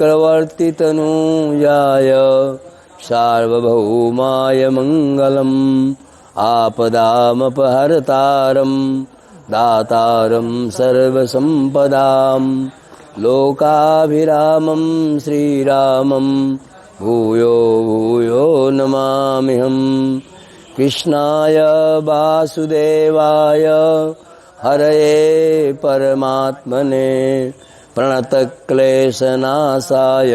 चक्रवर्तितनूजाय सार्वभौमाय मंगलम। आपदामपहर्तारं दातारं सर्वसंपदां लोकाभिरामं श्रीरामं भूयो भूयो नमाम्यहम्। कृष्णाय वासुदेवाय हरये परमात्मने प्रणतक्लेशनाशाय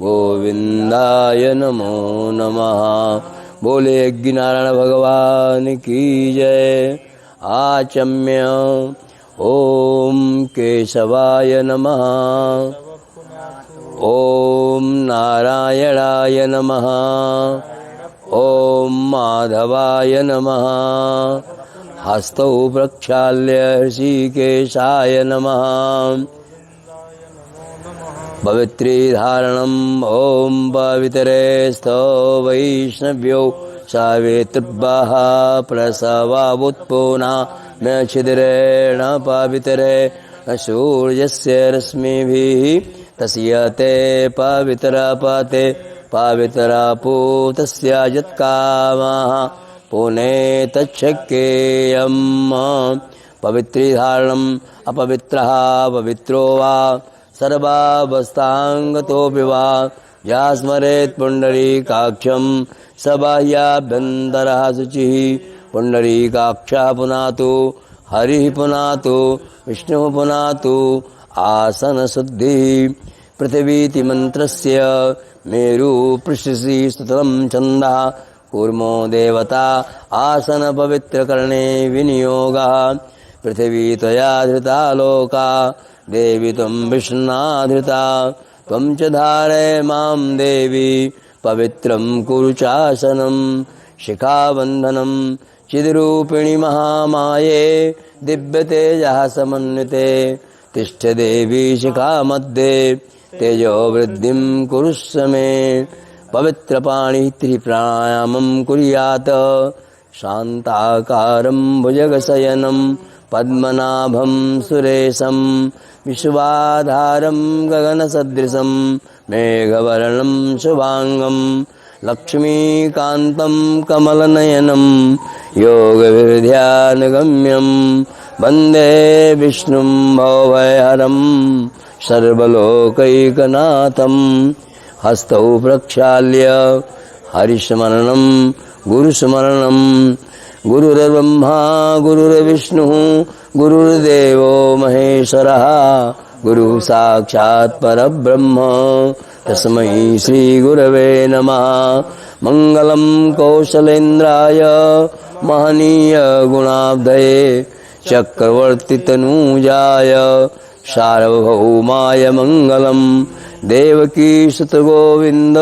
गोविंदाय नमो नमः। बोले यज्ञनारायण भगवान की जय। आचम्य ओम केशवाय नमः। ओम नारायणाय नमः। ओम माधवाय नमः। हस्तौ प्रक्षाल्य ऋषिकेशाय नमः। पवित्री धारणम ओम पवित्रे स्तो वैष्णव्यो सावित्रुभ्यः प्रसवावुत्पुना न छिद्रेण पवित्रे न सूर्यस्य रश्मिभिः तस्य ते पवित्रपते पवित्रपूतस्य यत्कामः पुनेतच्छक्येयम्। पवित्री धारणम अपवित्रः पवित्रो वा सर्वावस्थांगतोऽपि वा या स्मरेत् पुण्डरीकाक्षं स बाह्याभ्यन्तरः शुचिः। पुण्डरीकाक्षः पुनातु हरिः पुनातु विष्णुः पुनातु आसनशुद्धिः। पृथिवीति मन्त्रस्य मेरु पृष्ठसि स्तुतं छन्दः कूर्मो देवता आसन पवित्रकरणे विनियोगः। पृथिवी त्वया धृता लोका देवी त्वं विष्णुनाधृता त्वं च धारय मां देवी पवित्रं कुरु चासनं। शिखाबन्धनं चिद्रूपिणि महामाये दिव्यतेजः समन्विते तिष्ठ देवी शिखा मध्ये तेजो वृद्धिं कुरुष्व मे। पवित्रपाणि त्रिप्राणायामं कुर्यात् शान्ताकारं भुजगशयनं पद्मनाभं सुरेशं विश्वाधारं गगनसदृशं मेघवर्णं शुभांगं लक्ष्मीकान्तं कमलनयनं योगविद्यानुगम्यं वन्दे विष्णुं भवभयहरं सर्वलोकैकनाथं। हस्तौ प्रक्षाल्य हरिस्मरणं गुरुस्मरणं। गुरुर्ब्रह्मा गुरुर्विष्णुः गुरुर्देवो महेश्वरः गुरुः साक्षात् परब्रह्म तस्मै श्रीगुरवे नमः। मङ्गलं कौशलेन्द्राय महनीय गुणाब्धये चक्रवर्तितनूजाय सार्वभौमाय मङ्गलम्। देवकी सुत गोविंद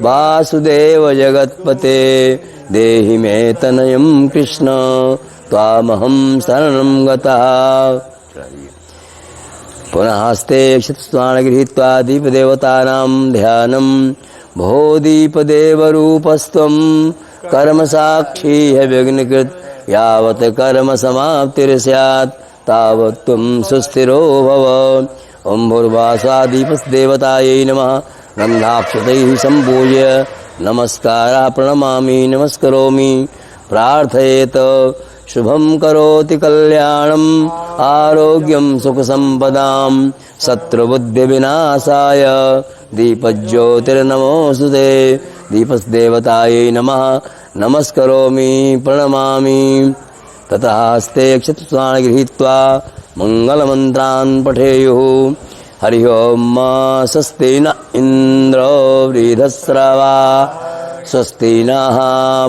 वासुदेव जगत्पते देहि मे तनयं कृष्ण त्वामहं शरणं गतः। पुनः हस्ते क्षिप्स्वान् गृहीत्वा दीपदेवतानां ध्यानं भो दीपदेवरूपस्त्वं कर्मसाक्षी विघ्नकृत् यावत् कर्म समाप्तिर्स्यात् तावत् त्वं सुस्थिरो भव। ओं भूर्भास्वादीपदेवतायै नमः। गन्धाक्षतैः सम्पूज्य नमस्कारः प्रणमामि नमस्करोमि। प्रार्थयेत शुभं करोति कल्याणम् आरोग्यं सुखसम्पदां शत्रुबुद्धिविनाशाय दीपज्योतिर्नमोऽस्तुते। दीपदेवतायै नमः। नमस्करोमि प्रणमामि। ततः हस्ते क्षिप्स्वान् गृहीत्वा मंगलमन्त्रान् पठेयुः। हरि ओम स्वस्ति न इंद्रो वृधस्रवा स्वस्ति नः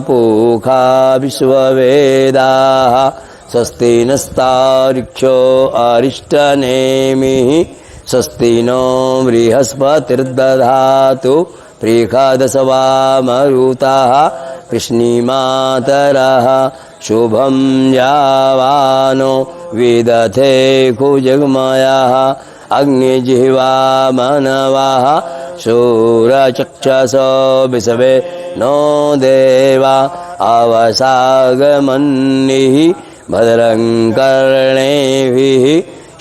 पूषा विश्ववेदाः स्वस्ति नस्तार्क्ष्यो अरिष्टनेमिः स्वस्ति नो बृहस्पतिर्दधातु प्रेखादशवामरुताः कृष्णीमातरः शुभं यावानो विदधे कुजगमयः अग्निजिह्वा मनवः शूरचक्षसो विषवे नो देवा अवसागमन्निः भद्रं कर्णेभिः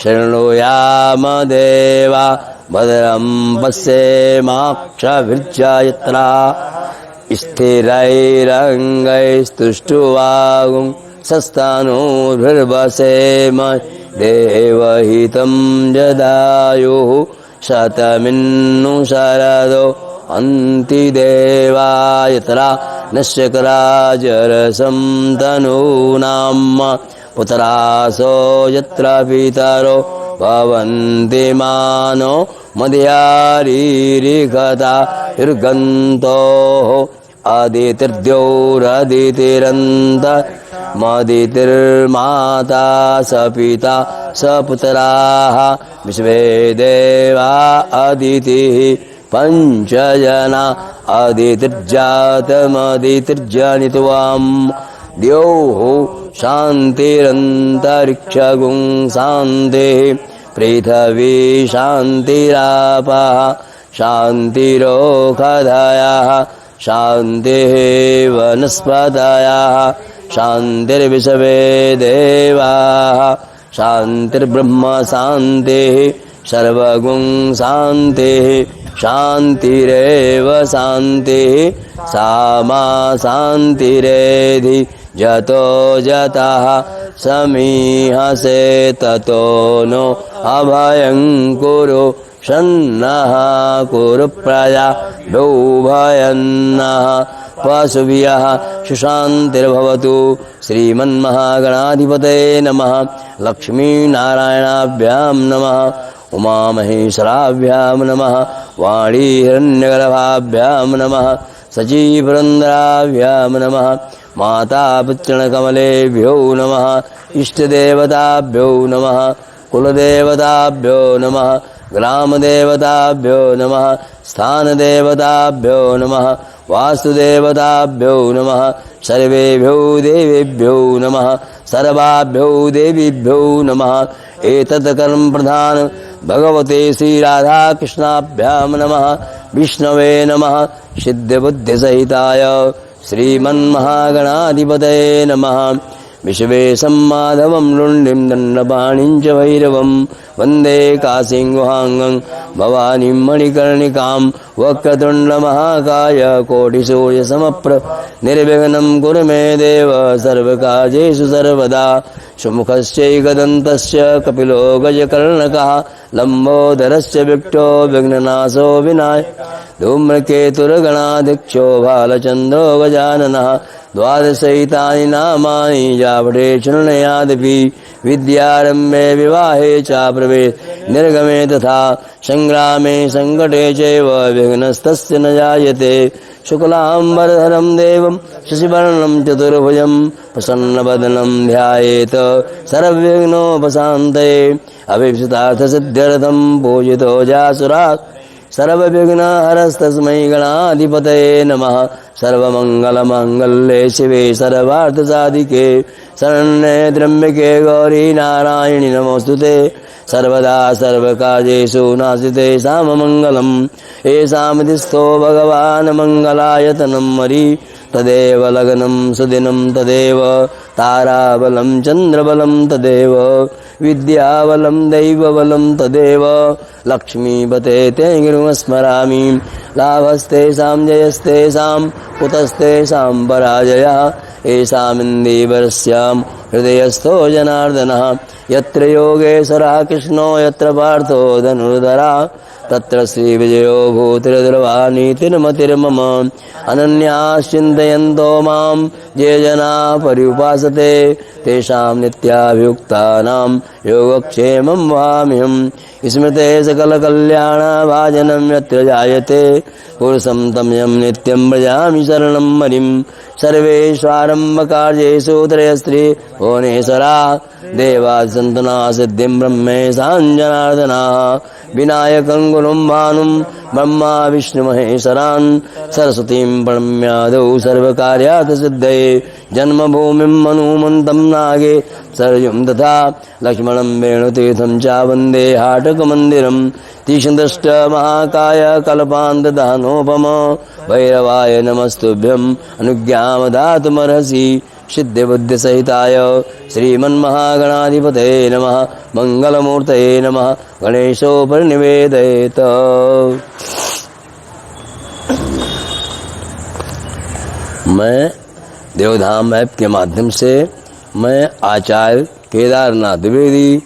शृणुयाम देवा भद्रं पश्येमाक्षभिर्जयत्रा स्थिरैरङ्गैस्तुष्टुवागुं सस्तानूर्भिर्वसेम देवहितं जदायुः शतमिन्नु शरदो अन्तिदेवायत्रा नश्यकराजरसं तनूनां पुत्रासो यत्र पितरो भवन्ति मानो मदयारीरिकता युर्गन्तोः अदितिर्द्योरदितिरन्त मदितिर्माता स पिता स पुत्राः विश्वे देवा अदितिः पञ्चजना अदितिर्जातमदितिर्जनित्वां द्योः शान्तिरन्तरिक्षगुं शान्तिः पृथिवी शान्तिरापः शान्तिरोषधयः शान्तिः वनस्पतयः शान्तिर्विश्वे देवाः शान्तिर्ब्रह्म शान्तिः सर्वगुं शान्तिः शान्तिरेव शान्तिः सामा शान्तिरेधि जतो जतः समीहसे ततो नो अभयं कुरु शन्नः कुरु प्रजा भयन्नः पशुभ्यः सुशान्तिर्भवतु। श्रीमन्महागणाधिपतये नमः। लक्ष्मीनारायणाभ्यां नमः। उमामहेश्वराभ्यां नमः। वाणीहिरण्यगर्भाभ्यां नमः। सचीपुरन्दराभ्यां नमः। मातापुत्रणकमलेभ्यो नमः। इष्टदेवताभ्यो नमः। कुलदेवताभ्यो नमः। ग्रामदेवताभ्यो नमः। स्थानदेवताभ्यो नमः। वास्तुदेवताभ्यो नमः। सर्वेभ्यो देवेभ्यो नमः। सर्वाभ्यो देवीभ्यो नमः। एतत् कर्म प्रधान भगवते श्रीराधाकृष्णाभ्यां नमः। विष्णवे नमः। सिद्धबुद्धिसहिताय श्रीमन्महागणाधिपतये नमः। विश्वेशं माधवं लुण्डिं दण्डपाणिं च भैरवं वन्दे काशीं गुहाङ्गं भवानीं मणिकर्णिकां वक्रतुण्डमहाकाय कोटिसूर्यसमप्रभ निर्विघ्नं कुरु मे देव सर्वकार्येषु सर्वदा। सुमुखश्चैकदन्तस्य कपिलो गजकर्णकः लम्बोदरस्य विक्टो विघ्ननाशो विनायकः धूम्रकेतुर्गणाध्यक्षो भालचन्द्रो गजाननः। द्वादशैतानि नामानि जावटे शृणुयादपि विद्यारम्भे विवाहे च प्रवेशे निर्गमे तथा संग्रामे संकटे चैव विघ्नस्तस्य न जायते। शुक्लाम्बरधरं देवं शशिवर्णं चतुर्भुजं प्रसन्नवदनं ध्यायेत सर्वविघ्नोपशान्तये। अभीप्सितार्थसिद्ध्यर्थं पूजितो जासुरात् सर्वविघ्नहरस्तस्मै गणाधिपतये नमः। सर्वमङ्गलमाङ्गल्ये शिवे सर्वार्थसाधिके शरण्ये त्र्यम्बके गौरी नारायणि नमोऽस्तुते। सर्वदा सर्वकार्येषु नास्ति साममङ्गलम्। येषामधिस्थो भगवान् मङ्गलायतनं मरि तदेव लग्नं सुदिनं तदेव ताराबलं चन्द्रबलं तदेव विद्याबलं दैवबलं तदेव लक्ष्मीपते ते गुरुमस्मरामि। लाभस्तेषां जयस्तेषां कुतस्तेषां पराजयः येषामिन्दीवरस्यां हृदयस्थो जनार्दनः। यत्र योगेश्वरः कृष्णो यत्र पार्थो धनुर्धरः तत्र श्रीविजयो भूतिर्ध्रुवानीतिर्मतिर्मम। अनन्याश्चिन्तयन्तो मां ये जनाः पर्युपासते तेषां नित्याभियुक्तानां योगक्षेमं वहाम्यहम्। स्मृते सकलकल्याणभाजनं यत्र जायते पुरुषं तं यं नित्यं व्रजामि शरणं हरिं। सर्वेष्वारम्भकार्येषु त्रयस्त्री भुवनेश्वरा देवादिसन्तुना सिद्धिं ब्रह्मेशां जनार्दनाः। विनायकं गुरुं भानुं ब्रह्मा विष्णुमहेश्वरान् सरस्वतीं प्रणम्यादौ सर्वकार्यार्थसिद्धये। जन्मभूमिं हनुमन्तं नागे सरयुं तथा लक्ष्मणं वेणुतीर्थं च वन्दे हाटकमन्दिरं। तीक्ष्णदृष्टमहाकाय कल्पान्तदहनोपम भैरवाय नमस्तुभ्यं अनुज्ञां दातुमर्हसि। सिद्धिबुद्धिसहिताय श्रीमन्महागणाधिपतये नमः। मंगलमूर्तये नमः। गणेशोपरि निवेदयेत्। मैं देवधाम ऐप के माध्यम से मैं आचार्य केदारनाथ द्विवेदी,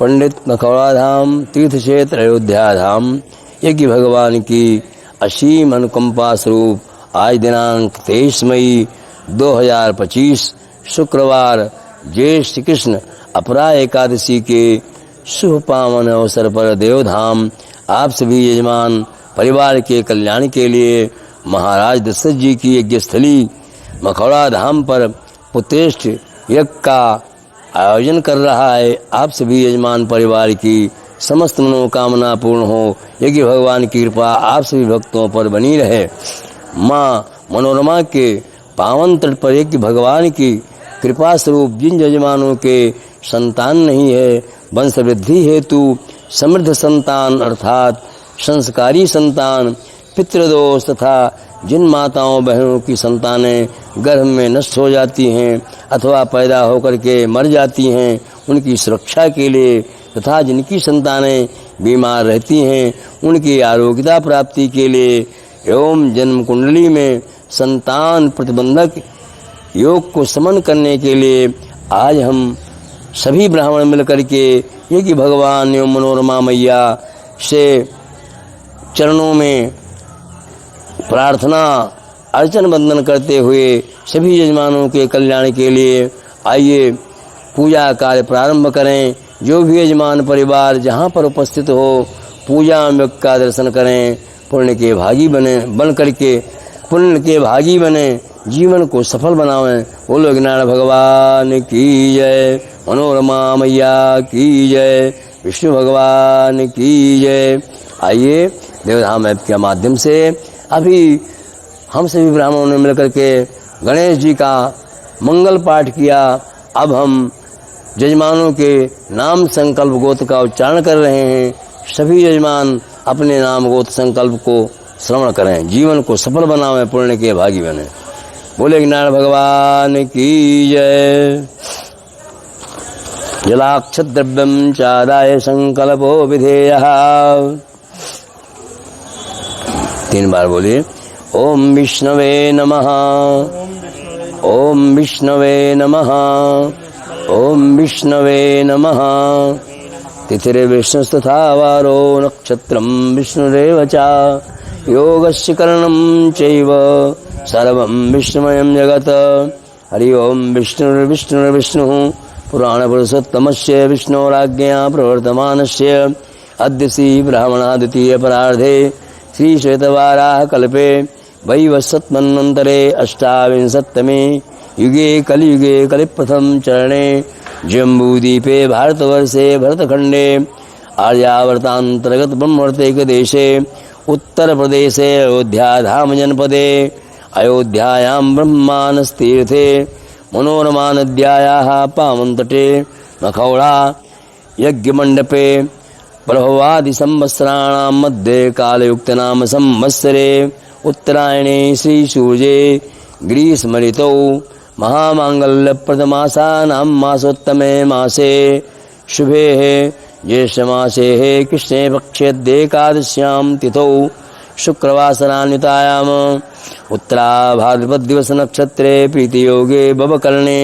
पंडित मखौड़ा धाम तीर्थ क्षेत्र अयोध्या धाम यज्ञ भगवान की असीम अनुकंपा स्वरूप आज दिनांक 23 मई 2025 शुक्रवार ज्येष्ठ कृष्ण अपरा एकादशी के शुभ पावन अवसर पर देवधाम आप सभी यजमान परिवार के कल्याण के लिए महाराज दशरथ जी की यज्ञस्थली मखौड़ा धाम पर पुत्रेष्ठ यज्ञ का आयोजन कर रहा है। आप सभी यजमान परिवार की समस्त मनोकामना पूर्ण हो, यज्ञ भगवान की कृपा आप सभी भक्तों पर बनी रहे। माँ मनोरमा के पावन तट पर यज्ञ भगवान की कृपा स्वरूप जिन यजमानों के संतान नहीं है, वंश वृद्धि हेतु समृद्ध संतान अर्थात संस्कारी संतान, पितृदोष तथा जिन माताओं बहनों की संतानें गर्भ में नष्ट हो जाती हैं अथवा पैदा होकर के मर जाती हैं, उनकी सुरक्षा के लिए तथा जिनकी संतानें बीमार रहती हैं उनकी आरोग्यता प्राप्ति के लिए एवं जन्म कुंडली में संतान प्रतिबंधक योग को समन करने के लिए आज हम सभी ब्राह्मण मिलकर के यज्ञ भगवान एवं मनोरमा मैया से चरणों में प्रार्थना अर्चन बंदन करते हुए सभी यजमानों के कल्याण के लिए आइए पूजा कार्य प्रारंभ करें। जो भी यजमान परिवार जहाँ पर उपस्थित हो पूजा में का दर्शन करें, पुण्य के भागी बन करके पुण्य के भागी बने, जीवन को सफल बनावें। बोलो ज्ञान भगवान की जय, मनोरमा मैया की जय, विष्णु भगवान की जय। आइए देवधाम ऐप के माध्यम से अभी हम सभी ब्राह्मणों ने मिलकर के गणेश जी का मंगल पाठ किया। अब हम यजमानों के नाम संकल्प गोत्र का उच्चारण कर रहे हैं। सभी यजमान अपने नाम गोत्र संकल्प को श्रवण करें, जीवन को सफल बनावें, पुण्य के भागी बने। बोले ज्ञान भगवान की जय। जलाक्ष द्रव्यम चादाय संकल्पो विधेयः। 3 बार बोलिए। ओम विष्णवे नमः, ओम विष्णवे नमः, ओम विष्णवे नमः। तिथिर्विष्णुस्तथा वारो नक्षत्रं विष्णुरेव च, योगस्य करणं चैव सर्वं विष्णुमयं जगत्। हरि ओम विष्णुर्विष्णुर्विष्णुः पुराणपुरुषोत्तमस्य विष्णोराज्ञया प्रवर्तमानस्य अद्य श्री ब्राह्मणा द्वितीय परार्धे श्री श्वेतवाराह कल्पे वैवस्वतमन्वन्तरे अष्टाविंशत्तमे युगे कलियुगे कलिप्रथम चरणे जम्बूद्वीपे भारतवर्षे भरतखण्डे आर्यावर्तान्तर्गत ब्रह्मवर्तैकदेशे उत्तरप्रदेशे अयोध्याधाम जनपदे अयोध्यायां ब्रह्मानस्तीर्थे मनोरमा नद्यायाः पावनतटे मखौड़ा यज्ञमण्डपे प्रभवादि संवत्सराणां मध्ये कालयुक्तनाम संवत्सरे उत्तरायणे श्री सूर्ये ग्रीष्म ऋतौ महामांगल्यप्रदमासानां मासोत्तमे मासे शुभे ज्येष्ठमासे कृष्णे पक्षेद्येकादश्यां तिथौ शुक्रवासरान्वितायाम उत्तराभाद्रपद नक्षत्रे प्रीतियोगे भवकर्णे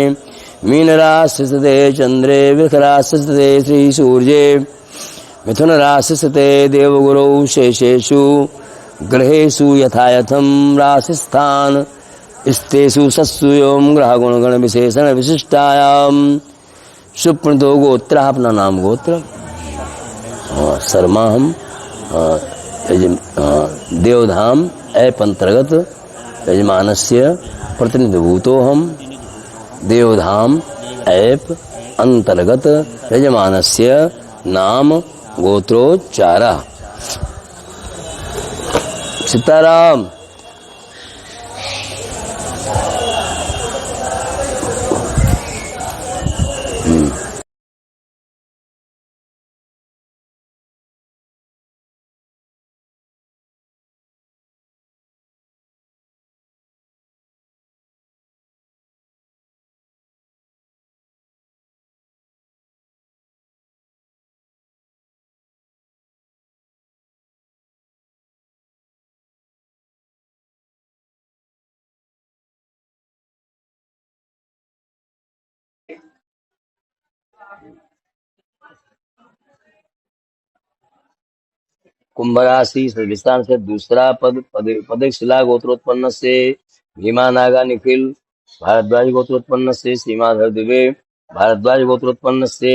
मीनराशिस्थिते चंद्रे वृषराशिस्थिते श्री सूर्ये मिथुन राशिस्थिते देवगुरौ शेषेषु ग्रहेषु यथायथं राशिस्थान स्तेषु सत्सु एवं ग्रह गुणगण विशेषण विशिष्टायाम। सुप्रणतो गोत्र, अपना नाम गोत्र। शर्मा हम देवधाम ऐप अंतर्गत यजमानस्य प्रतिनिधिभूतो हम। देवधाम ऐप अंतर्गत यजमानस्य नाम गोत्रोच्चार। सीताराम। कुंभ राशि से विस्तार से दूसरा पद पदिक शिला गोत्रोत्पन्न से भीमा नागा निखिल भारद्वाज गोत्रोत्पन्न से सीमाधर दुबे भारद्वाज गोत्रोत्पन्न से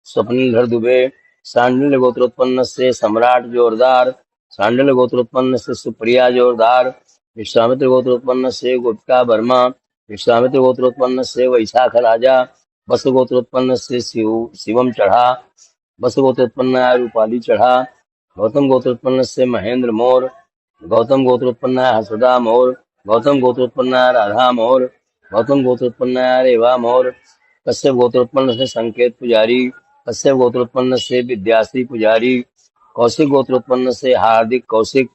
स्वप्निलधर दुबे सांडिल्य गोत्रोत्पन्न से सम्राट जोरदार सांडिल्य गोत्रोत्पन्न से सुप्रिया जोरदार विश्वामित्र गोत्रोत्पन्न से गोपिका वर्मा विश्वामित्र गोत्रोत्पन्न से वैशाख राजा बस गोत्रोत्पन्न से शिवम चढ़ा बस गोत्रोत्पन्न रूपाली चढ़ा गौतम गोत्रोत्पन्न से महेंद्र मोर गौतम गोत्रोत्पन्न हसदा मोर गौतम गोत्रोत्पन्न राधा मोर गौतम गोत्रोत्पन्न रेवा मोर कश्यप गोत्रोत्पन्न से संकेत पुजारी कश्यप गोत्रोत्पन्न से विद्याश्री पुजारी कौशिक गोत्रोत्पन्न से हार्दिक कौशिक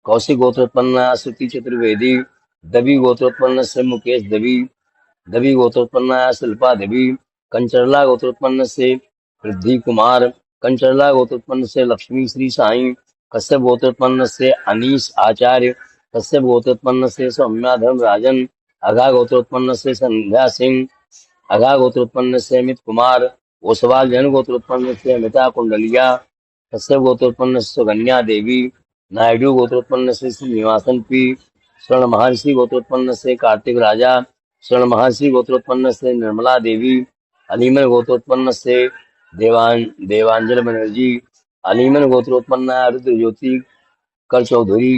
कौशिक गोत्रोत्पन्न श्रुति चतुर्वेदी दबी गोत्रोत्पन्न से मुकेश दबी दबी गोत्रोत्पन्न शिल्पा देवी कंचरला गोत्रोत्पन्न से वृद्धि कुमार कंचरला गोत्रोत्पन्न से लक्ष्मी श्री साई कश्यप गोत्रोत्पन्न से अनीश आचार्य कश्यप गोत्रोत्पन्न से सौम्या धर्म राजन अघा गोत्रोत्पन्न से संध्या सिंह अघा गोत्रोत्पन्न से अमित कुमार ओसवाल जैन गोत्रोत्पन्न से अमिता कुंडलिया कश्यप गोत्रोत्पन्न से सुकन्या देवी नायडू गोत्रोत्पन्न से श्रीनिवासन पी स्वर्ण महर्षि गोत्रोत्पन्न से कार्तिक राजा स्वर्ण महर्षि गोत्रोत्पन्न से निर्मला देवी अलीमन गोत्रोत्पन्न से देवांजल बनर्जी अलीमन गोत्रोत्पन्न रुद्र ज्योति कर चौधरी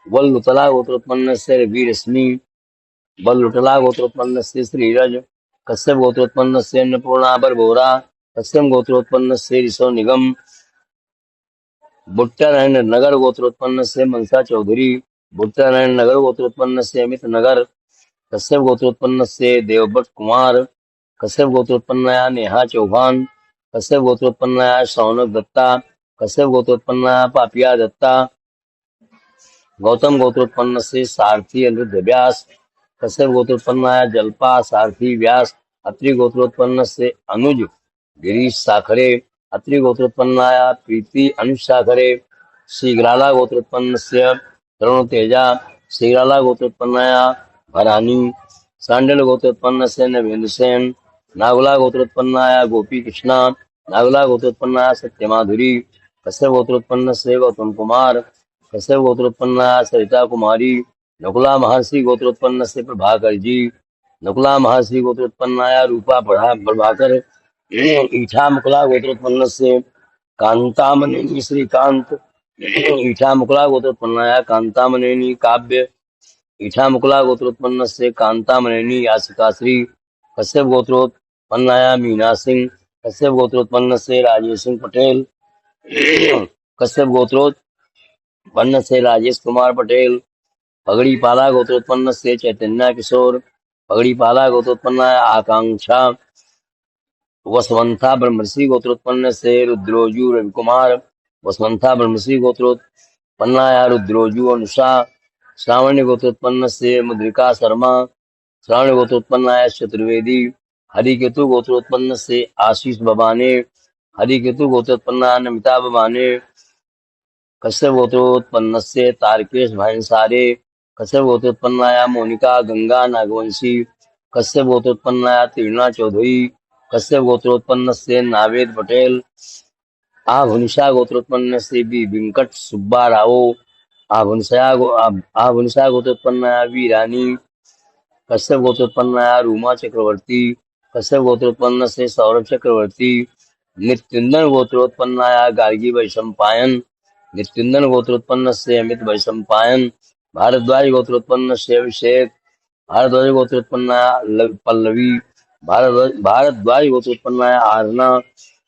वल लुतला गोत्रोत्पन्न से रवि रश्मि बल लुटला गोत्रोत्पन्न से श्रीरज कश्यप गोत्रोत्पन्न से अन्नपूर्णा बरबोरा कश्यप गोत्रोत्पन्न से ऋषव निगम बुट्टारायण नगर गोत्रोत्पन्न से मनसा चौधरी बुट्टारायण नगर गोत्रोत्पन्न से अमित नगर कश्यप गोत्रोत्पन्न से देवभट्ट कुमार कश्यप गोत्रोत्पन्न नेहा चौहान कश्यप गोत्रोत्पन्न शौनक दत्ता कश्यप गोत्रोत्पन्न पापिया दत्ता गौतम गोत्रोत्पन्न से सारथी अनिरुद्ध व्यास कश्यप गोत्रोत्पन्न जल्पा सारथी व्यास अत्रि गोत्रोत्पन्न से अनुज गिरीश साखरे अत्रि गोत्रोत्पन्न प्रीति अनुज साखरे शीघ्राला गोत्रोत्पन्न से तरुण तेजा शीघ्राला गोत्रोत्पन्न भरानी सांडल गोत्रोत्पन्न से नवेंद्र सेन नागला गोत्रोत्पन्न गोपी कृष्णा नागला गोत्रोत्पन्न सत्यमाधुरी कश्यप गोत्रोत्पन्न से गौतम कुमार कश्यप गोत्रोत्पन्न सरिता कुमारी नकुला महर्षि गोत्रोत्पन्न से प्रभाकर जी नकुला महर्षि गोत्रोत्पन्न रूपा प्रभाकर ईठा मुकुला गोत्रोत्पन्न से कांतामनेनी श्रीकांत ईठा मुकुला गोत्रोत्पन्न कांतामनेनी काव्य ईठा मुकुला गोत्रोत्पन्न से कांतामनेनी यासिकाश्री कश्यप गोत्रोत्पन्न मीना सिंह कश्यप गोत्रोत्पन्न से राजेश सिंह पटेल कश्यप गोत्रोत्पन्न से राजेश कुमार पटेल पगड़ी पाला गोत्रोत्पन्न से चैतन्य किशोर पगड़ी पाला गोत्रोत्पन्न आकांक्षा वसवंथा ब्रह्मर्षि गोत्रोत्पन्न से रुद्रोजु रविकुमार वसवंथा ब्रह्मर्षि गोत्रोत्पन्न रुद्रोजु अनुषा श्रावण्य गोत्रोत्पन्न से मुद्रिका शर्मा श्रावण गोत्रोत्पन्न चतुर्वेदी हरिकेतु गोत्रोत्पन्न से आशीष बबाने हरिकेतु गोत्रोत्पन्न नमिता बबाने कश्यप गोत्रोत्पन्न से तारकेश भाईसारे कश्यप गोत्रोत्पन्न मोनिका गंगा नागवंशी कश्यप गोत्रोत्पन्न तीर्णा चौधरी कश्यप गोत्रोत्पन्न से नावेद पटेल आभुनिशा गोत्रोत्पन्न से बी वेंकट सुब्बा राव आभुनिशा गोत्रोत्पन्न वीरानी कश्यप गोत्रोत्पन्न रूमा चक्रवर्ती कश्यप गोत्रोत्पन्न से सौरभ चक्रवर्ती नित्युंदन गोत्रोत्पन्न गार्गी वैशंपायन नित्युंदन गोत्रोत्पन्न से अमित वैशंपायन भारद्वाज गोत्रोत्पन्न से अभिषेक भारद्वाज गोत्रोत्पन्न पल्लवी भारद्वाज गोत्रोत्पन्न आरना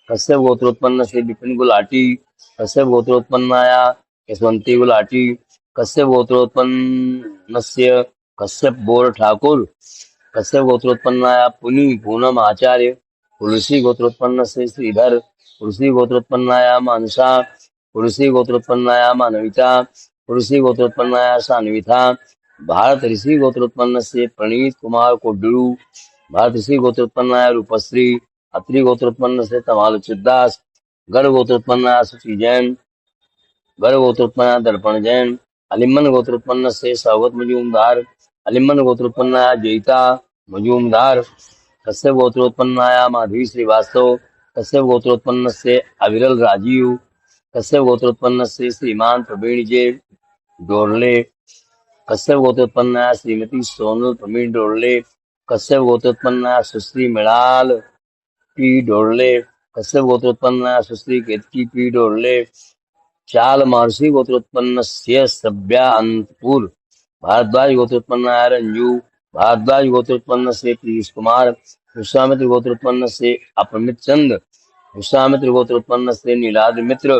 कश्यप गोत्रोत्पन्न से विपिन गुलाटी कश्यप गोत्रोत्पन्न यशवंती गुलाटी कश्यप गोत्रोत्पन्न से कश्यप बोर ठाकुर कश्यप गोत्रोत्पन्न पुनी पूनम आचार्य तुलसी गोत्रोत्पन्न से श्रीधर तुलसी गोत्रोत्पन्न मानसा तुलसी गोत्रोत्पन्न मानविता तुलसी गोत्रोत्पन्न सान्विता भारत ऋषि गोत्रोत्पन्न से प्रणीत कुमार कोडू भारत ऋषि गोत्रोत्पन्न रूपश्री अत्रि गोत्रोत्पन्न से तमाल चिद्दास गढ़ गोत्रोत्पन्न सुची जैन गढ़ गोत्रोत्पन्न दर्पण जैन अलिमन गोत्रोत्पन्न से सौगत मजूमदार अलिमन गोत्रोत्पन्न जयिता मजूमदार कस्य गोत्रोत्पन्नाया माधवी श्रीवास्तव, कस्य गोत्रोत्पन्नस्य अविरल राजीव, कस्य गोत्रोत्पन्नस्य श्रीमान प्रवीण जे डोरले, कस्य गोत्रोत्पन्नाया श्रीमती सोनल प्रवीण डोरले, कस्य गोत्रोत्पन्नाया सुश्री मृणाल पी डोरले, कस्य गोत्रोत्पन्नाया सुश्री केतकी पी डोरले, चाल महर्षि गोत्रोत्पन्न से सभ्या अंतपुर, भारद्वाज गोत्रोत्पन्न रंजू, भारद्वाज गोत्रोत्पन्न से पीयूष कुमार, विश्वामित्र गोत्रोत्पन्न से अपमित चंद, विश्वामित्र गोत्रोत्पन्न से नीलाद्र मित्र,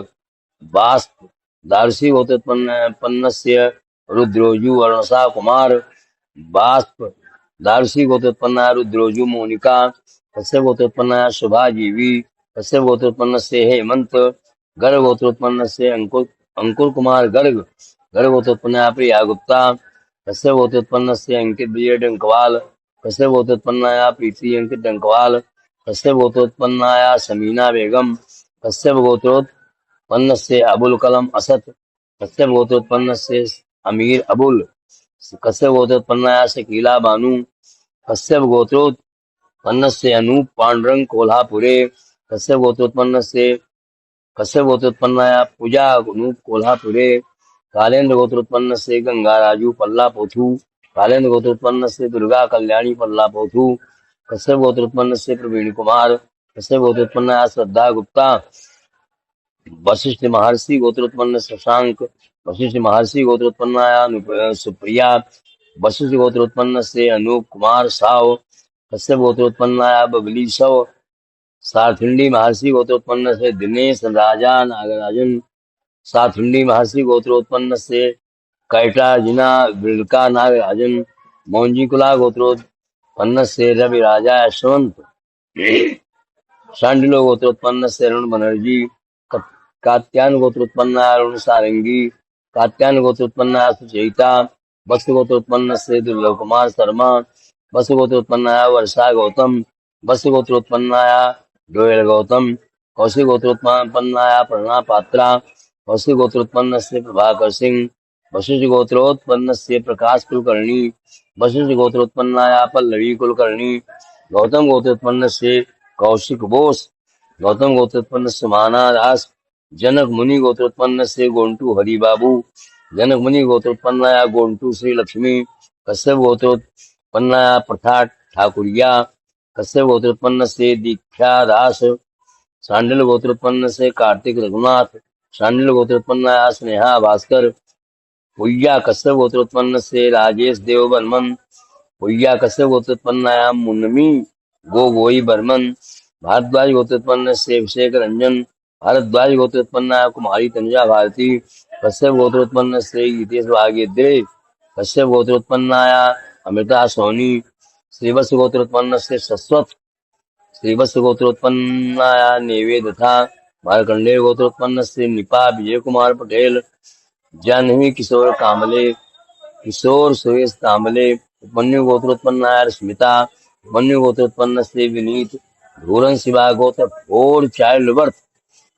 वास्प दार्शी गोत्रोत्पन्न से रुद्रोजु अरुणसा कुमार, वास्प दार्शी गोत्रोत्पन्न रुद्रोजु मोनिका, कश्यप गोत्रोत्पन्न शुभा जीवी, कश्यप गोत्रोत्पन्न से हेमंत, गर्ग गोत्रोत्पन्न से अंकुर कुमार गर्ग, गर्ग गोत्रोत्पन्न प्रिया गुप्ता, कश्यप गोत्रोत्पन्न से अंकित विजय डंकवाल, कश्यप गोत्रोत्पन्न प्रीति अंकित डंकवाल, कश्यप गोत्रोत्पन्न समीना बेगम, कश्यप गोत्रोत्पन्न से अबुल कलम असद, कश्यप गोत्रोत्पन्न से अमीर अबुल, कश्यप गोत्रोत्पन्न शकीला बानू, कश्यप गोत्रोत्पन्न से अनूप पांडुरंग कोल्हापुरे, कश्यप गोत्रोत्पन्न से कश्यप गोत्रोत्पन्नाया पूजा अनूप कोल्हापुरे, कालेंद्र गोत्रोत्पन्न से गंगा राजू पल्ला पोथू, कालेंद्र गोत्रोत्पन्न से दुर्गा कल्याणी पल्ला पोथू, कश्यप गोत्रोत्पन्न से प्रवीण कुमार, कश्यप गोत्रोत्पन्न श्रद्धा गुप्ता, वशिष्ठ महर्षि गोत्रोत्पन्न शशांक, वशिष्ठ महर्षि गोत्रोत्पन्न सुप्रिया, वशिष्ठ गोत्रोत्पन्न से अनूप कुमार साव, कश्यप गोत्रोत्पन्न बबली शव, सारथिंडी महर्षि गोत्रोत्पन्न से दिनेश राजा नागराजन, सारथिंडी महर्षि गोत्रोत्पन्न से कैटार्जुना बिड़का नागराजन, मौंजीकुला गोत्रोत्पन्न से रवि राजा यशवंत, शांडिलो गोत्रोत्पन्न से अरुण बनर्जी, कात्यायन गोत्रोत्पन्न अरुण सारंगी, कात्यायन गोत्रोत्पन्न सुचेता, वत्स गोत्रोत्पन्न से दुर्लभ कुमार शर्मा, वत्स गोत्रोत्पन्न वर्षा गौतम, वत्स गोत्रोत्पन्न डोयल गौतम, कौशिक गोत्रोत्पन्न प्रणा पात्रा, कौशिक गोत्रोत्पन्न से प्रभाकर सिंह, वशिष्ठ गोत्रोत्पन्न से प्रकाश कुलकर्णी, वशिष्ठ गोत्रोत्पन्न पल्लवी कुलकर्णी, गौतम गोत्रोत्पन्न से कौशिक बोस, गौतम गोत्रोत्पन्न सुमाना दास, जनक मुनि गोत्रोत्पन्न से गोंटू हरिबाबू, जनक मुनि गोत्रोत्पन्न गोंटू श्री लक्ष्मी, कश्यप गोत्रोत्पन्न प्रथा ठाकुरिया, कश्यप गोत्रोत्पन्न से दीक्षा दास, शांडिल गोत्रोत्पन्न से कार्तिक रघुनाथ, शांडिल गोत्रोत्पन्न स्नेहा भास्कर, पुय्या कश्यप गोत्रोत्पन्न से राजेश देव बर्मन, पुय्या कश्यप गोत्रोत्पन्न मुन्नमी गोगोई बर्मन, भारद्वाज गोत्रोत्पन्न से अभिषेक रंजन, भारद्वाज गोत्रोत्पन्न कुमारी तनुजा भारती, कश्यप गोत्रोत्पन्न से गीतेश भाग्यद्रे, कश्यप गोत्रोत्पन्न अमृता सोनी, श्रीवत्स गोत्रोत्पन्न से शश्वत, श्रीवत्स गोत्रोत्पन्न नैवेद्य था, मार्कंडेय गोत्रोत्पन्न से निपा विजय कुमार पटेल, जानवी किशोर कामले, किशोर सुरेश कामले, उपमन्यु गोत्रोत्पन्न स्मिता, उपमन्यु गोत्रोत्पन्न से विनीत, धूरन शिवा गोत्र फोर चाइल्ड बर्थ,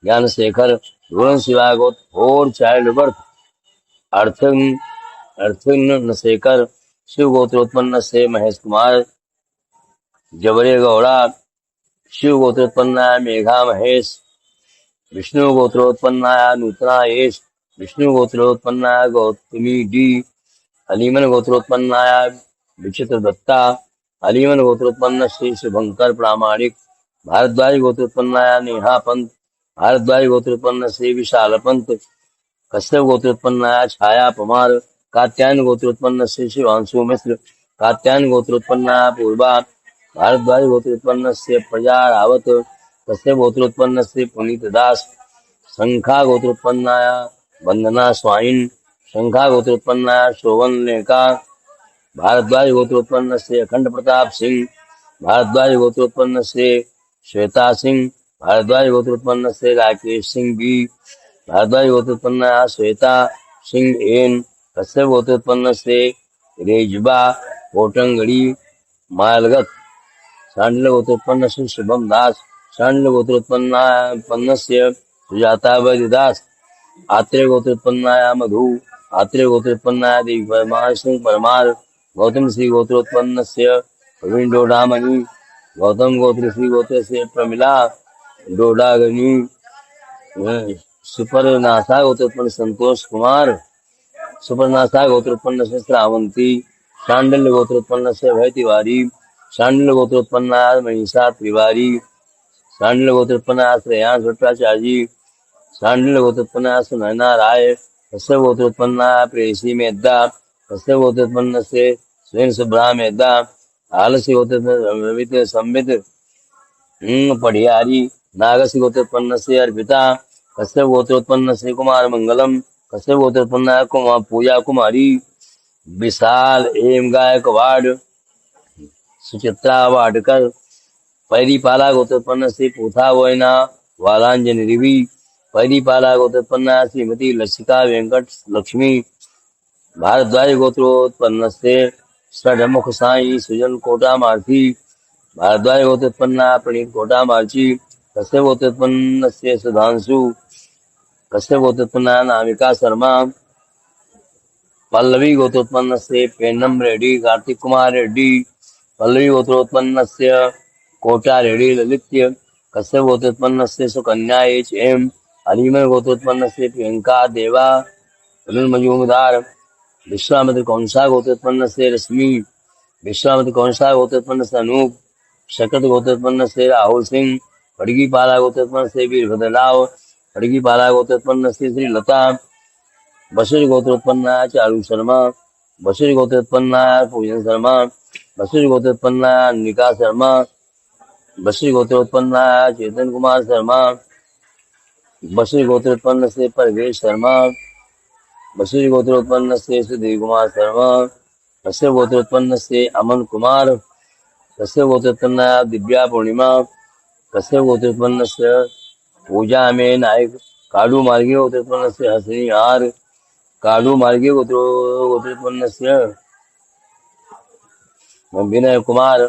ज्ञान शेखर, धूरन शिवा गोत्र फोर चाइल्ड बर्थ, अर्थन अर्थन शेखर, शिव गोत्रोत्पन्न से महेश कुमार, जबरे गौड़ा, शिव गोत्रोत्पन्न मेघा महेश, विष्णु गोत्रोत्पन्न नूतना यश, विष्णु गोत्रोत्पन्न गौतमी डी, अलीमन गोत्रोत्पन्न विचित्र दत्ता, अलीमन गोत्रोत्पन्न श्री शुभंकर प्रामाणिक, भारद्वाज गोत्रोत्पन्न नेहा पंत, भारद्वाज गोत्रोत्पन्न से विशाल पंत, कश्यप गोत्रोत्पन्न छाया पमार, कात्यायन गोत्रोत्पन्न से शिवांशु मिश्र, कात्यायन गोत्रोत्पन्न पूर्वा, भारद्वाज गोत्रोत्पन्न से प्रजा रावत, कश्यप गोत्रोत्पन्न से पुनीत दास, शंखा गोत्रोत्पन्न वंदना स्वाइन, शंखा गोत्रोत्पन्न शोभन लेका, भारद्वाज गोत्रोत्पन्न से अखंड प्रताप सिंह, भारद्वाज गोत्रोत्पन्न से श्वेता सिंह, भारद्वाज गोत्रोत्पन्न से राकेश सिंह बी, भारद्वाज गोत्रोत्पन्न श्वेता सिंह एन, कश्यप गोत्रोत्पन्न से रेजबा कोटंगड़ी मालगत, शांडिल गोत्रोत्पन्न से शुभम दास, शांडिल गोत्रोत्पन्न से सुजाता वैद्यदास, आत्रेय गोत्रोत्पन्न मधु, आत्रेय गोत्रोत्पन्न देवी परमार सिंह परमार, गौतम श्री गोत्रोत्पन्न से प्रवीण डोडामणि, गौतम गोत्र श्री गोत्र से प्रमिला डोडागनी सुपरनाशा गोत्र उत्पन्न संतोष कुमार सुपरनाशा गोत्र उत्पन्न से श्रावंती शांडल्य गोत्र उत्पन्न से भय तिवारी शांडल्य गोत्र उत्पन्न मनीषा तिवारी शांडल्य गोत्र उत्पन्न श्रेयांश भट्टाचार्य शांडल्य गोत्र उत्पन्न सुनैना राय कश्यप गोत्र उत्पन्न प्रेयसी मेद्दा कश्यप गोत्र उत्पन्न से स्वयं सुब्रह मेद्दा आलस्य गोत्र संबित पढ़ियारी नागस्य गोत्रोत्पन्न से अर्पिता कश्यप गोत्रोत्पन्न से कुमार मंगलम कश्यप गोत्रोत्पन्न कुमार पूजा कुमारी विशाल एम गायकवाड़ सुचित्रा वाडकर पैरीपाला गोत्रोत्पन्न से पूथा वैना वालांजन रिवी पैरीपाला गोत्रोत्पन्न श्रीमती लसिका वेंकट लक्ष्मी भारद्वाज गोत्रोत्पन्न से षडमुख साई सुजन कोटा मार्थी भारद्वाज गोत्रोत्पन्न प्रणीत कोटा मार्ची कश्यप गोत्रोत्पन्न से सुधांशु कश्यप गोत्रोत्पन्न नामिका शर्मा पल्लवी गोत्रोत्पन्न से पेन्नम रेड्डी कार्तिक कुमार रेड्डी पल्लवी गोत्रोत्पन्न से कोटा रेड्डी ललित्य कश्यप गोत्रोत्पन्न से सुकन्या एच एम अलीमन गोत्रोत्पन्न से प्रियंका देवा अरुण मजूमदार विश्वामित्र कौंसा गोत्रोत्पन्न से रश्मि विश्वामित्र कौंसा गोत्रोत्पन्न से अनूप शकट गोत्रोत्पन्न से राहुल सिंह खड़गी पाला गोत्रोत्पन्न से वीरभद्रराव खड़गी पाला गोत्रोत्पन्न से श्री लता बसुर गोत्रोत्पन्न चारू शर्मा बसुर गोत्रोत्पन्न पूजन शर्मा बसुर गोत्रोत्पन्न निका शर्मा बसुर गोत्रोत्पन्न चेतन कुमार शर्मा बसुर गोत्रोत्पन्न से परवेश शर्मा बसुर गोत्रोत्पन्न से सुधीर कुमार शर्मा कश्यप गोत्रोत्पन्न से अमन कुमार कश्यप गोत्रोत्पन्न दिव्या पूर्णिमा कश्यप गोत्रोत्पन्न से पूजा में नायक काडू मार्गी गोत्रोत्पन्न से हसनी आर काडू मार्गी गोत्रोत्पन्न से विनय कुमार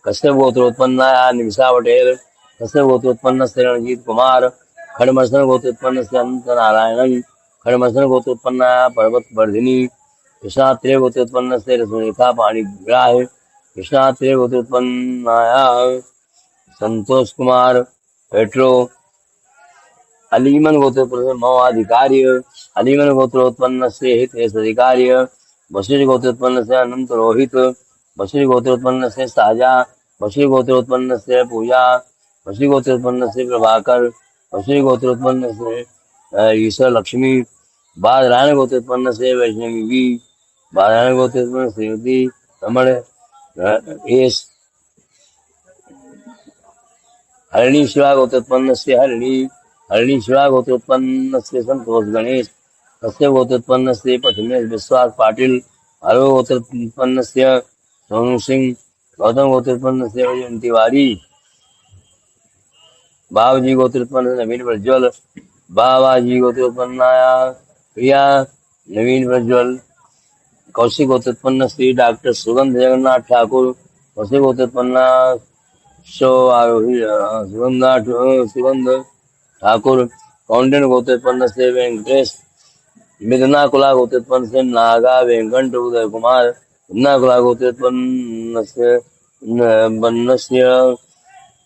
कश्यप गोत्रोत्पन्न निमिषा पटेल कश्यप गोत्रोत्पन्न से रणजीत कुमार खड़मर्शन गोत्रोत्पन्न से अनंत नारायणन खड़मर्शन गोत्रोत्पन्न पर्वत वर्धिनी कृष्णात्रेय गोत्रोत्पन्न से रश्मिरेखा पाणिग्राह कृष्णात्रेय गोत्रोत्पन्न संतोष कुमार पेट्रो अलीमन गोत्रोत्पन्न मौआधिकार्य अलीमन गोत्रोत्पन्न से हितेश अधिकार्य बशीर गोत्रोत्पन्न से अनंत रोहित बशीर गोत्रोत्पन्न से साजा बशीर गोत्रोत्पन्न से पूजा बशीर गोत्रोत्पन्न से प्रभाकर बशीर गोत्रोत्पन्न से ईश्वर लक्ष्मी बादरायण गोत्रोत्पन्न से वैष्णवी वी बादरायण गोत्रोत्पन्न श्रीमती रमण एस हरिणी शिवा गोत्रोत्पन्न से हरिणी शिवा गोत्रोत्पन्न से संतोष गणेश कश्यप गोत्रोत्पन्न से पथमेश विश्वास पाटिल हरो गोत्रोत्पन्न से सोनू सिंह गौतम गोत्रोत्पन्न से अर्जुन तिवारी बाबूजी गोत्रोत्पन्न से नवीन प्रज्वल बाबाजी गोत्रोत्पन्न प्रिया नवीन प्रज्वल कौशिक गोत्रोत्पन्न श्री डॉक्टर सुगंध जगन्नाथ ठाकुर कौशिक गोत्रोत्पन्न सुगंध ठाकुर कौंडिन्य गोत्रोत्पन्न से वेंकटेश मिदना कुला गोत्रोत्पन्न से नागा वेंकट उदय कुमार मिदना कुला गोत्रोत्पन्न से बनस्य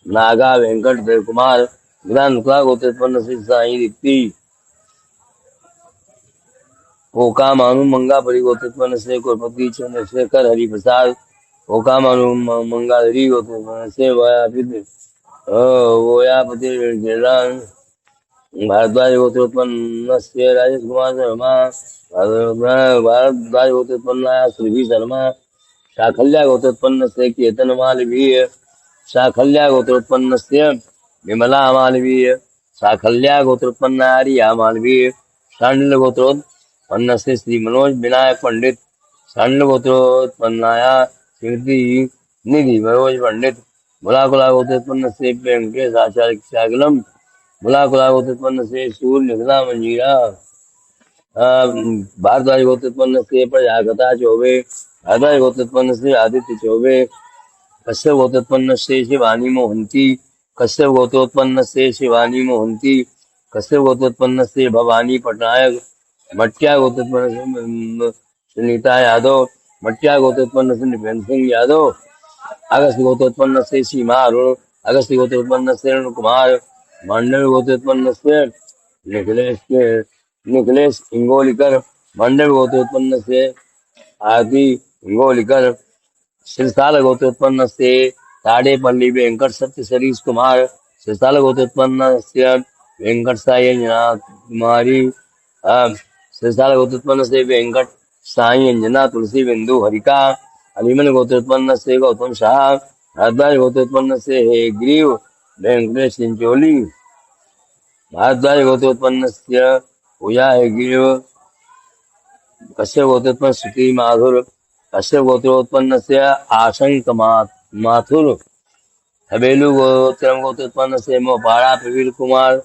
नागा वेंकट उदय कुमार मिदना कुला गोत्रोत्पन्न से साई दीप्ति ओका मानु मंगापरी गोत्रोत्पन्न से कुरपति चंद्रशेखर हरिप्रसाद ओका मानु मंगाधरी गोत्रोत्पन्न से वयापति भारद्वाज गोत्रोत्पन्न से राजेश कुमार शर्मा भारद्वाज गोत्रोत्पन्न सुरभि शर्मा शाखल्या गोत्रोत्पन्न से केतन मालवीय शाखल्या गोत्रोत्पन्न से विमला मालवीय शाखल्या गोत्रोत्पन्न आर्या मालवीय शांडल गोत्रोत्पन्न से श्री मनोज विनायक पंडित शांडल गोत्रोत्पन्नाया श्रीमती निधि मनोज पंडित मुलाकुला गोत्रोत्पन्न से वेंकटेश आचार्य शागलम मुलाकुला गोत्रोत्पन्न से सूर्य निकला मंजीरा भारद्वाज गोत्रोत्पन्न से प्रजागता चौबे भारद्वाज गोत्रोत्पन्न से आदित्य चौबे कश्यप गोत्रोत्पन्न से शिवानी मोहंती कश्यप गोत्रोत्पन्न से शिवानी मोहंती कश्यप गोत्रोत्पन्न से भवानी पटनायक मटिया गोत्रोत्पन्न से सुनीता यादव मटिया गोत्रोत्पन्न से निपेंद्र सिंह यादव अगस्त गोत्रोत्पन्न से सीमा अरुण, अगस्त गोत्रोत्पन्न से अरुण कुमार, मंडल गोत्रोत्पन्न से निखिलेश के निखिलेश इंगोलीकर, मंडल गोत्रोत्पन्न से आदि इंगोलीकर, शिरसाल गोत्रोत्पन्न से ताड़ेपल्ली वेंकट सत्य सरीश कुमार, शिरसाल गोत्रोत्पन्न से वेंकट साई कुमारी, शिरसाल गोत्रोत्पन्न से वेंकट साई अंजना तुलसी बिंदु हरिका, अलीमन गोत्रोत्पन्न से गौतम शाह, भारद्वाज गोत्रोत्पन्न से हे ग्रीव वेंकटेश चिंचोली, भारद्वाज गोत्रोत्पन्न से पूजा है ग्रीव, कश्यप गोत्रोत्पन्न श्रुति माधुर, कश्यप गोत्रोत्पन्न से आशंक माथुर, हवेलू गोत्रोत्पन्न से मोपाड़ा प्रवीर कुमार,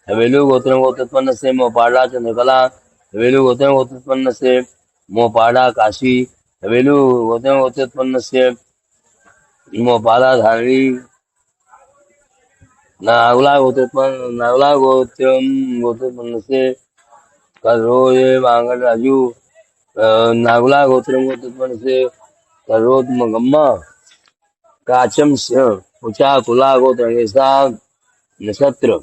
हवेलू गोत्रोत्पन्न से मोपाड़ा चंद्रकला, हवेलू गोत्रोत्पन्न से मोपाड़ा काशी, हवेलू गोत्रोत्पन्न से मोपाड़ा धारणी, नागला गोत्रोत्पन्न से करोये वांगड़ राजू, नागला गोत्रोत्पन्न से करोत मगम्मा, काचम ऊंचा कुला गोत्र नक्षत्र,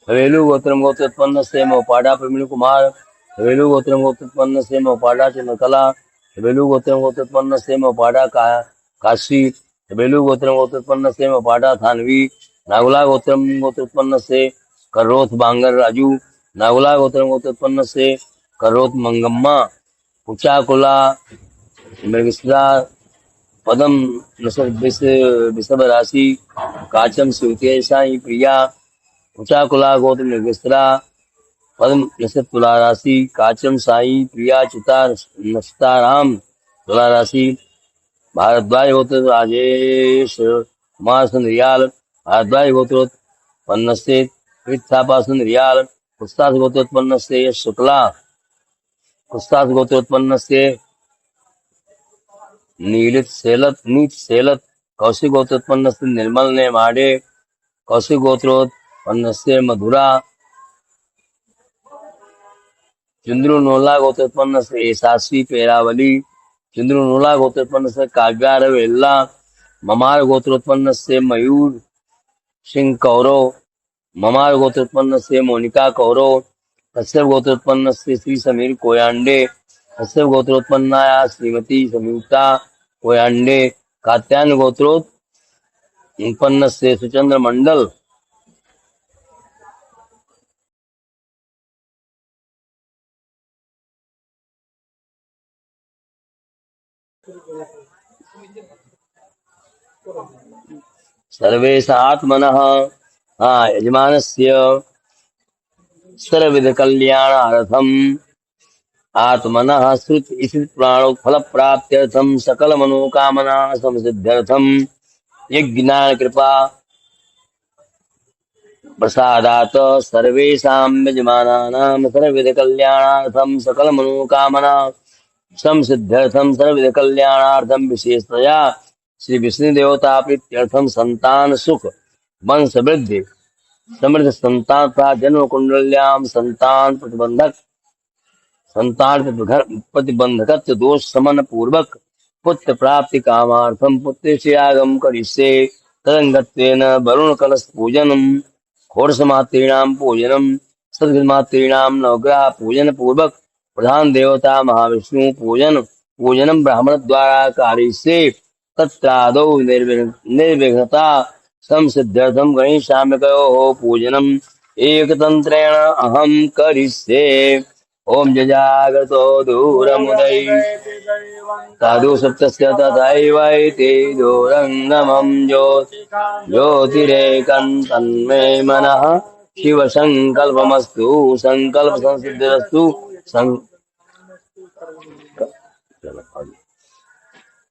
हवेलू गोत्रोत्पन्न से मोपाड़ा प्रवीण कुमार, हवेलू गोत्रोत्पन्न से मोपाड़ा चंद्रकला, हवेलू गोत्रोत्पन्न से मोपाड़ा काशी, हवेलू गोत्रोत्पन्न से मोपाड़ा थानवी, नागुला गोत्रोत्पन्न से करोथ बांगर राजू, नागुला गोत्रोत्पन्न से करोथ मंगम्मा, उचाकुला मृगस्ला, पदम विषभ राशि, काचम शिवते साई प्रिया, उचाकुला गोत्र मृगस्ला, पद्म नक्षत्र तुला राशि, काचम साई प्रिया चिता नक्षताराम तुला राशि, भारद्वाज गोत्र राजेश कुमार सुंदरियाल, भारद्वाज गोत्रोत्पन्न से कृथापा सुंदरियाल, कुस्तास गोत्रोत्पन्न से यश शुक्ला, कुस्तास गोत्रोत्पन्न से नीलित सेलत, कौशिक गोत्रोत्पन्न से निर्मल ने माडे, कौशिक गोत्रोत्पन्न से मधुरा, चंद्रु नोला गोत्रोत्पन्न से एसासी पेरावली, चंद्रु नोला गोत्रोत्पन्न से काव्यार वेल्ला, ममार गोत्रोत्पन्न से मयूर सिंह कौरव, ममार गोत्रोत्पन्न से मोनिका कौरव, कश्यप गोत्रोत्पन्न से श्री समीर कोयांडे, कश्यप गोत्रोत्पन्न श्रीमती संयुक्ता कोयांडे, कात्यायन गोत्रोत्पन्न से सुचंद्र मंडल, सर्वेशात्मनः यजमानस्य सर्वविध कल्याणार्थम आत्मनः श्रुत इति प्राणो फल प्राप्त्यर्थम सकल मनोकामना संसिद्ध्यर्थम यज्ञान कृपा प्रसादात सर्वेषां यजमानानां सर्वविध कल्याणार्थम सकल मनोकामना संसिद्ध्यर्थम सर्वविध कल्याणार्थम विशेषतया श्री विष्णु देवता प्रीत्यर्थम संतान सुख वंश वृद्धि समृद्ध संतान तथा जन्म कुंडल्याम संतान प्रतिबंधक दोष समन पूर्वक पुत्र प्राप्ति कामार्थम पुत्र से आगम करिष्ये तदंगत्वेन वरुण कलश पूजनम घोरसमात्रीणाम पूजनम सदगमात्रीणाम नवग्रह पूजन पूर्वक प्रधान देवता महाविष्णु पूजनम ब्राह्मण द्वारा करिष्ये तत्रादौ निर्विघ्नता संसिद्ध्यर्थम गणेशाम्यकयोः पूजनम एकतन्त्रेण अहं करिष्ये। ॐ जजागतो दूरमुदै साधु सप्तस्य तथैवैति दूरङ्गमं ज्योतिरेकं तन्मे मनः शिवसङ्कल्पमस्तु सङ्कल्पसंसिद्धिरस्तु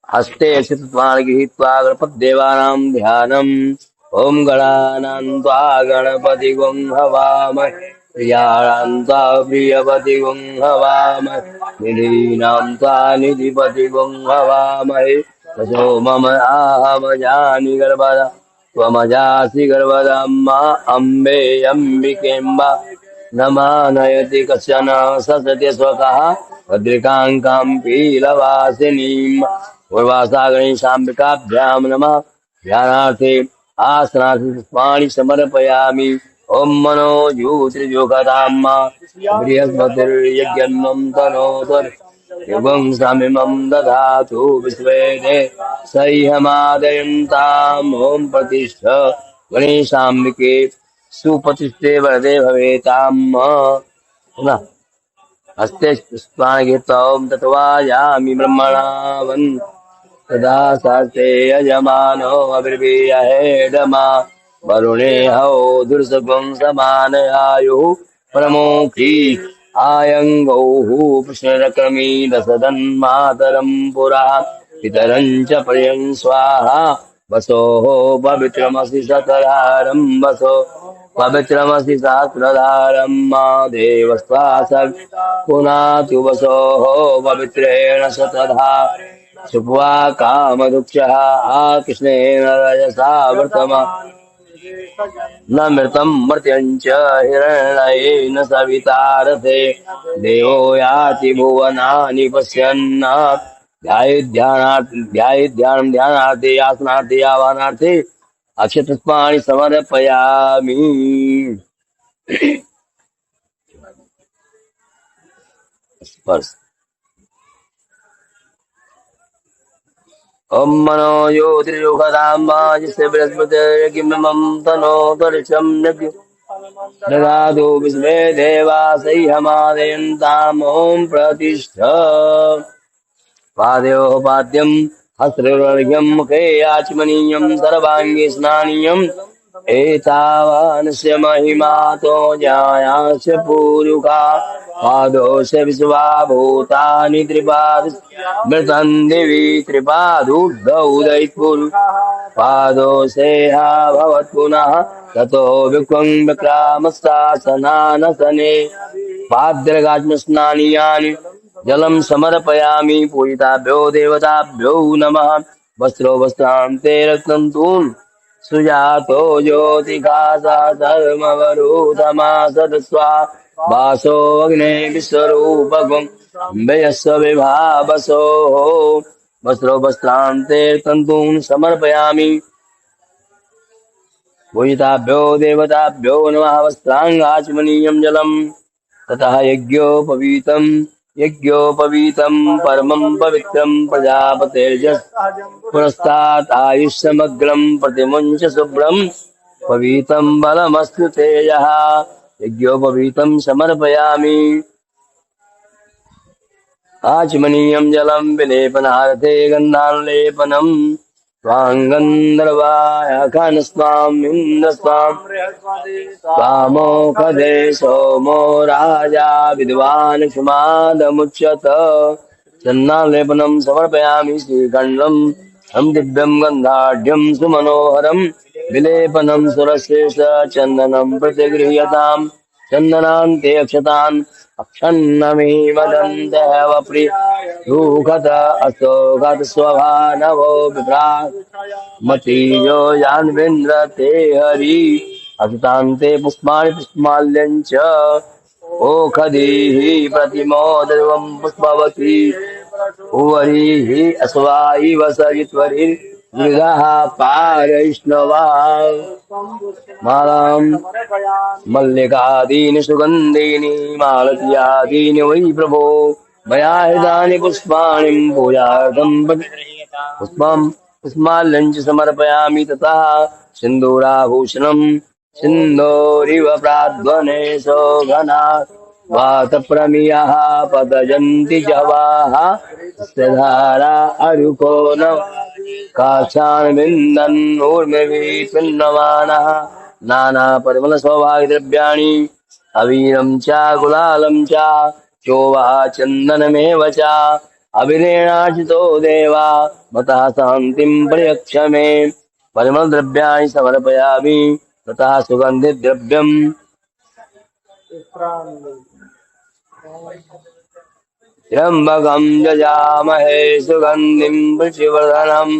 हस्ते स्थित्वान् गृहीत्वा गणपतिदेवानां ध्यानम्। ॐ गणानां त्वा गणपतिगुं हवामहे प्रियाणां त्वा प्रियपतिगुं हवामहे निधीनां त्वा निधिपतिगुं हवामहे ततो मम आहमजानि गर्भदा त्वमजासि गर्भदम्मा अम्बे अम्बिकेम्बा न मानयति कश्चन ससत्य स्वकः भद्रिकाङ्कां पीलवासिनीम् उर्वासा गणेशाम्बिकाभ्यां नमः। ध्यानार्थे आसनार्थी पुष्पाणि समर्पयामि। ॐ मनो ज्योतिर्योगधाम बृहस्पतिर्यज्ञन्नं तनोतर् युगं समिमं दधातु विश्वेदे सह्यमादयन्ताम्। ॐ प्रतिष्ठ गणेशाम्बिके सुप्रतिष्ठे वरदे भवेताम्। पुनः हस्ते पुष्पाणि गृहीत्वा ॐ तत्वायामि ब्रह्मणा वन् तदा सर्ते यजमानो अब्रवीयहेडमा वरुणे हौ दुर्सगुं समान आयुः परमोक्षी आयङ्गौः कृष्णरक्रमी दशदन्मातरं पुरा पितरं च प्रियं स्वाहा वसोः पवित्रमसि शतधारं वसो पवित्रमसि सहस्रधारं मा देवस्त्वा पुनातु वसोः पवित्रेण शतधा शुभ्वा कामदुक्षः कृष्णेन रजसा वर्तमा न मृतं मर्त्यं च हिरण्येन सवितारथे देवो याति भुवनानि पश्यन्नात् ध्यानार्थे आसनार्थे आवाहनार्थे अक्षतपुष्पाणि समर्पयामि। स्पर्श ॐ मनो ज्योतिर्योगधाम जिसे बृहस्पतिर्यज्ञमं तनोतर्षं ददातु विश्वे देवा सह्यमादयन्ताम्। ॐ प्रतिष्ठ पादयोः पाद्यं हस्तिर्वर्घ्यं मुखे आचमनीयं सर्वाङ्गे स्नानीयम् एतावानस्य महिमातो ज्ञायास्य पूरुका पादोस्य विश्वा भूतानि त्रिपाद मृतं दिवि त्रिपादूर्ध्व उदयपुर पादोसेहा भवत् पुनः ततो विक्वं विक्रामस्तासनानसने पाद्रगात्मस्नानीयानि जलं समर्पयामि। पूजिताभ्यो देवताभ्यो नमः। वस्त्रो वस्त्रान्ते रत्नन्तून् सुजातो ज्योतिघासा धर्मवरूधमा सदस्वा वासो अग्ने विश्वरूपगुं व्ययस्व विभावसोः। वस्त्रो वस्त्रान्ते तन्तून् समर्पयामि। पूजिताभ्यो देवताभ्यो नमः। वस्त्राङ्गाचमनीयं जलम् ततः यज्ञोपवीतं परमं पवित्रं प्रजापतेर्यः पुरस्तात् आयुष्यमग्रं प्रतिमुञ्च शुभ्रं पवितं बलमस्तु तेजः। यज्ञोपवीतं समर्पयामि। आचमनीयं जलं विलेपनार्थे गन्धानुलेपनम् स्वाङ्गन्धर्वाय खनस्वाम् इन्द्रस्वाम् स्वामोखदे सोमो राजा विद्वान् क्षमादमुच्यत। चन्नालेपनं समर्पयामि श्रीखण्डं तं दिव्यं गन्धाढ्यं सुमनोहरं विलेपनं सुरशेष चन्दनं प्रतिगृह्यताम्। चन्दनान्ते अक्षतान् अक्षन्नमे वदन्तः वप्रियरूखत असोगत स्वभानवो विभ्राट् मतीयो यान्वेन्द्र ते हरि अक्षतान्ते पुष्पाणि पुष्पमाल्यं च ओखधीः प्रतिमोदर्वं पुष्पवती उवरीः अस्वायिव सरित्वरिर्मृगः पारैष्णवा मालां मल्लिकादीनि सुगन्धीनि मालत्यादीनि वै प्रभो मया हृतानि पुष्पाणि पूजार्थं पुष्पं पुष्माल्यं च समर्पयामि। ततः सिन्दूराभूषणं सिन्धोरिव प्राध्वने सौघना वातप्रमियः पतयन्ति जवाः तस्य धारा अरुको न काक्षान् विन्दन् ऊर्मिभिः पिन्नमानः नानापरिमलसौभाग्यद्रव्याणि अवीरं च गुलालं च चोवः चन्दनमेव च अभिनेणार्चितो देवा मतः शान्तिं प्रयच्छ मे परिमलद्रव्याणि समर्पयामि ततः सुगन्धिद्रव्यम् त्र्यम्बकं यजामहे सुगन्धिं पुष्टिवर्धनम्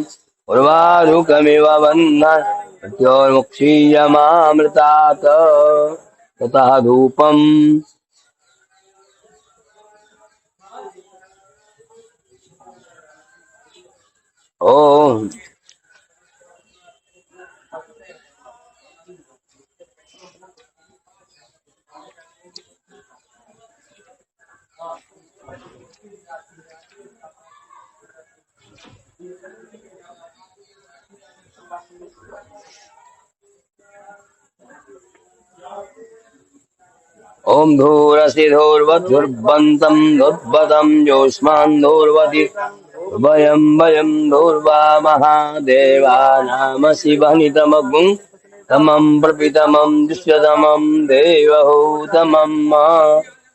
उर्वारुकमिव बन्धन् मृत्योर्मुक्षीयमामृतात् ततः धूपम् ॐ ॐ धूरसि धूर्वधुर्बन्तं धुर्बतं योष्मान् धूर्वति भयं भयं धूर्वा महादेवानामसि वनितमगुं तमं प्रपितमं दृश्यतमं देवहूतमं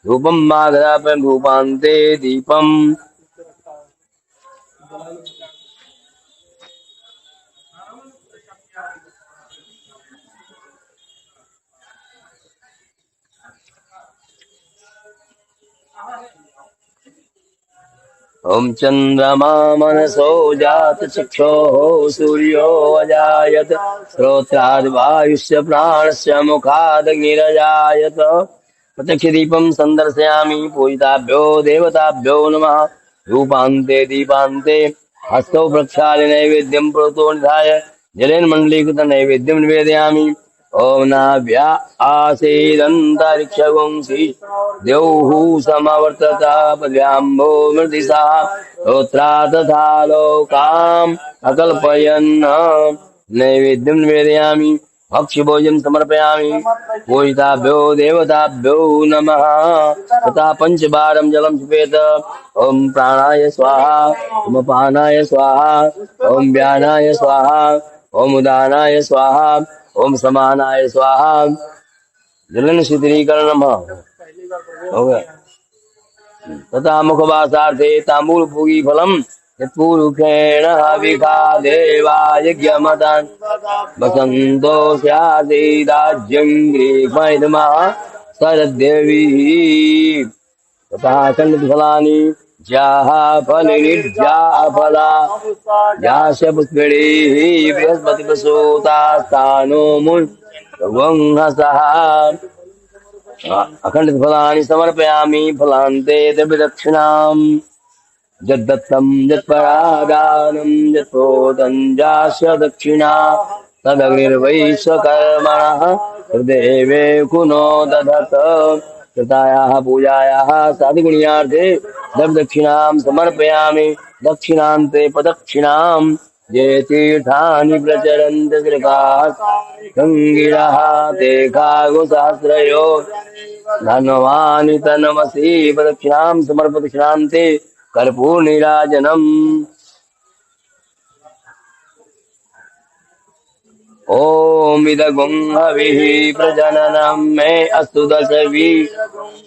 धूपं माघ्रापं धूपान्ते दीपम् ॐ चन्द्रमा मनसो जातचक्षोः सूर्यो अजायत श्रोत्राद्वायुष्य प्राणस्य मुखादग्निरजायत प्रत्यक्षदीपं सन्दर्शयामि पूजिताभ्यो देवताभ्यो नमः रूपान्ते दीपान्ते हस्तौ प्रक्षाल्य नैवेद्यं पुरतो निधाय जलेन मण्डलीकृत नैवेद्यं निवेदयामि ॐ नाभ्या आसीदन्तरिक्षगुंसि द्यौः समवर्तता पद्भ्याम्भो मृदिशा श्रोत्रा तथा लोकाम् अकल्पयन् नैवेद्यं निवेदयामि भक्ष्यभोजनं समर्पयामि पूजिताभ्यो देवताभ्यो नमः तथा पंचवारं जलं क्षिपेत ॐ प्राणाय स्वाहा ॐ अपानाय स्वाहा ॐ व्यानाय स्वाहा ॐ उदानाय स्वाहा ॐ समानाय स्वाहा जलन शीतलीकरणम् हो गया तथा मुखवासार्थे ताम्बूलपूगी फलम् यत्पूरुषेण हविखा देवा यज्ञमतान् वसन्तो स्यासीदाज्यं ग्रीष्मैधमः शरद्देवी तथा खण्डितफलानि ज्याः फलिनिर्ज्याः फला यास्य पुष्पिणीः बृहस्पतिप्रसूतास्तानो मुञ्चवंहसः अखण्डितफलानि समर्पयामि फलान्ते द्रव्यदक्षिणाम् यद्दत्तं यत्परादानं यत्प्रोतं जास्य दक्षिणा तदग्निर्वैश्वकर्मणः हृदेवे कुनो दधत कृतायाः पूजायाः साधुगुण्यार्थे द्रव्यदक्षिणां समर्पयामि दक्षिणान्ते प्रदक्षिणां ये तीर्थानि प्रचरन्ति त्रिकाः गङ्गिरः ते खागुसहस्रयो धनवानि तनमसि प्रदक्षिणां समर्पदक्षिणान्ते कर्पूर नीराजनम ओम इदगुं हविः प्रजननं मे अस्तु दशवी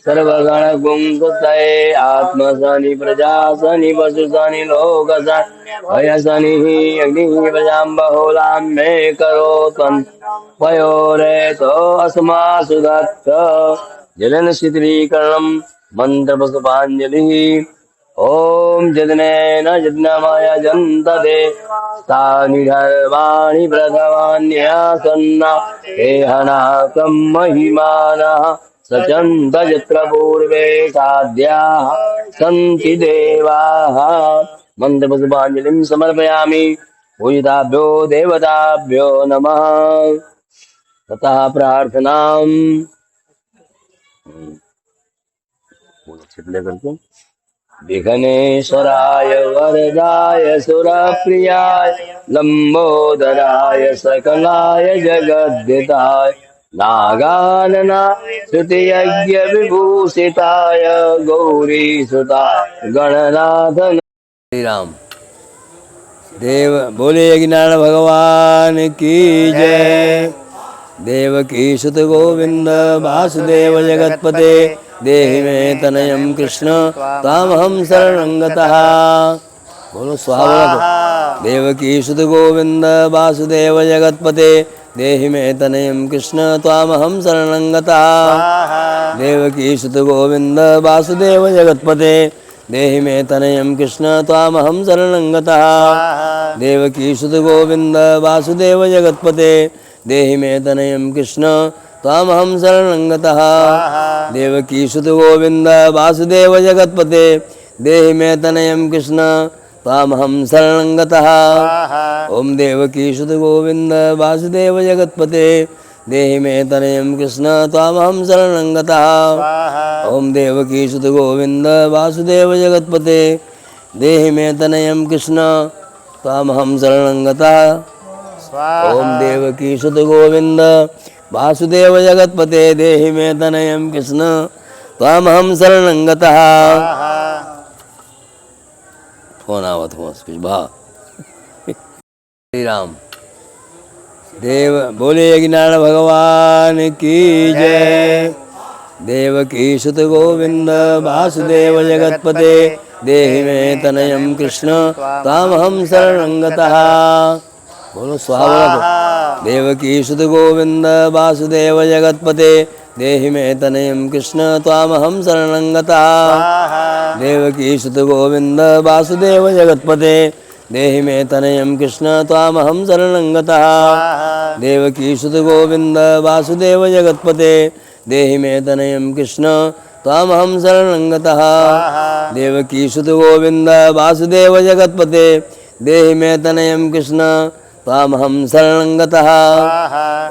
सर्वगण गुं सुतये आत्मसनि प्रजा सनि पशु सनि लोक सनि अग्नि प्रजां बहुलां मे करोतन् पयोरेतो अस्मासु दत्त जलन शीतलीकरणं मंत्र पुष्पांजलिः ओम जदनेन यज्ञमय जन्तदे तानि धर्माणि प्रथमान्यासन्ना एहनाकं महिमानः सचन्त यत्र पूर्वे साध्याः सन्ति देवाः मन्त्रपुष्पाञ्जलिं समर्पयामि पूजिताभ्यो देवताभ्यो नमः ततः प्रार्थनाम् करके विघ्नेश्वराय वरदाय सुरप्रियाय लंबोदराय सकलाय जगद्धिताय नागानना श्रुतियज्ञ विभूषिताय गौरीसुता गणनाथ। श्री राम। देव बोले ज्ञान भगवान की जय। देवकी सुत गोविंद वासुदेव जगतपते देहि में तनयम कृष्ण तामहम शरणं गतः। बोलो स्वाहा। देवकी सुत गोविंद वासुदेव जगतपते देहि में तनयम कृष्ण तामहम शरणं गतः। देवकी सुत गोविंद वासुदेव जगतपते देहि में तनयम कृष्ण तामहम शरणं गतः। देवकी सुत गोविंद वासुदेव जगतपते देहि में तनयम कृष्ण तामहम शरणं गतः। देवकी सुत गोविंद वासुदेव जगतपते देहि में तनयम कृष्ण तामहम शरणं गतः। ओम देवकी सुत गोविंद वासुदेव जगतपते देहि में तनयम कृष्ण तामहम शरणं गतः। ओम देवकी सुत गोविंद वासुदेव जगतपते देहि में तनयम कृष्ण तामहम शरणं गतः। ओम देवकी सुत गोविंद वासुदेव जगतपते देहि में तनयम कृष्ण तामहम शरणं गतः। फोन आवत हो कुछ भा। श्री राम। देव बोले ज्ञान भगवान की जय। देवकी सुत गोविंद वासुदेव जगतपते देहि में तनयम कृष्ण तामहम शरणं गतः। बोलो स्वाहा। देवकी सुत गोविंद वासुदेव जगतपते देहि में तनयम कृष्ण तामहम शरणं गतः। देवकी सुत गोविंद वासुदेव जगतपते देहि में तनयम कृष्ण तामहम शरणं गतः। देवकी सुत गोविंद वासुदेव जगतपते देहि में तनयम कृष्ण तामहम शरणं गतः। देवकी सुत गोविंद वासुदेव जगतपते देहि में तनयम कृष्ण तामहम शरणं गतः।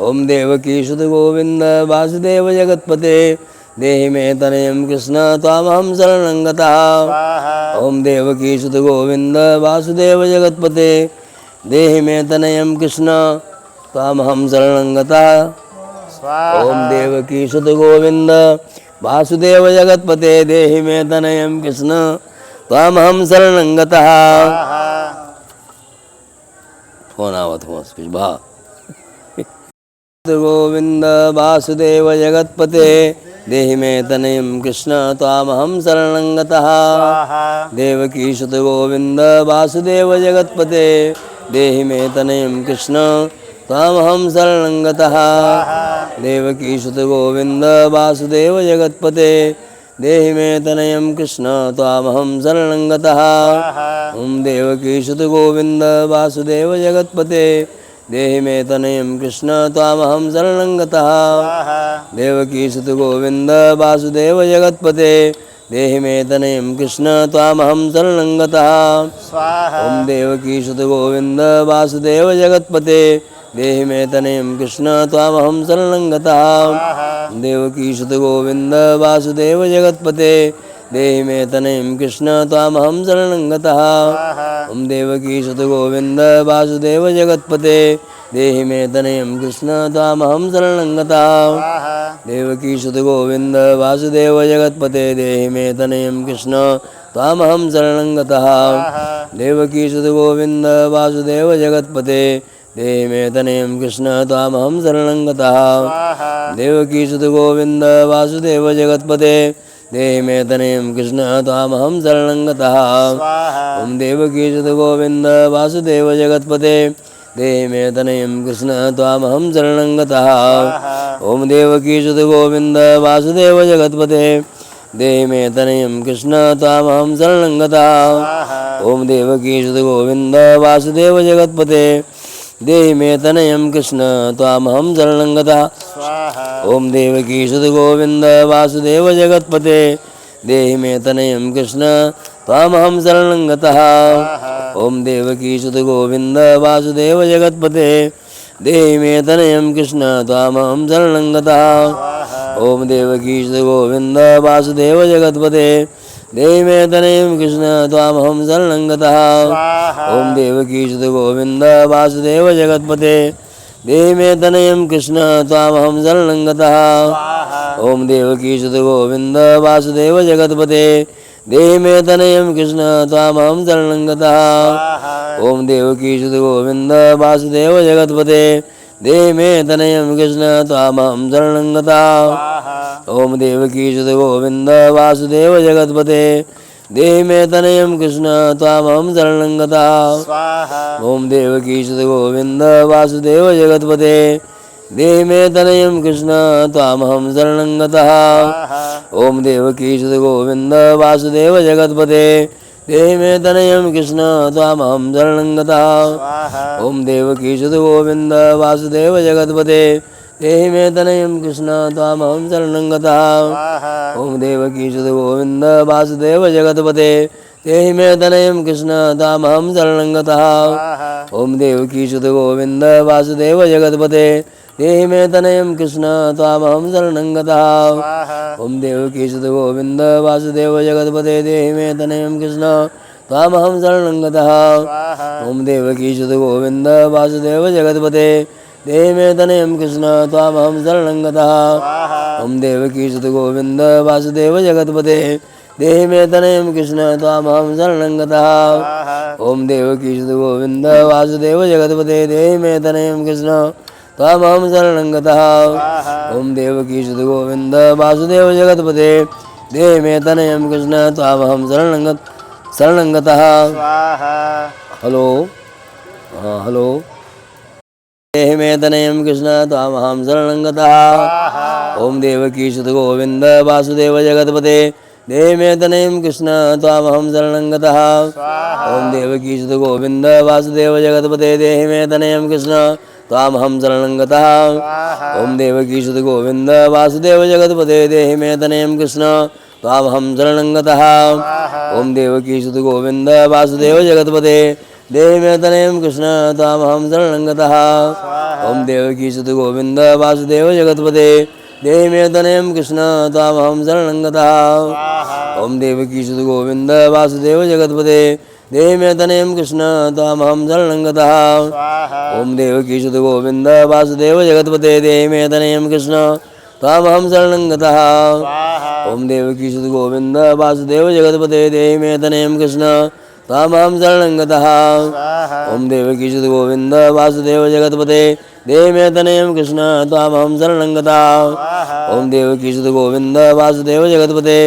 ओम देवकी सुत गोविंद वासुदेव जगतपते देहि में तनयम कृष्ण तामहम शरणं गतः। ओम देवकी सुत गोविंद वासुदेव जगतपते देहि में तनयम कृष्ण तामहम शरणं गतः। ओम देवकी सुत गोविंद वासुदेव जगतपते देहि में तनयम कृष्ण तामहम शरणं गतः। फोन आवत हो कुछ भा। गोविंद वासुदेव जगतपते देहि में तनयम कृष्ण तामहम शरणं गतः। देवकी सुत गोविंद वासुदेव जगतपते देहि में तनयम कृष्ण तामहम शरणं गतः। देवकी सुत गोविंद वासुदेव जगतपते देहि में तनयम कृष्ण तामहम शरणं गतः। ओम देवकी सुत गोविंद वासुदेव जगतपते देहि में तनयम कृष्ण तामहम शरणं गतः। देवकी सुत गोविंद वासुदेव जगतपते देहि में तनयम कृष्ण तामहम शरणं गतः। ओम देवकी सुत गोविंद वासुदेव जगतपते देहि में तनयम कृष्ण तामहम शरणं गतः। देवकी सुत गोविंद वासुदेव जगतपते देहि में तनयम कृष्ण तामहम शरणं गतः। ओम देवकी सुत गोविंद वासुदेव जगतपते देहि में तनयम कृष्ण तामहम शरणं गतः। देवकी सुत गोविंद वासुदेव जगतपते देहि में तनयम कृष्ण तामहम शरणं गतः। देवकी सुत गोविंद वासुदेव जगतपते देहि में तनयम कृष्ण तामहम शरणं गतः। देवकी सुत गोविंद वासुदेव जगतपते देहि में तनयम कृष्ण तामहम शरणं गतः। ओम देवकी सुत गोविंद वासुदेव जगतपते देहि में तनयम कृष्ण तामहम शरणं गतः। ओम देवकी सुत गोविंद वासुदेव जगतपते देहि में तनयम कृष्ण तामहम शरणं गतः। ओम देवकी सुत गोविंद वासुदेव जगतपते देहि में तनयम कृष्ण तामहम शरणं गतः। ओम देवकी सुत गोविंद वासुदेव जगतपते देहि में तनयम कृष्ण तामहम शरणं गतः। ओम देवकी सुत गोविंद वासुदेव जगतपते देहि में तनयम कृष्ण तामहम शरणं गतः। ओम देवकी सुत गोविंद वासुदेव जगतपते देहि में तनयम कृष्ण तामहम शरणं गतः। ओम देवकी सुत गोविंद वासुदेव जगतपते देहि मे तनयं कृष्ण त्वामहं शरणं गतः। ओम देवकी सुत गोविंद वासुदेव जगतपते देहि मे तनयं कृष्ण त्वामहं शरणं गतः। ओम देवकी सुत गोविंद वासुदेव जगतपते देहि मे तनयं कृष्ण त्वामहं शरणं गतः। ओम देवकी सुत गोविंद वासुदेव जगतपते देहि मे तनयं कृष्ण त्वामहं शरणं गतः। ओम देवकी सुत गोविंद वासुदेव जगतपते देहि मे तनयं कृष्ण त्वामहं शरणं गतः। ओम देवकी सुत गोविंद वासुदेव जगतपते देहि मे तनयं कृष्ण त्वामहं शरणं गतः। ओम देवकी सुत गोविंद वासुदेव जगतपते देहि मे तनयं कृष्ण त्वामहं शरणं गतः। ओम देवकी सुत गोविंद वासुदेव जगतपते देहि मे तनयं कृष्ण त्वामहं शरणं गतः। ओम देवकी सुत गोविंद वासुदेव जगतपते देहि मे तनयं कृष्ण त्वामहं शरणं गतः। ओम देवकी सुत गोविंद वासुदेव जगतपते देहि मे तनयं कृष्ण त्वामहं शरणं गतः। ओम देवकी सुत गोविंद वासुदेव जगतपते देहि मे तनयं कृष्ण त्वामहं शरणं गतः। ओम देवकी सुत गोविंद वासुदेव जगतपते देहि मे तनयं कृष्ण त्वामहं शरणं गतः। ओम देवकी सुत गोविंद वासुदेव जगतपते देहि मे तनयं कृष्ण त्वामहं शरणं गतः। ओम देवकी सुत गोविंद वासुदेव जगतपते देहि मे तनयं कृष्ण त्वामहं शरणं गतः। हेलो, हाँ हेलो। देहि मे तनयं कृष्ण त्वामहं शरणं गतः। ओम देवकी सुत गोविंद वासुदेव जगतपते देहि मे तनयं कृष्ण त्वामहं शरणं गतः। ओम देवकी सुत गोविंद वासुदेव जगतपते देहि मे तनयं कृष्ण त्वामहं शरणं गतः। ओम देवकी सुत गोविंद वासुदेव जगतपते देहि मे तनयं कृष्ण त्वामहं शरणं गतः। ओम देवकी सुत गोविंद वासुदेव जगतपते देहि मे तनयं कृष्ण त्वामहं शरणं गतः। ओम देवकी सुत गोविंद वासुदेव जगतपते देहि मे तनयं कृष्ण त्वामहं शरणं गतः। ओम देवकी सुत गोविंद वासुदेव जगतपते देहि मे तनयं कृष्ण त्वामहं शरणं गतः। ओम देवकी सुत गोविंद वासुदेव जगतपते देहि मे तनयं कृष्ण त्वामहं शरणं गतः। ओम देवकी सुत गोविंद वासुदेव जगतपते देहि मे तनयं कृष्ण त्वामहं शरणं गतः। ओम देवकी सुत गोविंद वासुदेव जगतपते देहि मे तनयं कृष्ण त्वामहं शरणं गतः। ओम देवकी सुत गोविंद वासुदेव जगतपते देहि मे तनयं कृष्ण त्वामहं शरणं गतः। ओम देवकी सुत गोविंद वासुदेव जगतपते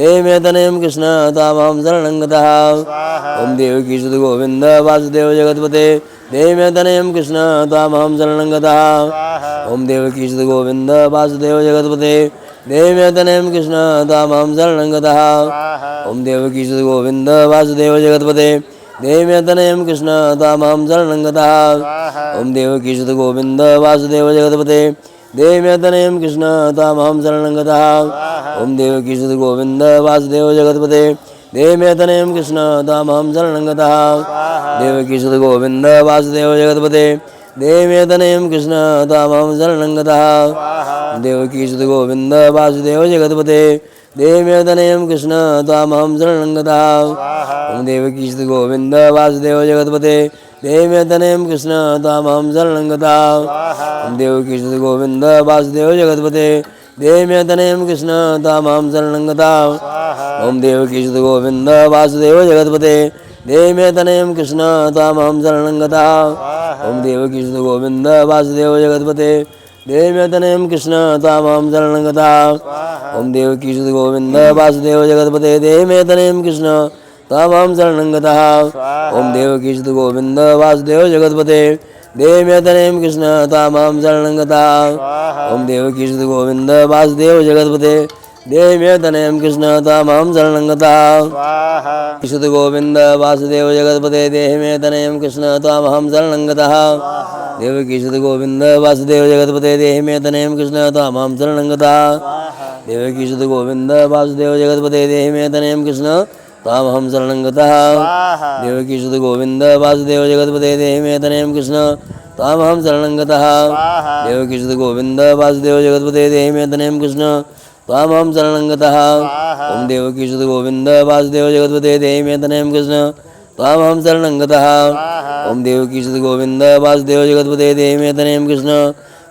देहि मे तनयं कृष्ण त्वामहं शरणं गतः। ओम देवकी सुत गोविंद वासुदेव जगतपते देहि मे तनयं कृष्ण त्वामहं शरणं गतः। ओम देवकी सुत गोविंद वासुदेव जगतपते देहि मे तनयं कृष्ण त्वामहं शरणं गतः। ओम देवकी सुत गोविंद वासुदेव जगतपते देहि मे तनयं कृष्ण त्वामहं शरणं गतः। ओम देवकी सुत गोविंद वासुदेव जगतपते देहि मे तनयं कृष्ण त्वामहं शरणं गतः। देवकी सुत गोविंद वासुदेव जगतपते देहि मे तनयं कृष्ण त्वामहं शरणं गतः। देवकी सुत गोविंद वासुदेव जगतपते देहि मे तनयं कृष्ण त्वामहं शरणं गतः। ओम देवकी सुत गोविंद वासुदेव जगतपते देहि मे तनयं कृष्ण त्वामहं शरणं गतः। ओम देवकी सुत गोविंद वासुदेव जगतपते देहि मे तनयं कृष्ण त्वामहं शरणं गतः। ओम देवकी सुत गोविंद वासुदेव जगतपते देहि मे तनयं कृष्ण त्वामहं शरणं गतः। ओम देवकी सुत गोविंद वासुदेव जगतपते देहि मे तनयं कृष्ण त्वामहं शरणं गतः। ओम देवकी सुत गोविंद वासुदेव जगतपते देहि मे तनयं कृष्ण त्वामहं शरणं गतः। ओम देवकी सुत गोविंद वासुदेव जगतपते देहि मे तनयं कृष्ण त्वामहं शरणं गतः। ओम देवकी सुत गोविंद वासुदेव जगतपते देहि मे तनयं कृष्ण त्वामहं शरणं गतः। सुत गोविंद वासुदेव जगतपते देहि मे तनयं कृष्ण त्वामहं शरणं गतः। देवकी सुत गोविंद वासुदेव जगतपते देहि मे तनयं कृष्ण त्वामहं शरणं गतः। देवकी सुत गोविंद वासुदेव जगतपते देहि मे तनयं कृष्ण त्वामहं शरणं गतः। देवकी सुत गोविंद वासुदेव जगतपते देहि मे तनयं कृष्ण त्वामहं शरणं गतः। देवकी सुत गोविंद वासुदेव जगतपते देहि मे तनयं कृष्ण त्वामहं शरणं गतः। ओम देवकी सुत गोविंद वासुदेव जगतपते देहि मे तनयं कृष्ण त्वामहं शरणं गतः। ओम देवकी सुत गोविंद वासुदेव जगतपते देहि मे तनयं कृष्ण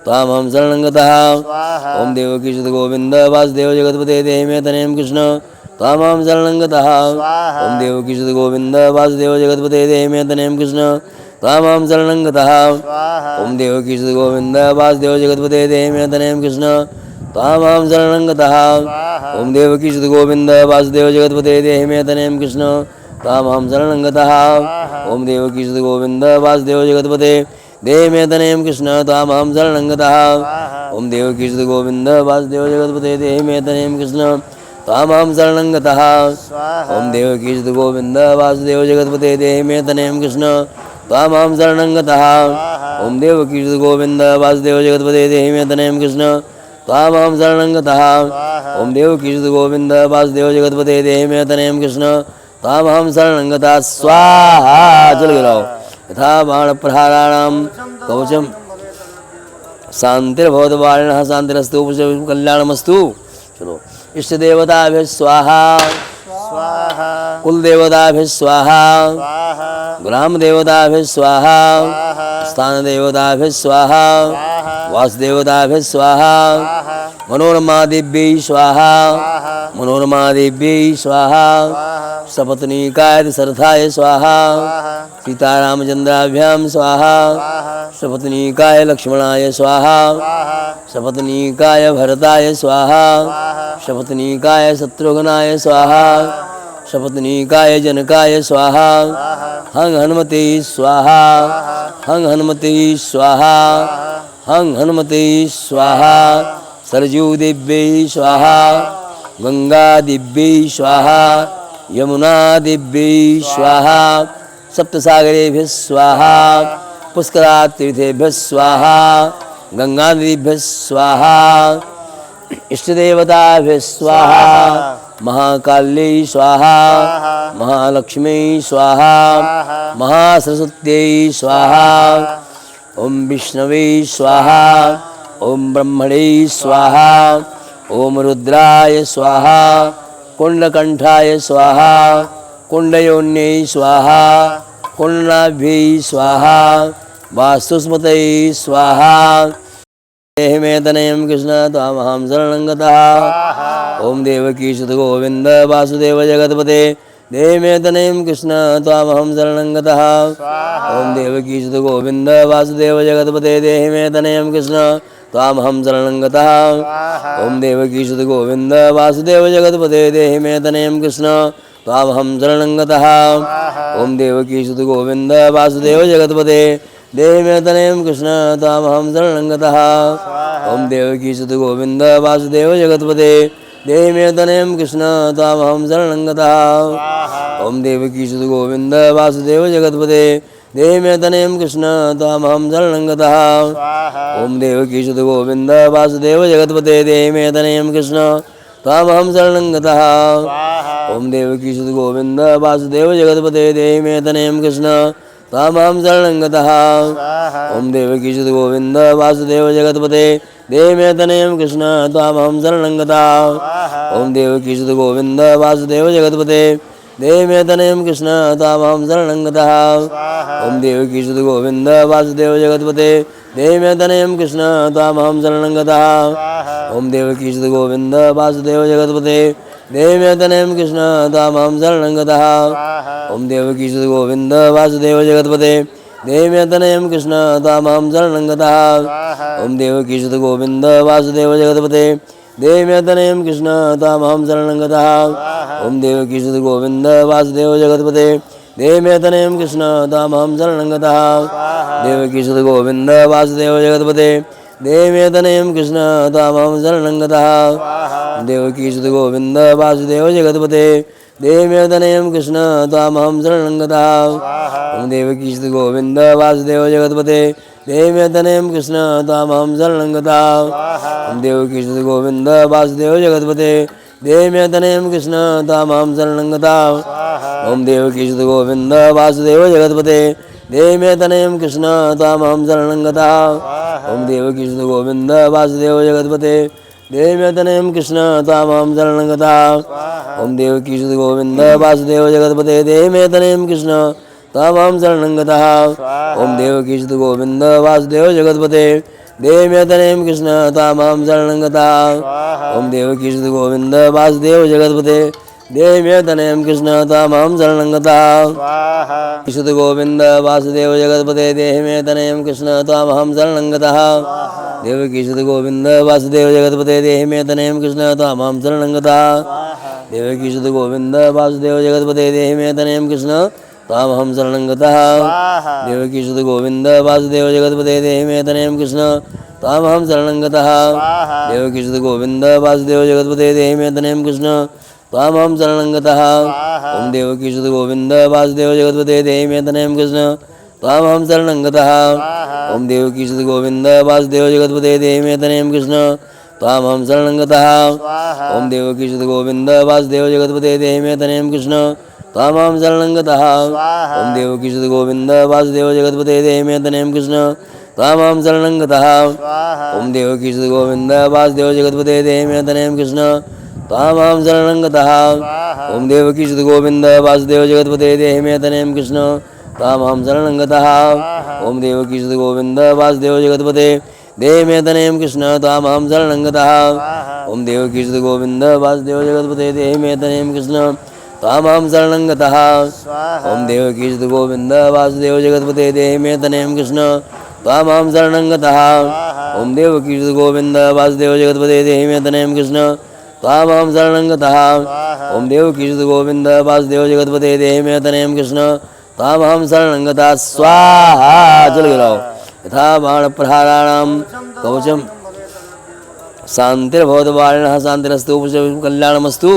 त्वामहं शरणं गतः। ओम देवकी सुत गोविंद वासुदेव जगतपते देहि मे तनयं कृष्ण त्वामहं शरणं गतः। ओम देवकी सुत गोविंद वासुदेव जगतपते देहि मे तनयं कृष्ण त्वामहं शरणं गतः। ओम देवकी सुत गोविंद वासुदेव जगतपते देहि मे तनयं कृष्ण त्वामहं शरणं गतः। ओम देवकी सुत गोविंद वासुदेव जगतपते देहि मे तनयं कृष्ण त्वामहं शरणं गतः। ओम देवकी सुत गोविंद वासुदेव जगतपते देहि मे तनयं कृष्ण त्वामहं शरणं गतः। ओम देवकी सुत गोविंद वासुदेव जगतपते देहि मे तनयं कृष्ण त्वामहं शरणं गतः। ओम देवकी सुत गोविंद वासुदेव जगतपते देहि मे तनयं कृष्ण त्वामहं शरणं गतः। ओम देवकी सुत गोविंद वासुदेव जगतपते देहि मे तनयं कृष्ण त्वामहं शरणं गतः। ओम देवकी सुत गोविंद वासुदेव जगतपते देहि मे तनयं कृष्ण त्वामहं शरणं गतः। स्वाहा। चल गिराओ यथा बाण प्रहाराणां कवचम शांतिर्भवद्वारिणः शांतिरस्तु कल्याणमस्तु। चलो इष्ट देवताभ्यः स्वाहा स्वाहा कुल देवताभ्यः स्वाहा स्वाहा ग्राम देवताभ्यः स्वाहा स्थान देवताभ्यः स्वाहा वासुदेवताभ्यः स्वाहा मनोरमा दिव्यै स्वाहा मनोरमा दिव्यै स्वाहा सपत्नीकाय सरथाय स्वाहा सीतारामचंद्राभ्यां स्वाहा सपत्नीकाय लक्ष्मणाय स्वाहा सपत्नीकाय भरताय स्वाहा सपत्नीकाय शत्रुघ्नाय स्वाहा सपत्नीकाय जनकाय स्वाहा हं हनुमते स्वाहा हं हनुमते स्वाहा हं हनुमते स्वाहा सरजू दिव्यै स्वाहा गंगा दिव्यै स्वाहा यमुना दिव्यै स्वाहा सप्तसागरेभ्यः स्वाहा पुष्करातीर्थेभ्यः स्वाहा गंगानदीभ्यः स्वाहा इष्टदेवताभ्यः स्वाहा महाकाल्यै स्वाहा महालक्ष्मी स्वाहा महासरस्वत्यै स्वाहा ओम विष्णवे स्वाहा ओम ब्रह्मणे स्वाहा ओम रुद्राय स्वाहा कुंडकंठाय स्वाहा कुंडयोन्यै स्वाहा कुंडनाभ्यै स्वाहा वास्तुस्मते स्वाहा देहि मे तनयं कृष्ण त्वामहं शरणं गतः। ओम देवकी सुत गोविंद वासुदेव जगतपते देहि मे तनयं कृष्ण त्वामहं शरणं गतः। ओम देवकी सुत गोविंद वासुदेव जगतपते देहि मे तनयं कृष्ण त्वामहं शरणं गतः। ओम देवकी सुत गोविंद वासुदेव जगतपते देहि मे तनयं कृष्ण त्वामहं शरणं गतः। ओम देवकी सुत गोविंद वासुदेव जगतपते देहि मे तनयं कृष्ण त्वामहं शरणं गतः। ओम देवकी सुत गोविंद वासुदेव जगतपते देहि मे तनयं कृष्ण त्वामहं शरणं गतः। ओम देवकी सुत गोविंद वासुदेव जगतपते देहि मे तनयं कृष्ण त्वामहं शरणं गतः। ओम देवकी सुत गोविंद वासुदेव जगतपते देहि मे तनयं कृष्ण त्वामहं शरणं गतः। ओम देवकी सुत गोविंद वासुदेव जगतपते देहि मे तनयं कृष्ण त्वामहं शरणं गतः। ओम देवकी सुत गोविंद वासुदेव जगतपते देहि मे तनयं कृष्ण त्वामहं शरणं गतः। ओम देवकी सुत गोविंद वासुदेव जगतपते देहि मे तनयं कृष्ण त्वामहं शरणं गतः। ओम देवकी सुत गोविंद वासुदेव जगतपते देहि मे तनयं कृष्ण त्वामहं शरणं गतः। ओम देवकी सुत गोविंद वासुदेव जगतपते देहि मे तनयं कृष्ण त्वामहं शरणं गतः। ओम देवकी सुत गोविंद वासुदेव जगतपते देहि मे तनयं कृष्ण त्वामहं शरणं गतः। ओम देवकी सुत गोविंद वासुदेव जगतपते देहि मे तनयं कृष्ण त्वामहं शरणं गतः। ओम देवकी सुत गोविंद वासुदेव जगतपते देहि मे तनयं कृष्ण त्वामहं शरणं गतः। देवकी सुत गोविंद वासुदेव जगतपते देहि मे तनयं कृष्ण त्वामहं शरणं गतः। देवकी सुत गोविंद वासुदेव जगतपते देहि मे तनयं कृष्ण त्वामहं शरणं गतः। ओम देवकी सुत गोविंद वासुदेव जगतपते देहि मे तनयं कृष्ण त्वामहं शरणं गतः। ओम देवकी सुत गोविंद वासुदेव जगतपते देहि मे तनयं कृष्ण त्वामहं शरणं गतः। ओम देवकी सुत गोविंद वासुदेव जगतपते देहि मे तनयं कृष्ण त्वामहं शरणं गतः। ओम देवकी सुत गोविंद वासुदेव जगतपते देहि मे तनयं कृष्ण त्वामहं शरणं गतः ओम देवकी सुत गोविंद वासुदेव जगतपते देहि मे तनयं कृष्ण त्वामहं शरणं गतः ओम देवकी सुत गोविंद वासुदेव जगतपते देहि मे तनयं कृष्ण त्वामहं शरणं गतः ओम देवकी सुत गोविंद वासुदेव जगतपते देहि मे तनयं कृष्ण त्वामहं शरणं गतः सुत गोविंद वासुदेव जगतपते देहि मे तनयं कृष्ण त्वामहं शरणं गतः देवकी सुत गोविंद वासुदेव जगतपते देहि मे तनयं कृष्ण त्वामहं शरणं गतः देवकी सुत गोविंद वासुदेव जगतपते देहि मे तनयं कृष्ण त्वामहं शरणं गतः देवकी सुत गोविंद वासुदेव जगतपते देहि मे तनयं कृष्ण त्वामहं शरणं गतः देवकी सुत गोविंद वासुदेव जगतपते देहि मे तनयं कृष्ण त्वामहं शरणं गतः ओम देवकी सुत गोविंद वासुदेव जगतपते देहि मे तनयं कृष्ण त्वामहं शरणं गतः ओम देवकी सुत गोविंद वासुदेव जगतपते देहि मे तनयं कृष्ण त्वामहं शरणं गतः ओम देवकी सुत गोविंद वासुदेव जगतपते देहि मे तनयं कृष्ण त्वामहं शरणं गतः ओम देवकी सुत गोविंद वासुदेव जगतपते देहि मे तनयं कृष्ण त्वामहं शरणं गतः ओम देवकी सुत गोविंद वासुदेव जगतपते देहि मे तनयं कृष्ण त्वामहं शरणं गतः ओम देवकी सुत गोविंद वासुदेव जगतपते देहि मे तनयं कृष्ण त्वामहं शरणं गतः ओम देवकी सुत गोविंद वासुदेव जगतपते देहि मे तनयं कृष्ण त्वामहं शरणं गतः ओम देवकी सुत गोविंद वासुदेव जगतपते देहि मे तनयं कृष्ण त्वामहं शरणं गतः ओम देवकी सुत गोविंद वासुदेव जगतपते देहि मे तनयं कृष्ण त्वामहं शरणं गतः ओम देवकी सुत गोविंद वासुदेव जगतपते देहि मे तनयं कृष्ण त्वामहं शरणं गतः ओम देवकी सुत गोविंद वासुदेव जगतपते देहि मे तनयं कृष्ण त्वामहं शरणं गतः स्वाहा चल गिराओ यथा बाणप्रहाराणां कवचं शांतिर्भवद्वारिणः शांतिरस्तु कल्याणमस्तु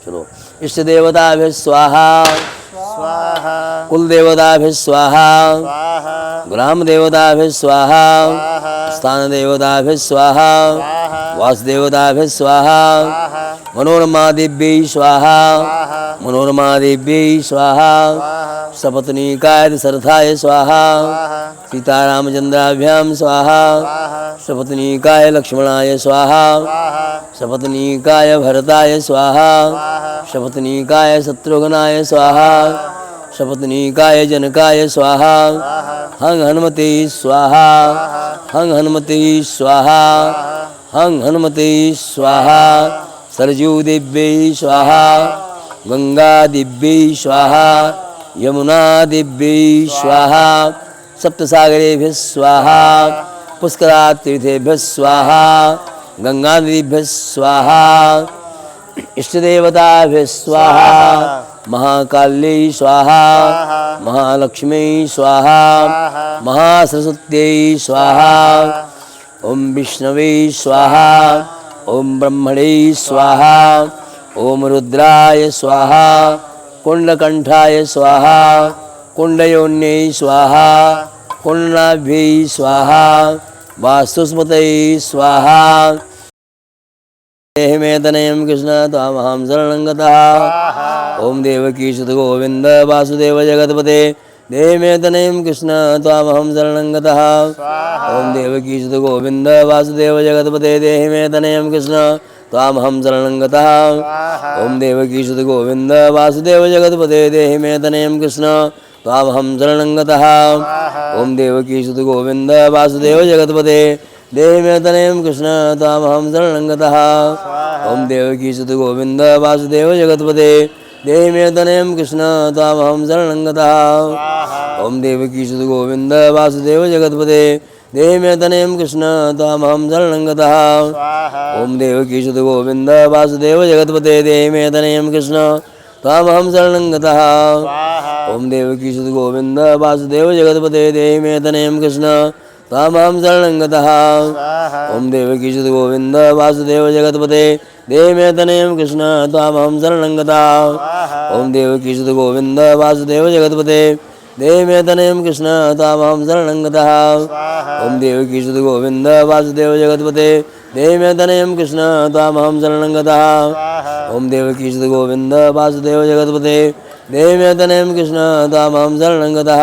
चलो इष्ट देवताभ्यः स्वाहा स्वाहा कुल देवताभ्यः स्वाहा स्वाहा ग्राम देवताभ्यः स्वाहा स्थान देवताभ्यः स्वाहा वासुदेवताभ्यः स्वाहा मनोरमा दिव्यै स्वाहा मनोरमा दिव्यै स्वाहा सपत्नीकाय सरथाय स्वाहा सीतारामचंद्राभ्यां स्वाहा सपत्नीकाय लक्ष्मणाय स्वाहा सपत्नीकाय भरताय स्वाहा सपत्नीकाय शत्रुघ्नाय स्वाहा सपत्नीकाय जनकाय स्वाहा हं हनुमते स्वाहा हं हनुमते स्वाहा हं हनुमते स्वाहा सरजू दिव्यै स्वाहा गंगा दिव्यै स्वाहा यमुना दिव्यै स्वाहा सप्तसागरेभ्यः स्वाहा पुष्करातीर्थेभ्यः स्वाहा गंगानदीभ्यः स्वाहा इष्टदेवताभ्यः स्वाहा महाकाल्यै स्वाहा महालक्ष्मी स्वाहा महासरस्वत्यै स्वाहा ओम विष्णवे स्वाहा ओम ब्रह्मणे स्वाहा ओम रुद्राय स्वाहा कुंडकंठाय स्वाहा कुंडयोन्यै स्वाहा कुंडनाभ्यै स्वाहा वास्तुस्मतये स्वाहा देहि मे तनयं कृष्ण त्वामहं शरणं गतः ओम देवकी सुत गोविंद वासुदेव जगतपते देहि मे तनयं कृष्ण त्वामहं शरणं गतः ओम देवकी सुत गोविंद वासुदेव जगतपते देहि मे तनयं कृष्ण त्वामहं शरणं गतः ओम देवकी सुत गोविंद वासुदेव जगतपते देहि मे तनयं कृष्ण त्वामहं शरणं गतः ओम देवकी सुत गोविंद वासुदेव जगतपते देहि मे तनयं कृष्ण त्वामहं शरणं गतः ओम देवकी सुत गोविंद वासुदेव जगतपते देहि मे तनयं कृष्ण त्वामहं शरणं गतः ओम देवकी सुत गोविंद वासुदेव जगतपते देहि मे तनयं कृष्ण त्वामहं शरणं गतः ओम देवकी सुत गोविंद वासुदेव जगतपते देहि मे तनयं कृष्ण त्वामहं शरणं गतः ओम देवकी सुत गोविंद वासुदेव जगतपते देहि मे तनयं कृष्ण त्वामहं शरणं गतः ओम देवकी सुत गोविंद वासुदेव जगतपते देहि मे तनयं कृष्ण त्वामहं शरणं गतः ओम देवकी सुत गोविंद वासुदेव जगतपते देहि मे तनयं कृष्ण त्वामहं शरणं गतः ओम देवकी सुत गोविंद वासुदेव जगतपते देहि मे तनयं कृष्ण त्वामहं शरणं गतः ओम देवकी सुत गोविंद वासुदेव जगतपते देहि मे तनयं कृष्ण त्वामहं शरणं गतः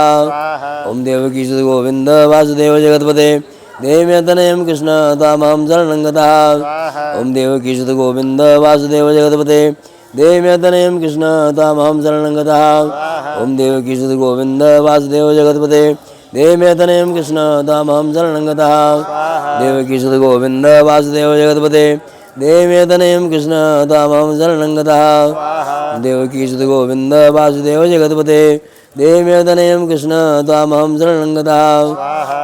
ओम देवकी सुत गोविंद वासुदेव जगतपते देहि मे तनयं कृष्ण तामहं शरणं गतः ओम देवकी सुत गोविंद वासुदेव जगतपते देहि मे तनयं कृष्ण तामहं शरणं गतः ओम देवकी सुत गोविंद वासुदेव जगतपते देहि मे तनयं कृष्ण तामहं शरणं गतः देवकी सुत गोविंद वासुदेव जगतपते देहि मे तनयं कृष्ण तामहं शरणं गतः देवकी सुत गोविंद वासुदेव जगतपते देहि मे तनयं कृष्ण तामहं शरणं गतः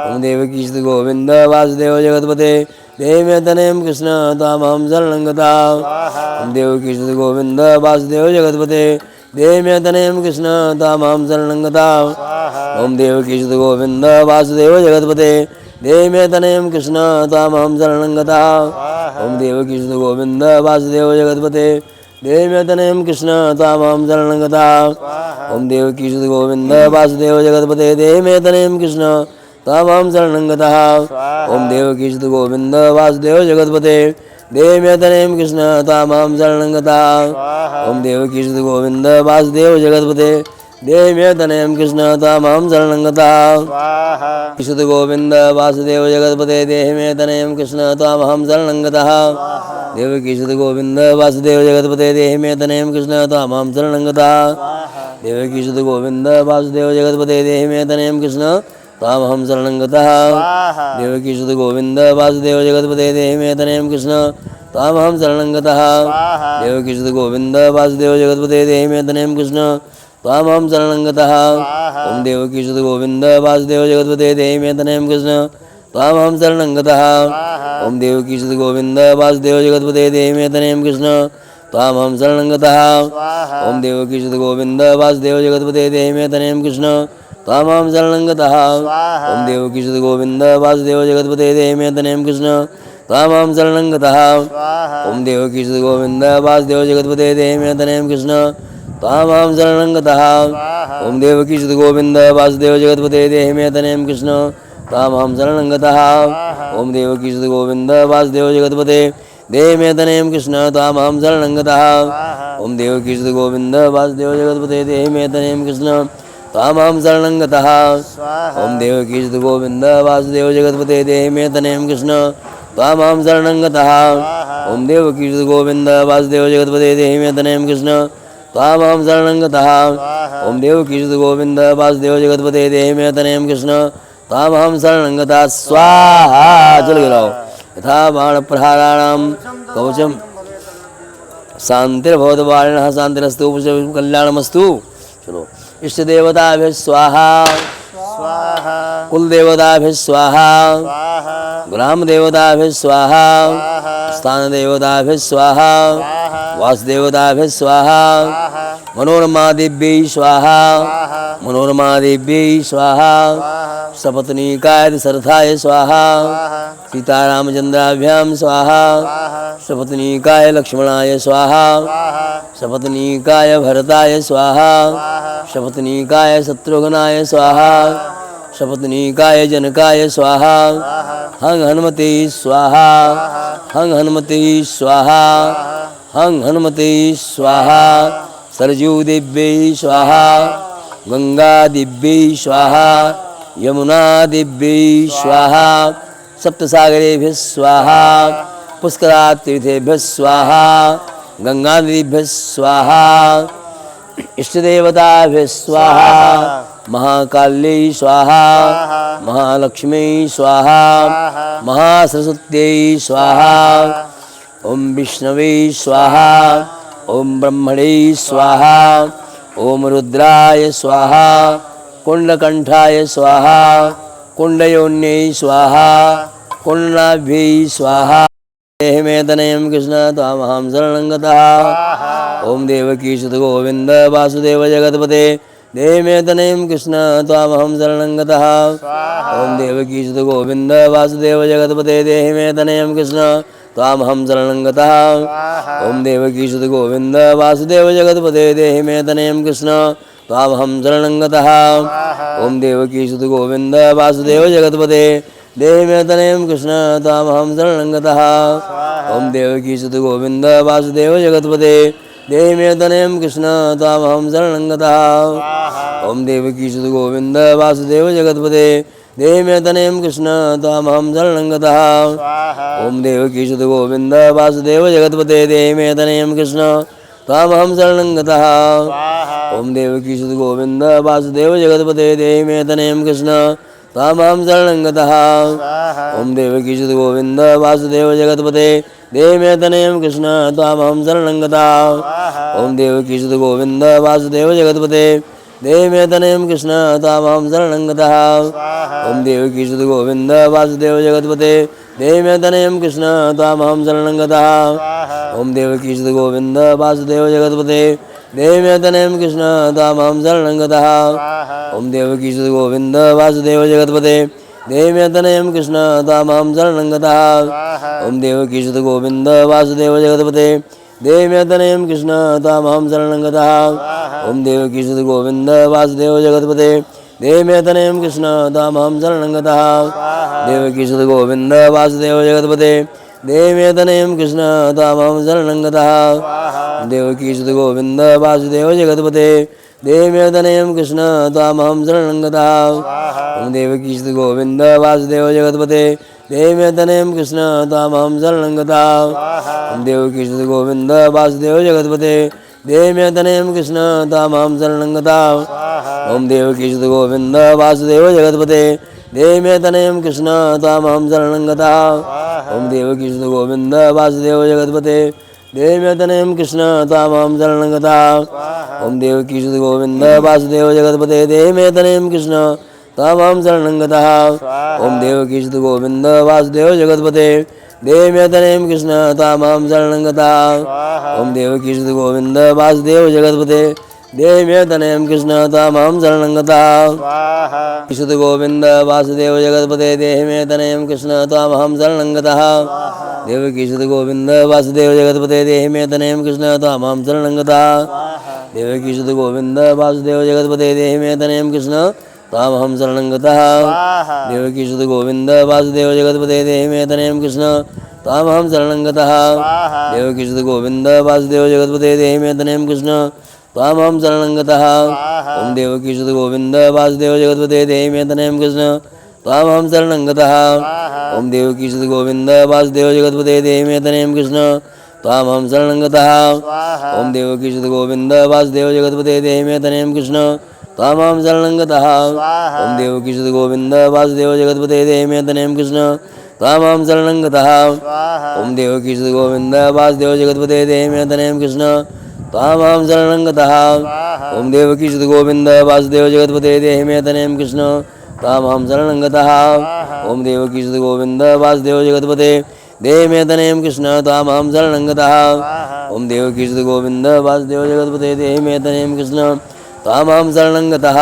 ओम देवकी सुत गोविंद वासुदेव जगतपते देहि मे तनयं कृष्ण तामहं शरणं गतः ओम देवकी सुत गोविंद वासुदेव जगतपते देहि मे तनयं कृष्ण तामहं शरणं गतः ओम देवकी सुत गोविंद वासुदेव जगतपते देहि मे तनयं कृष्ण तामहं शरणं गतः ओम देवकी सुत गोविंद वासुदेव जगतपते देहि मे तनयं कृष्ण तामहं शरणं गतः ओम देवकी सुत गोविंद वासुदेव जगतपते देहि मे तनयं कृष्ण तामहं शरणं गतः ओम देवकी सुत गोविंद वासुदेव जगतपते देहि मे तनयं कृष्ण तामहं शरणं गतः ओम देवकी सुत गोविंद वासुदेव जगतपते देहि मे तनयं कृष्ण तामहं शरणं गतः सुत गोविंद वासुदेव जगतपते देहि मे तनयं कृष्ण तामहं शरणं गतः देवकी सुत गोविंद वासुदेव जगतपते देहि मे तनयं कृष्ण तामहं शरणं गतः देवकी सुत गोविंद वासुदेव जगतपते देहि मे तनयं कृष्ण तामहं शरणं गतः देवकी सुत गोविंद वासुदेव जगतपते देहि मे तनयं कृष्ण तामहं शरणं गतः देवकी सुत गोविंद वासुदेव जगतपते देहि मे तनयं कृष्ण तामहं शरणं गतः ओम देवकी सुत गोविंद वासुदेव जगतपते देहि मे तनयं कृष्ण तामहं शरणं गतः ओम देवकी सुत गोविंद वासुदेव जगतपते देहि मे तनयं कृष्ण तामहं शरणं गतः ओम देवकी सुत गोविंद वासुदेव जगतपते देहि मे तनयं कृष्ण तामहं शरणं गतः ओम देवकी सुत गोविंद वासुदेव जगतपते देहि मे तनयं कृष्ण तामहं शरणं गतः ओम देवकी सुत गोविंद वासुदेव जगतपते देहि मे तनयं कृष्ण तामहं शरणं गतः ओम देवकी सुत गोविंद वासुदेव जगतपते देहि मे तनयं कृष्ण तामहं शरणं गतः ओम देवकी सुत गोविंद वासुदेव जगतपते देहि मे तनयं कृष्ण तामहं शरणं गतः ओम देवकी सुत गोविंद वासुदेव जगतपते देहि मे तनयं कृष्ण तामहं शरणं गतः ओम देवकी सुत गोविंद वासुदेव जगतपते देहि मे तनयं कृष्ण तामहं शरणं गतः ओम देवकी सुत गोविंद वासुदेव जगतपते देहि मे तनयं कृष्ण तामहं शरणं गतः ओम देवकी सुत गोविंद वासुदेव जगतपते देहि मे तनयं कृष्ण तामहं शरणं गतः स्वाहा चल गिराओ यथा बाण प्रहाराणां कवचं शांतिर्भवद्वारिणः शांतिरस्तु कल्याणमस्तु चलो इष्ट देवताभ्यः स्वाहा स्वाहा कुल देवताभ्यः स्वाहा स्वाहा ग्राम देवताभ्यः स्वाहा स्थान देवताभ्यः स्वाहा वासुदेवताभ्यः स्वाहा मनोरमा दिव्यै स्वाहा मनोरमा दिव्यै स्वाहा सपत्नीकाय सरथाय स्वाहा सीतारामचंद्राभ्यां स्वाहा सपत्नीकाय लक्ष्मणाय स्वाहा सपत्नीकाय भरताय स्वाहा सपत्नीकाय शत्रुघ्नाय स्वाहा सपत्नीकाय जनकाय स्वाहा हं हनुमते स्वाहा हं हनुमते स्वाहा हं हनुमते स्वाहा सरजू दिव्यै स्वाहा गंगा दिव्यै स्वाहा यमुना दिव्यै स्वाहा सप्तसागरेभ्यः स्वाहा पुष्करातीर्थेभ्यः स्वाहा गंगानदीभ्यः स्वाहा इष्टदेवताभ्यः स्वाहा महाकाल्यै स्वाहा महालक्ष्मी स्वाहा महासरस्वत्यै स्वाहा ओम विष्णवे स्वाहा ओम ब्रह्मणे स्वाहा ओम रुद्राय स्वाहा कुंडकंठाय स्वाहा कुंडयोन्यै स्वाहा कुंडनाभ्यै स्वाहा देहि मे तनयं कृष्ण तामहं शरणं गतः ओम देवकी सुत गोविंद वासुदेव जगतपते देहि मे तनयं कृष्ण तामहं शरणं गतः ओम देवकी सुत गोविंद वासुदेव जगतपते देहि मे तनयं कृष्ण तामहं शरणं गतः ओम देवकी सुत गोविंद वासुदेव जगतपते देहि मे तनयं कृष्ण तामहं शरणं गतः ओम देवकी सुत गोविंद वासुदेव जगतपते देहि मे तनयं कृष्ण तामहं शरणं गतः ओम देवकी सुत गोविंद वासुदेव जगतपते देहि मे तनयं कृष्ण तामहं शरणं गतः ओम देवकी सुत गोविंद वासुदेव जगतपते देहि मे तनयं कृष्ण त्वामहं शरणं गतः। स्वाहा ओम देवकी सुत गोविंद वासुदेव जगतपते देहि मे तनयं कृष्ण त्वामहं शरणं गतः। स्वाहा ओम देवकी सुत गोविंद वासुदेव जगतपते देहि मे तनयं कृष्ण त्वामहं शरणं गतः। स्वाहा ओम देवकी सुत गोविंद वासुदेव जगतपते देहि मे तनयं कृष्ण त्वामहं शरणं गतः। स्वाहा ओम देवकी सुत गोविंद वासुदेव जगतपते देहि मे तनयं कृष्ण त्वामहं शरणं गतः। स्वाहा ओम देवकी सुत गोविंद वासुदेव जगतपते देहि मे तनयं कृष्ण त्वामहं शरणं गतः। स्वाहा ओम देवकी सुत गोविंद वासुदेव जगतपते देहि मे तनयं कृष्ण त्वामहं शरणं गतः। स्वाहा ओम देवकी सुत गोविंद वासुदेव जगतपते देहि मे तनयं कृष्ण त्वामहं शरणं गतः। स्वाहा ओम देवकी सुत गोविंद वासुदेव जगतपते देहि मे तनयं कृष्ण त्वामहं शरणं गतः। ओम देवकी सुत गोविंद वासुदेव जगतपते देहि मे तनयं कृष्ण त्वामहं शरणं गतः। देवकी सुत गोविंद वासुदेव जगतपते देहि मे तनयं कृष्ण त्वामहं शरणं गतः। देवकी सुत गोविंद वासुदेव जगतपते देहि मे तनयं कृष्ण त्वामहं शरणं गतः। ओम देवकी सुत गोविंद वासुदेव जगतपते देहि मे तनयं कृष्ण त्वामहं शरणं गतः। ओम देवकी सुत गोविंद वासुदेव जगतपते देहि मे तनयं कृष्ण त्वामहं शरणं गतः। ओम देवकी सुत गोविंद वासुदेव जगतपते देहि मे तनयं कृष्ण त्वामहं शरणं गतः। ओम देवकी सुत गोविंद वासुदेव जगतपते देहि मे तनयं कृष्ण त्वामहं शरणं गतः। ओम देवकी सुत गोविंद वासुदेव जगतपते देहि मे तनयं कृष्ण त्वामहं शरणं गतः। ओम देवकी सुत गोविंद वासुदेव जगतपते देहि मे तनयं कृष्ण त्वामहं शरणं गतः। ओम देवकी सुत गोविंद वासुदेव जगतपते देहि मे तनयं कृष्ण त्वामहं शरणं गतः। स्वाहा सुत गोविंद वासुदेव जगतपते देहि मे तनयं कृष्ण त्वामहं शरणं गतः। देवकी सुत गोविंद वासुदेव जगतपते देहि मे तनयं कृष्ण त्वामहं शरणं गतः। देवकी सुत गोविंद वासुदेव जगतपते देहि मे तनयं कृष्ण त्वामहं शरणं गतः। देवकी सुत गोविंद वासुदेव जगतपते देहि मे तनयं कृष्ण त्वामहं शरणं गतः। देवकी सुत गोविंद वासुदेव जगतपते देहि मे तनयं कृष्ण त्वामहं शरणं गतः। ओम देवकी सुत गोविंद वासुदेव जगतपते देहि मे तनयं कृष्ण त्वामहं शरणं गतः। ओम देवकी सुत गोविंद वासुदेव जगतपते देहि मे तनयं कृष्ण त्वामहं शरणं गतः। ओम देवकी सुत गोविंद वासुदेव जगतपते देहि मे तनयं कृष्ण त्वामहं शरणं गतः। ओम देवकी सुत गोविंद वासुदेव जगतपते देहि मे तनयं कृष्ण त्वामहं शरणं गतः। ओम देवकी सुत गोविंद वासुदेव जगतपते देहि मे तनयं कृष्ण त्वामहं शरणं गतः। ओम देवकी सुत गोविंद वासुदेव जगतपते देहि मे तनयं कृष्ण त्वामहं शरणं गतः। ओम देवकी सुत गोविंद वासुदेव जगतपते देहि मे तनयं कृष्ण त्वामहं शरणं गतः। ओम देवकी सुत गोविंद वासुदेव जगतपते देहि मे तनयं कृष्ण त्वामहं शरणं गतः।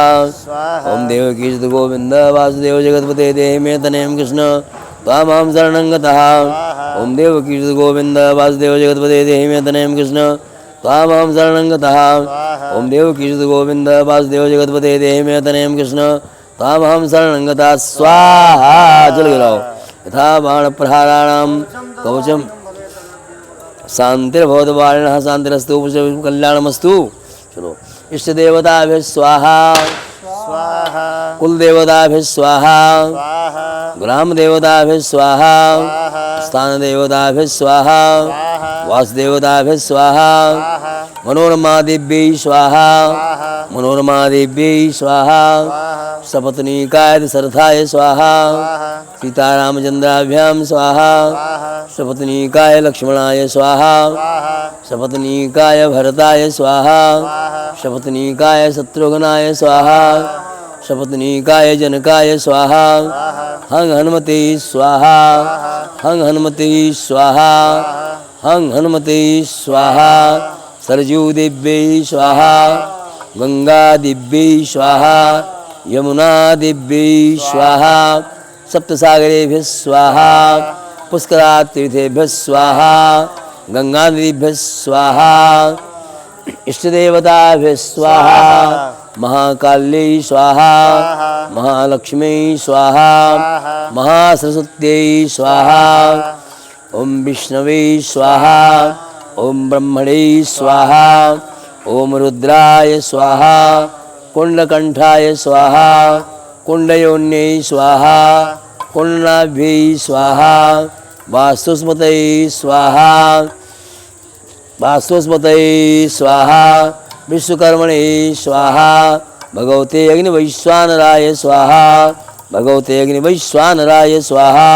ओम देवकी सुत गोविंद वासुदेव जगतपते देहि मे तनयं कृष्ण त्वामहं शरणं गतः। ओम देवकी सुत गोविंद वासुदेव जगतपते देहि मे तनयं कृष्ण त्वामहं शरणं गतः। ओम देवकी सुत गोविंद वासुदेव जगतपते देहि मे तनयं कृष्ण त्वामहं शरणं गतः। स्वाहा जल गिराओ यथा बाण प्रहाराणां कवचम शांतिर्भवद्वारिणः शांतिरस्तु कल्याणमस्तु। चलो इष्ट देवताभ्यः स्वाहा स्वाहा कुल देवताभ्यः स्वाहा स्वाहा ग्राम देवताभ्यः स्वाहा स्थान देवताभ्यः स्वाहा वासुदेवताभ्यः स्वाहा मनोरमा दिव्यै स्वाहा मनोरमा दिव्यै स्वाहा सपत्नीकाय सरथाय स्वाहा सीतारामचंद्राभ्यां स्वाहा सपत्नीकाय लक्ष्मणाय स्वाहा सपत्नीकाय भरताय स्वाहा सपत्नीकाय शत्रुघ्नाय स्वाहा सपत्नीकाय जनकाय स्वाहा हं हनुमते स्वाहा हं हनुमते स्वाहा हं हनुमते स्वाहा सरजू दिव्यै स्वाहा गंगा दिव्यै स्वाहा यमुना दिव्यै स्वाहा सप्तसागरेभ्यः स्वाहा पुष्करातीर्थेभ्यः स्वाहा गंगानदीभ्यः स्वाहा इष्टदेवताभ्यः स्वाहा महाकाल्यै स्वाहा महालक्ष्म्यै स्वाहा महासरस्वत्यै स्वाहा ओम विष्णवे स्वाहा ओम ब्रह्मणे स्वाहा ओम रुद्राय स्वाहा कुंडकंठाय स्वाहा कुंडयोन्यै स्वाहा कुंडनाभ्यै स्वाहा वास्तुस्मतये स्वाहा वास्तुस्मतये स्वाहा विश्वकर्मणे स्वाहा भगवते अग्निवैश्वानराय स्वाहा भगवते अग्निवैश्वानराय स्वाहा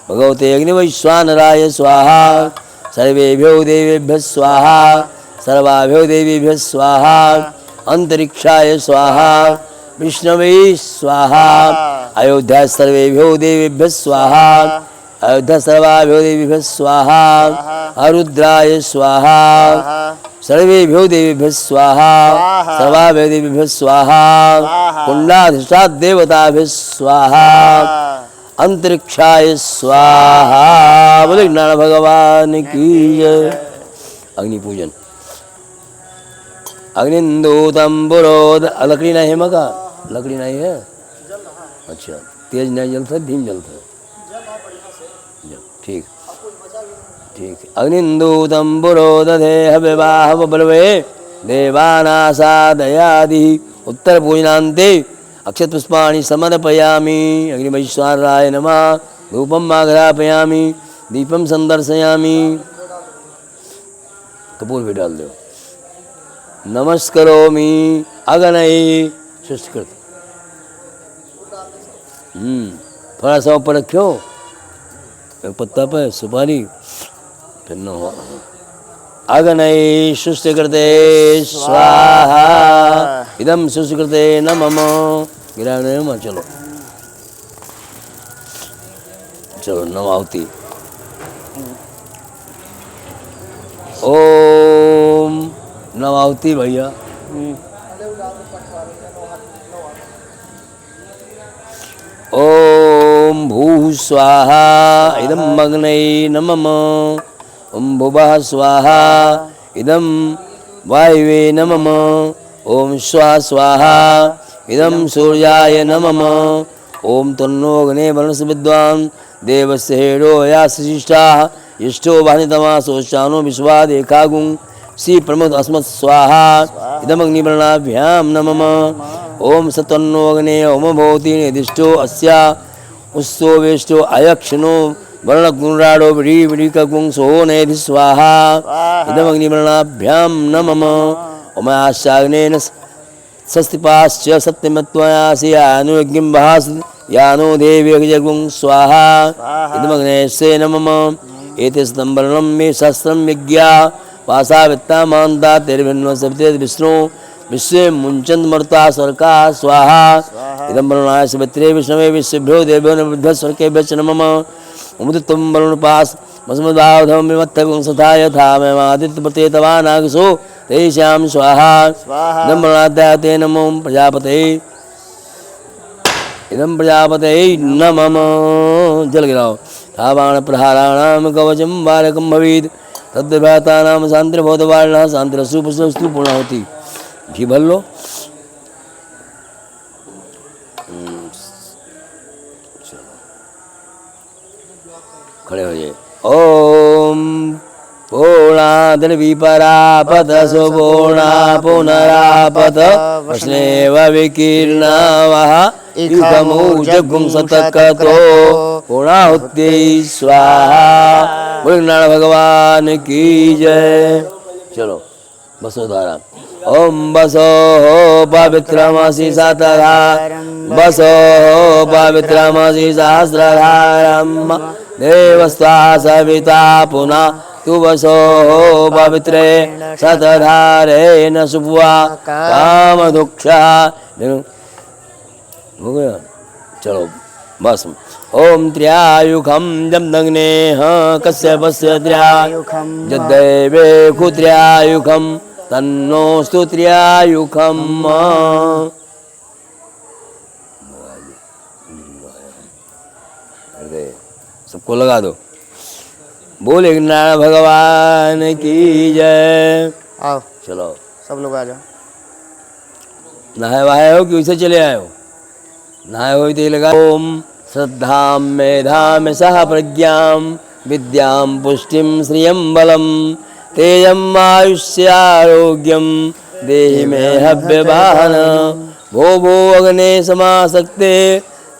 भगवते अग्निवैश्वानराय स्वाहा सर्वेभ्यो देवेभ्यः स्वाहा सर्वाभ्यो देवीभ्यः स्वाहा अंतरिक्षाय स्वाहा विष्णवे स्वाहा अयोध्या सर्वेभ्यो देवेभ्यः स्वाहा अयोध्या सर्वाभ्यो देवीभ्यः स्वाहा अरुद्राय स्वाहा सर्वेभ्यो देवीभ्यः स्वाहा सर्वाभ्यो देवीभ्यः स्वाहा कुंडाधिष्ठात् देवताभ्यः स्वाहा अंतरिक्षाय स्वाहा। बोले नारायण भगवान की जय। अग्नि पूजन अग्निंदूतंबुरोद लकड़ी नहीं है मका लकड़ी नहीं है अच्छा तेज नहीं जलता धीम जलता ठीक ठीक अग्निंदूतंबुरोदधे हविवाह बलवे देवानासादयादि उत्तर पूजनान्ते अक्षत पुष्पाणि समर्पयामि अग्निवैश्वानराय नमः धूपम् आघ्रापयामि दीपं संदर्शयामि कपूर भी डाल दो नमस्करोमि अगनये सृष्टिकृत थोड़ा सा ऊपर रखो एक पत्ता पे सुपारी फिर न हो अगनये सृष्टिकृते स्वाहा इदं सृष्टिकृते न मम गिरा चलो चलो नमावती ओम नमावती भैया ओम भू स्वाहा इदं अग्नये नमः ओम भुवः स्वाहा इदं वायवे नमः ओम स्वाहा स्वाहा इदं सूर्याय नमः ओम तन्नो अग्ने वर्णस्य विद्वान् देवस्य हेडो याशिष्टाः इष्टो वाहितमासोश्चानो विश्वा देखागुं श्री प्रमोद अस्मत् स्वाहा इदमग्निवर्णाभ्यां नमः ओम सतन्नो अग्ने ओम भवति निर्दिष्टो अस्या उत्सो वेष्टो अयक्षणो वर्णगुणराडो व्रीव्रीकगुं सोनेधि स्वाहा इदमग्निवर्णाभ्यां नमः ओमाश्चाग्नेन स्वस्तिपाश्च सत्यमत्वयासि यानो यज्ञं भास यानो देवी यज्ञं स्वाहा इदमग्नेश्वे नमः एते स्तंभरणं मे शस्त्रं यज्ञा पासा वित्ता मानता तेरे भिन्न सविते विष्णु विश्व मुंचंद मर्ता स्वर्का स्वाहा इदं वरुणाय सवित्रे विष्णवे विश्वभ्यो देवो नवभ्यो स्वर्गेभ्यो च नमः उमुदितं वरुणपास मस्मदावधं विमत्तगुं सथा यथा मेमादित्य प्रत्येतवानागसो तेषां स्वाहा इदं वरुणाय ते नमो प्रजापते इदं प्रजापते नमः जल गिराओ तावाण प्रहाराणां कवचं बालकं भवेत् तद्भ्रातानां शांतिर्भवतवारिणः शांतिरस्तु पूर्णाहुति घी भर लो खड़े हो जाए ओम पूर्णाद्रविपरापत सुपूर्णा पुनरापत वैष्णव विकीर्णावः इदमूजगुं सतकतो पूर्णाहुत्यै स्वाहा। बोल नारायण भगवान की जय। चलो बसो धारा ओम बसो पवित्रमसि शतधारं बसो पवित्रमसि सहस्रधारं देवस्त्वा सविता पुनः तु बसो पवित्रे शतधारेण शुभ्वा कामदुक्षा हो गया। चलो बस ओम त्र्यायुखम जम दग्नेह कश्यपस्य त्र्यायुखम जदैवे कुत्र्यायुखम तन्नोस्तु त्र्यायुखम। सबको लगा दो। बोले नारायण भगवान की जय। आओ चलो सब लोग आ जाओ। नहाए वहाए हो कि वैसे चले आए हो? नहाए हो तो लगा ओम श्रद्धां मेधां सह प्रज्ञां विद्यां पुष्टिं श्रियं बलं तेजम् आयुष्यारोग्यं देहि मे हव्यवाहन भो भो अग्ने समासक्ते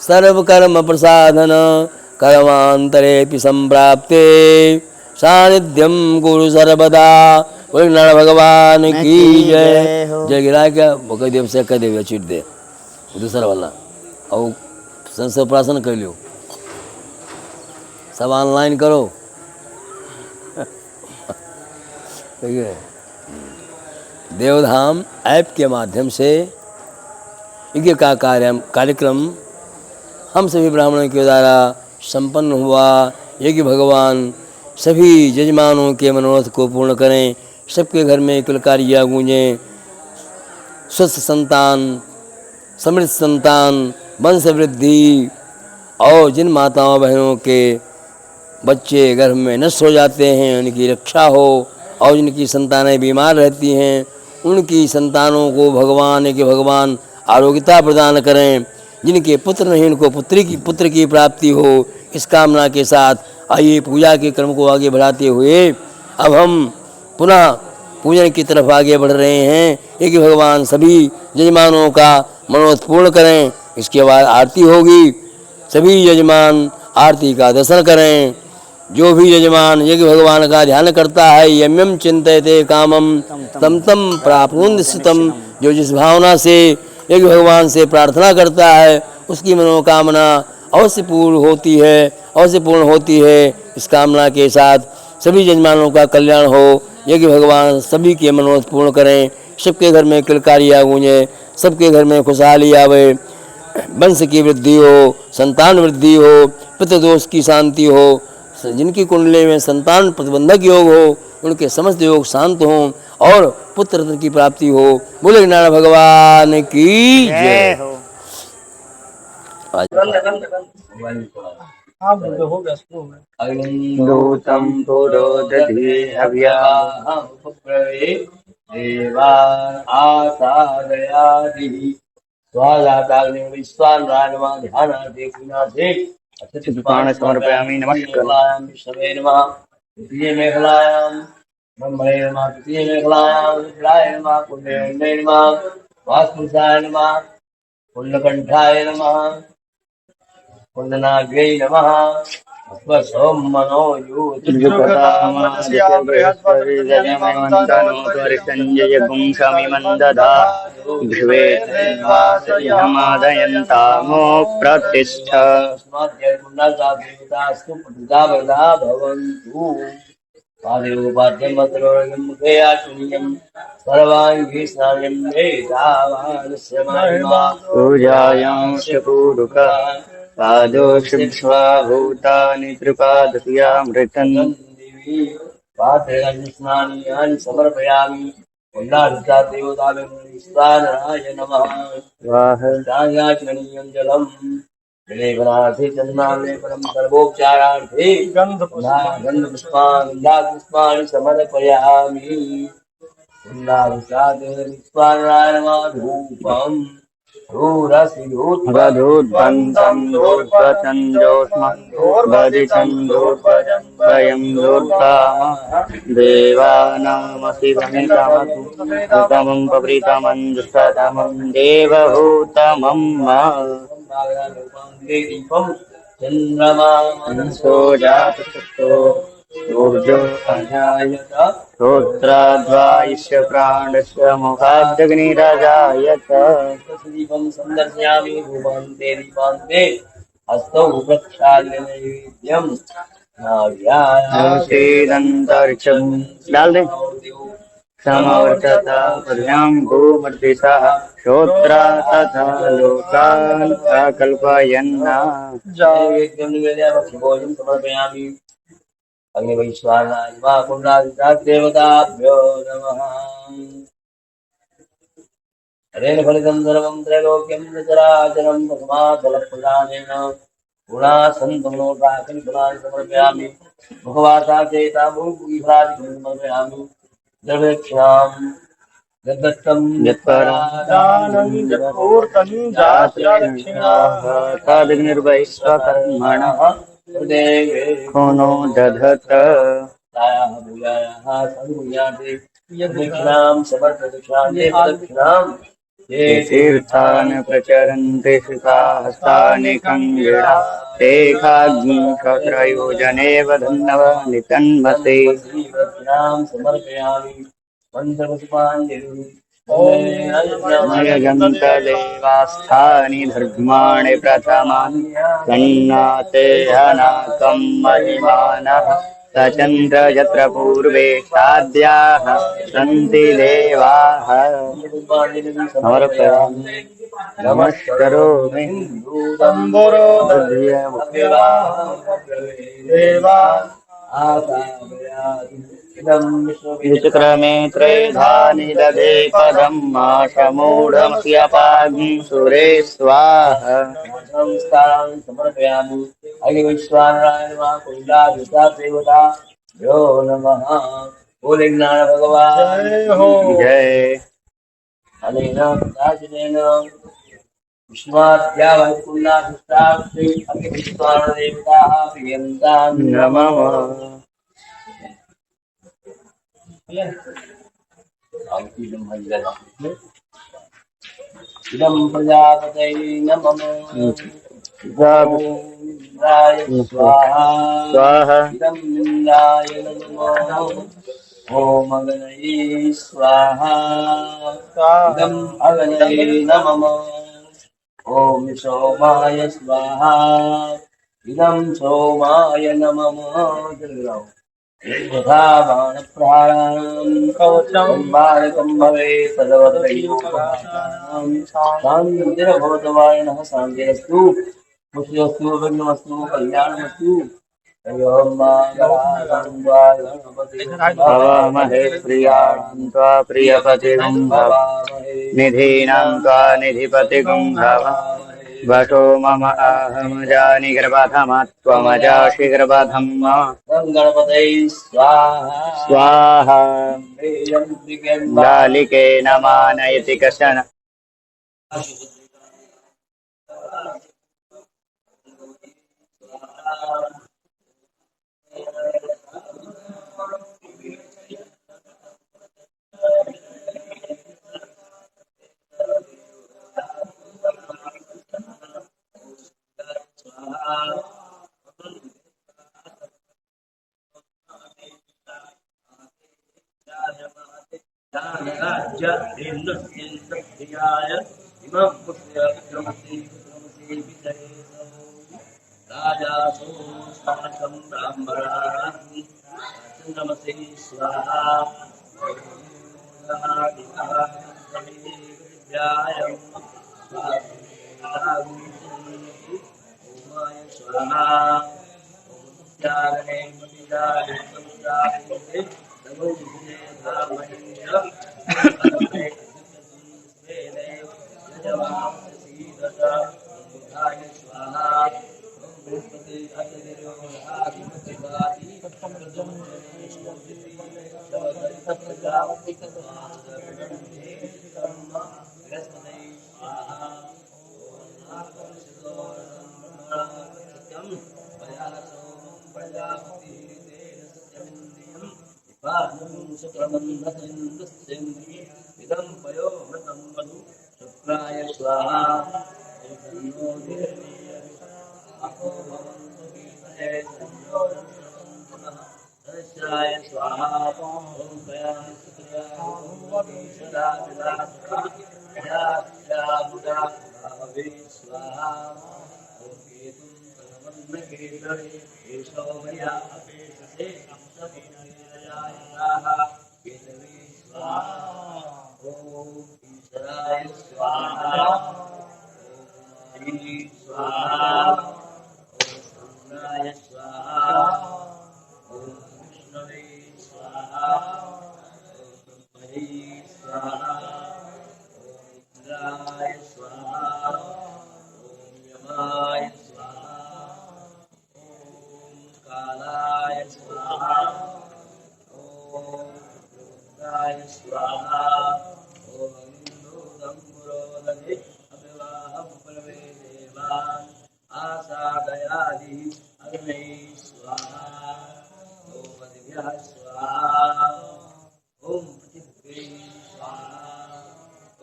सर्वकर्म प्रसाधन कर्मांतरेपि संप्राप्ते सानिध्यम गुरु सर्वदा। बोले नारायण भगवान मैं की की जय। जय हो। जय गिरा क्या कह देव से कह देव चीट दे दूसरा वाला और संस्कृत प्रार्थना कर लियो सब ऑनलाइन करो ठीक है। देवधाम ऐप के माध्यम से यज्ञ का कार्यक्रम हम सभी ब्राह्मणों के द्वारा संपन्न हुआ। यज्ञ भगवान सभी यजमानों के मनोरथ को पूर्ण करें, सबके घर में किलकारियाँ गूंजें, स्वस्थ संतान, समृद्ध संतान, वंश वृद्धि, और जिन माताओं बहनों के बच्चे गर्भ में नष्ट हो जाते हैं उनकी रक्षा हो, और जिनकी संतानें बीमार रहती हैं उनकी संतानों को भगवान के भगवान आरोग्यता प्रदान करें। जिनके पुत्र नहीं उनको पुत्र की प्राप्ति हो, इस कामना के साथ आइए पूजा के क्रम को आगे बढ़ाते हुए अब हम पुनः पूजन की तरफ आगे बढ़ रहे हैं। एक भगवान सभी यजमानों का मनोरथ पूर्ण करें। इसके बाद आरती होगी, सभी यजमान आरती का दर्शन करें। जो भी यजमान यज्ञ भगवान का ध्यान करता है यम यम चिंतयते कामम तम तम प्राप्नुंद स्थितम, जो जिस भावना से यज्ञ भगवान से प्रार्थना करता है उसकी मनोकामना अवश्य पूर्ण होती है। इस कामना के साथ सभी यजमानों का कल्याण हो, यज्ञ भगवान सभी के मनोरथ पूर्ण करें, सबके घर में किलकारियाँ गूंजे, सबके घर में खुशहाली आवे, वंश की वृद्धि हो, संतान वृद्धि हो, पितृदोष की शांति हो, जिनकी कुंडली में संतान प्रतिबंधक योग हो उनके समस्त योग शांत हों और पुत्र रत्न की प्राप्ति हो। बोले नारायण भगवान की जय जय। हो। दूतं पुरोदधे हव्यामुपप्रवे देवा आसादयादिः स्वादाताग्निं विश्वान् राजमा ध्यानादे पुनादे पुष्पाणि समर्पयामि। नमस्कार। विष्णवे नमः। द्वितीय मेखलायां ब्रह्मणे नमः। तृतीय मेखलायां विष्णाय नमः। कुंडे नमः। वास्तुसाय नमः। कुंडकंठाय नमः। कुंडनाग्रै नमः। स्वसोम मनो युजुपतामादित्य बृहस्पति जयमन्तनो त्वरिसञ्जय पुंसमिमन्दधा ध्रुवे देवासयमादयन्तामो प्रतिष्ठ देवतास्तु प्रतिदावदा भवन्तु। पादयोपाद्यं मत्रोर्गं मुखे आचुर्यं सर्वाङ्गी स्नानं वेदावानस्य महिमा पूजायां शपूरुक पादो शुभ्वा भूतानि त्रिपादस्यामृतम् पात्रेण स्नानीयानि समर्पयामि। पुण्डाधिका देवताभ्यः नमः। स्वाहा चायाचरणीयं जलम् लेपनार्थे चन्दनालेपनं सर्वोपचारार्थे गन्धपुष्पाणि समर्पयामि। पुण्डाभिषाकं वधूद्वन्तं धूर्तचन्द्रोष्मदधितं धूर्वयं धूर्ताम देवानामसिगमितमतु उत्तमं पवृतमं दुष्टतमं देवहूतमं चन्द्रमा सोजातो ऊर्जो अजायत श्रोत्राद्वायस्य प्राणस्य मुखादग्निरजायत दीपं संदर्शयामि धूपान्ते दीपान्ते हस्तौ प्रक्षाल्य नैवेद्यं शीदन्तरिक्षं डाल दे समवर्तता पद्भ्यां भूमर्दितः श्रोत्रा तथा लोकान् अकल्पयन्ना नैवेद्यं निवेदयामि भोजनं समर्पयामि। अग्निवैश्वानाय वा पुण्डादिदेवताभ्यो नमः। हरेण फलितं सर्वं त्रैलोक्यं चराचरं तस्मात् गुणासन्तमनोटाकं गुणानि समर्पयामि। मुखवासा चेतामुखीफलादिकं समर्पयामि। द्रव्यक्षां यद्दत्तं यत्परादानं यत्पूर्तं जातदक्षिणाः तदग्निर्वैश्वकर्मणः कोनो दधत तायाः भूयायाः सद्भूयाते दक्षिणां समर्पदक्षिणां ये तीर्थान् प्रचरन्ति श्रिताहस्तानि कङ्गिणा ते खाग्निं क्षत्रयोजने वधन्नवानि तन्मते समर्पयामि मन्त्रपुष्पाञ्जलिः नयजन्त देवास्थानि धर्माणि प्रथमानि सन्नाते हनाकं महिमानः सचन्द्र यत्र पूर्वे साध्याः सन्ति देवाः समर्पयामि नमस्करोमि तम्बुरो देवा विचक्रमे त्रेधानि दधे पदं माशमूढमस्यपाग्ं सुरे स्वाहा संस्कारान् समर्पयामि अग्निविश्वानारायण कुण्डाभिषेकदेवता यो नमः बोले ज्ञान भगवान जय हो। जय अनेन दासिनेन विश्वाद्या वैकुण्डाभिषेकास्ते अग्निविश्वानदेवताः प्रियन्तां नमः इदं प्रजापतये नमः इन्द्राय स्वाहा स्वाहा इदं इन्द्राय नमः ॐ अग्नये स्वाहा इदम् अग्नये नमः ॐ सोमाय स्वाहा इदं सोमाय नमः यथा बाणप्रहाराणां कवचं बालकं भवेत् तदवदैवं शान्तिर्भवतु शान्तिरस्तु मुख्यस्तु विघ्नमस्तु कल्याणमस्तु भवामहे प्रियाणां त्वा प्रियपतिगुं भवामहे निधीनां त्वा निधिपतिगुं भवामहे वटो मम अहमजानि गर्भधमत्वमजासि गर्भधं गणपतये स्वाहा स्वाहा लालिकेन मानयति कशन नमस्ते स्वाहा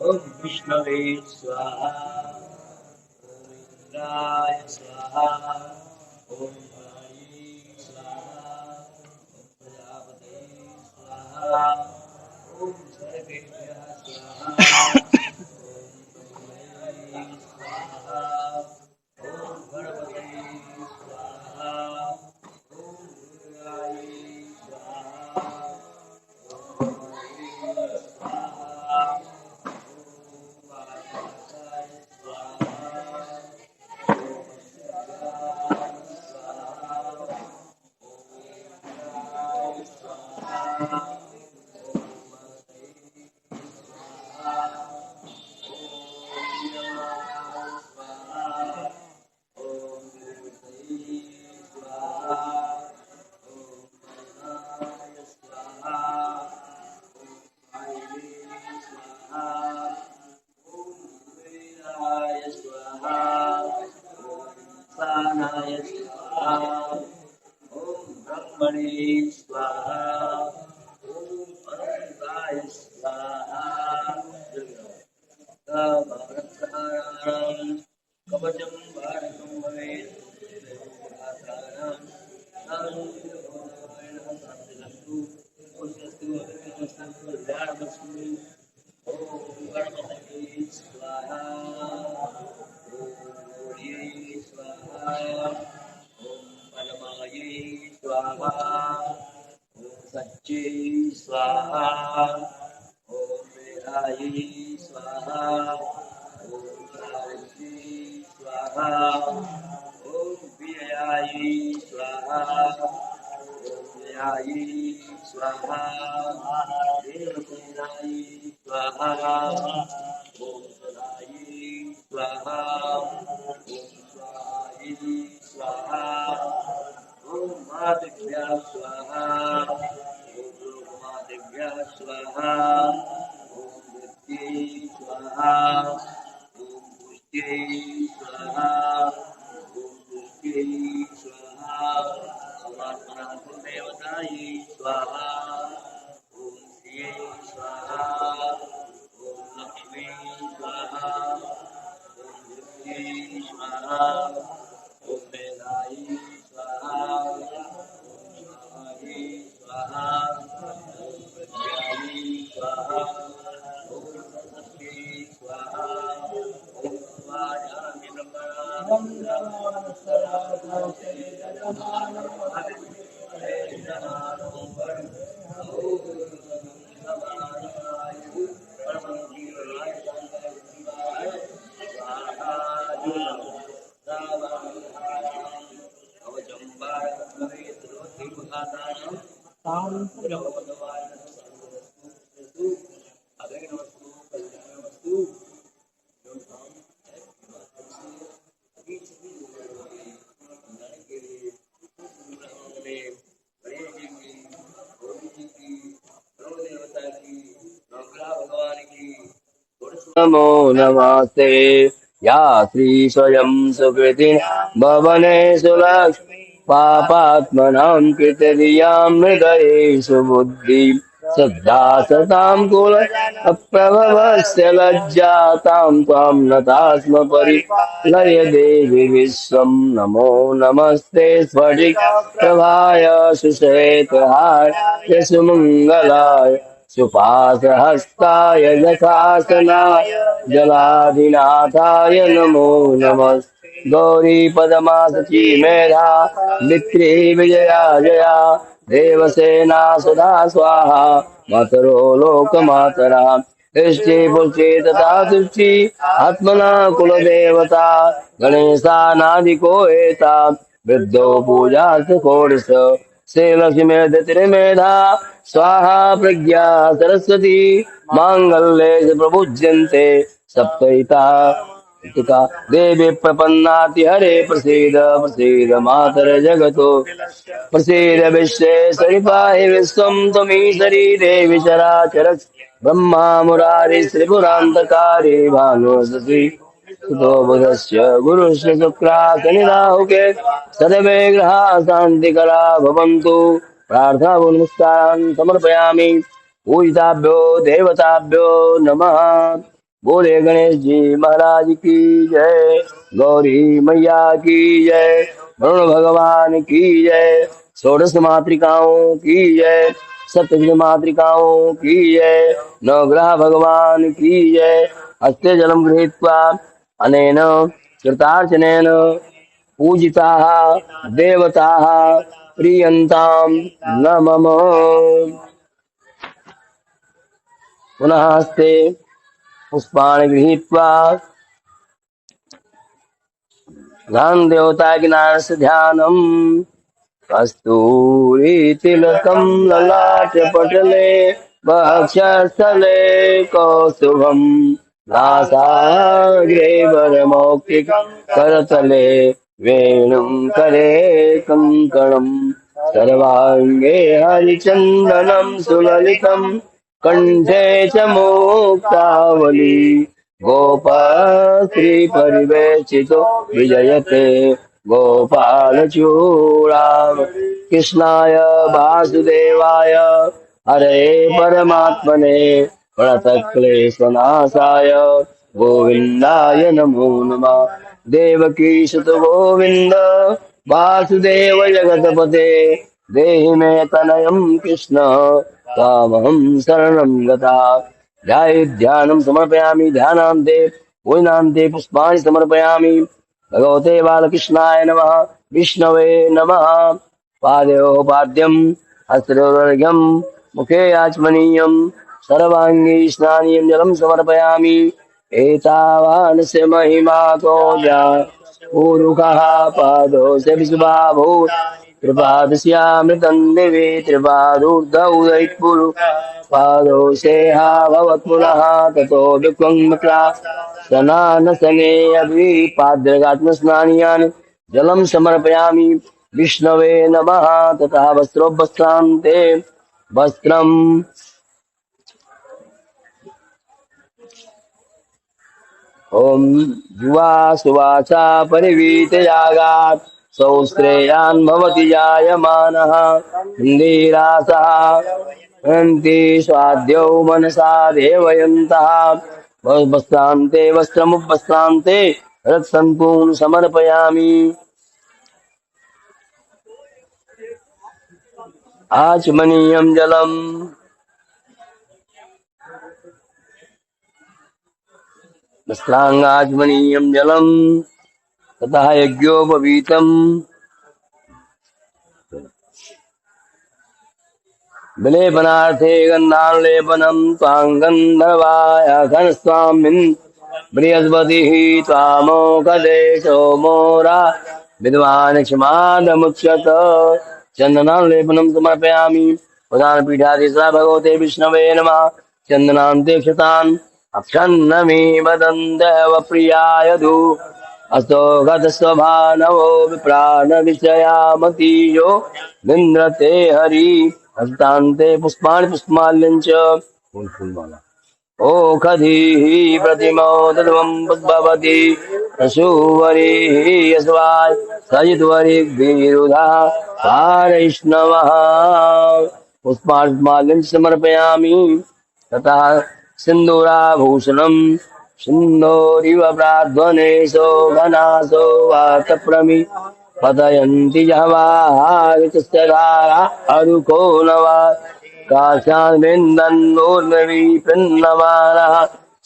ॐ विष्णवे स्वाहा ॐ इन्द्राय स्वाहा ॐ वाणी स्वाहा ॐ प्रजापते स्वाहा ॐ सर्वेभ्यः स्वाहा ॐ स्वाहा ॐ गणपते स्वाहा ॐ दुर्गाय स्वाहा ॐ हरे स्वाहा ॐ वासवाय स्वाहा स्वाहाय स्वाहा ॐ ब्रह्मणे स्वाहा ॐ अनन्ताय स्वाहा भारतानां कवचं भारतं भवेत् शान्तिरस्तु पुष्यस्तु अभिनवस्तु कल्याणमस्तु ॐ गणपतये स्वाहा ॐ गौर्यै स्वाहा ॐ परमायै स्वाहा ॐ सच्यै स्वाहा ॐ वेदायै स्वाहा ॐ कारिण्यै स्वाहा ॐ व्ययायै स्वाहा ॐ जयायै स्वाहा देवसेनायै स्वाहा ॐ सदायै स्वाहा ॐ स्वाहायै स्वाहा ॐ मातृभ्यः स्वाहा ॐ लोकमातृभ्यः स्वाहा ॐ वृत्यै स्वाहा ॐ पुष्ट्यै स्वाहा ॐ पुष्ट्यै स्वाहा समात्मना कुलदेवतायै स्वाहा ॐ श्रियै स्वाहा ॐ लक्ष्मी स्वाहा ॐ लक्ष्मी स्वाहा ॐ वेदायै स्वाहा ॐ स्वाहायै स्वाहा ॐ प्रज्ञायै स्वाहा ॐ सरस्वत्यै स्वाहा ॐ वाचामि नमो नमस्ते या श्री स्वयं सुकृति भवने सुलक्ष्मी पापात्मनां कृतधियां हृदयेषु बुद्धि श्रद्धा सतां कुल अप्रभवस्य लज्जातां त्वां नतास्म परिलय देवि विश्वं नमो नमस्ते स्फटिक प्रभाय सुश्वेतहाय सुमङ्गलाय सुपासहस्ताय यथासनाय जलाधिनाथाय नमो नमः गौरीपदमासची मेधा विक्री विजया जया देवसेना सदा स्वाहा मातरो लोकमातरा दृष्टि पुष्टि तथा तुष्टि आत्मना कुलदेवता गणेशानादिको एता वृद्धो पूजार्थ षोडश श्रीलक्ष्मीर्धतिर्मेधा स्वाहा प्रज्ञा सरस्वती मांगल्ये प्रभुज्यन्ते सप्तैता देवी प्रपन्नाति हरे प्रसीद प्रसीद मातर जगतो प्रसीद विश्वेश्वरि पाहि विश्वं त्वमीश्वरी देवी चराचर ब्रह्मा मुरारी त्रिपुरान्तकारी भानुसती सुतो बुधस्य गुरुस्य शुक्रासनिराहुके सदवे ग्रहा शान्तिकरा भवन्तु प्रार्थना नमस्कारान् समर्पयामि पूजिताभ्यो देवताभ्यो नमः बोले गणेश जी महाराज की जय। गौरी मैया की जय। वरुण भगवान की जय। षोडश मातृकाओं की जय। सप्तविध मातृकाओं की जय। नवग्रह भगवान की जय। हस्ते जलम गृहीत्वा अनेन कृतार्चनेन पूजिताः देवताः प्रीयन्तां न मम। पुनः हस्ते पुष्पाणि गृहीत्वा ध्यान देवता ज्ञानस्य ध्यानम्। कस्तूरी तिलकं ललाटपटले वक्षस्थले कौस्तुभं नासाग्रे वरमौक्तिकं करतले वेणुं करे कङ्कणं सर्वाङ्गे हरिचन्दनं सुललितं कंठे च मुक्तावली गोपश्री परिवेशितो विजयते गोपालचूडाम। कृष्णाय वासुदेवाय हरे परमात्मने प्रणतक्लेशनाशाय गोविन्दाय नमो नमः। देवकी सुत गोविंद वासुदेव जगतपते देहि मे तनयं कृष्ण तामहं शरणं गता। ध्यानं समर्पयामि ध्यानान्ते पूजनान्ते पुष्पाणि समर्पयामि। भगवते बालकृष्णाय नमः। विष्णवे नमः। पादयोः पाद्यं हस्तयोर्घ्यं मुखे आचमनीयं सर्वाङ्गी स्नानीयं जलं समर्पयामि। एतावानस्य महिमा तो जा ऊरुकः पादोऽस्य विश्वाभूत् त्रिपादस्यामृतं दिवि त्रिपादूर्ध्व उदयित्पुरु पादौ सेहा भवत् पुनः ततो विक्वङ्मक्ला स्नानसने अभिपाद्यगात्मस्नानीयानि जलं समर्पयामि। विष्णवे नमः। ततः वस्त्रोपस्त्रान्ते वस्त्रं ॐ जुवा सुवाचा परिवीतयागात् सौश्रेयान् भवति जायमानः इन्दिरासः हन्ति स्वाद्यौ मनसा देवयन्तः। वस्त्रान्ते वस्त्रमुपस्त्रान्ते रत्सम्पूर्णं समर्पयामि। आचमनीयं जलम् वस्त्राङ्गाचमनीयं जलम् ततः यज्ञोपवीतम् विलेपनार्थे गन्धानुलेपनं त्वां गन्धर्वाय घनस्वामिन् बृहस्पतिः त्वामोकदे सोमोरा विद्वान् क्षमादमुच्यत। चन्दनानुलेपनं समर्पयामि। प्रधानपीठाधीशाय भगवते विष्णवे नमः। चन्दनान्ते क्षतान् अक्षन्नमि वदन्तः प्रियाय धू असो गतस्वभानवो विप्राण विषयामतीयो विन्द्रते हरि। हस्तान्ते पुष्पाणि पुष्पमाल्यञ्च फूलमाला ओखधीः प्रतिमोदध्वं पुष्पवती पशुवरीः यस्वाय सजितवरिग्भिरुधा पारैष्णवः। पुष्पाणि पुष्पमाल्यञ्च समर्पयामि। ततः सिन्दूराभूषणं सिन्दूरिव प्राध्वनेशो घनासो वातप्रमि पतयन्ति जहवाहारितस्य धारा अरुको नवा काशान्विन्दन्नोर्नवी पिन्नमानः।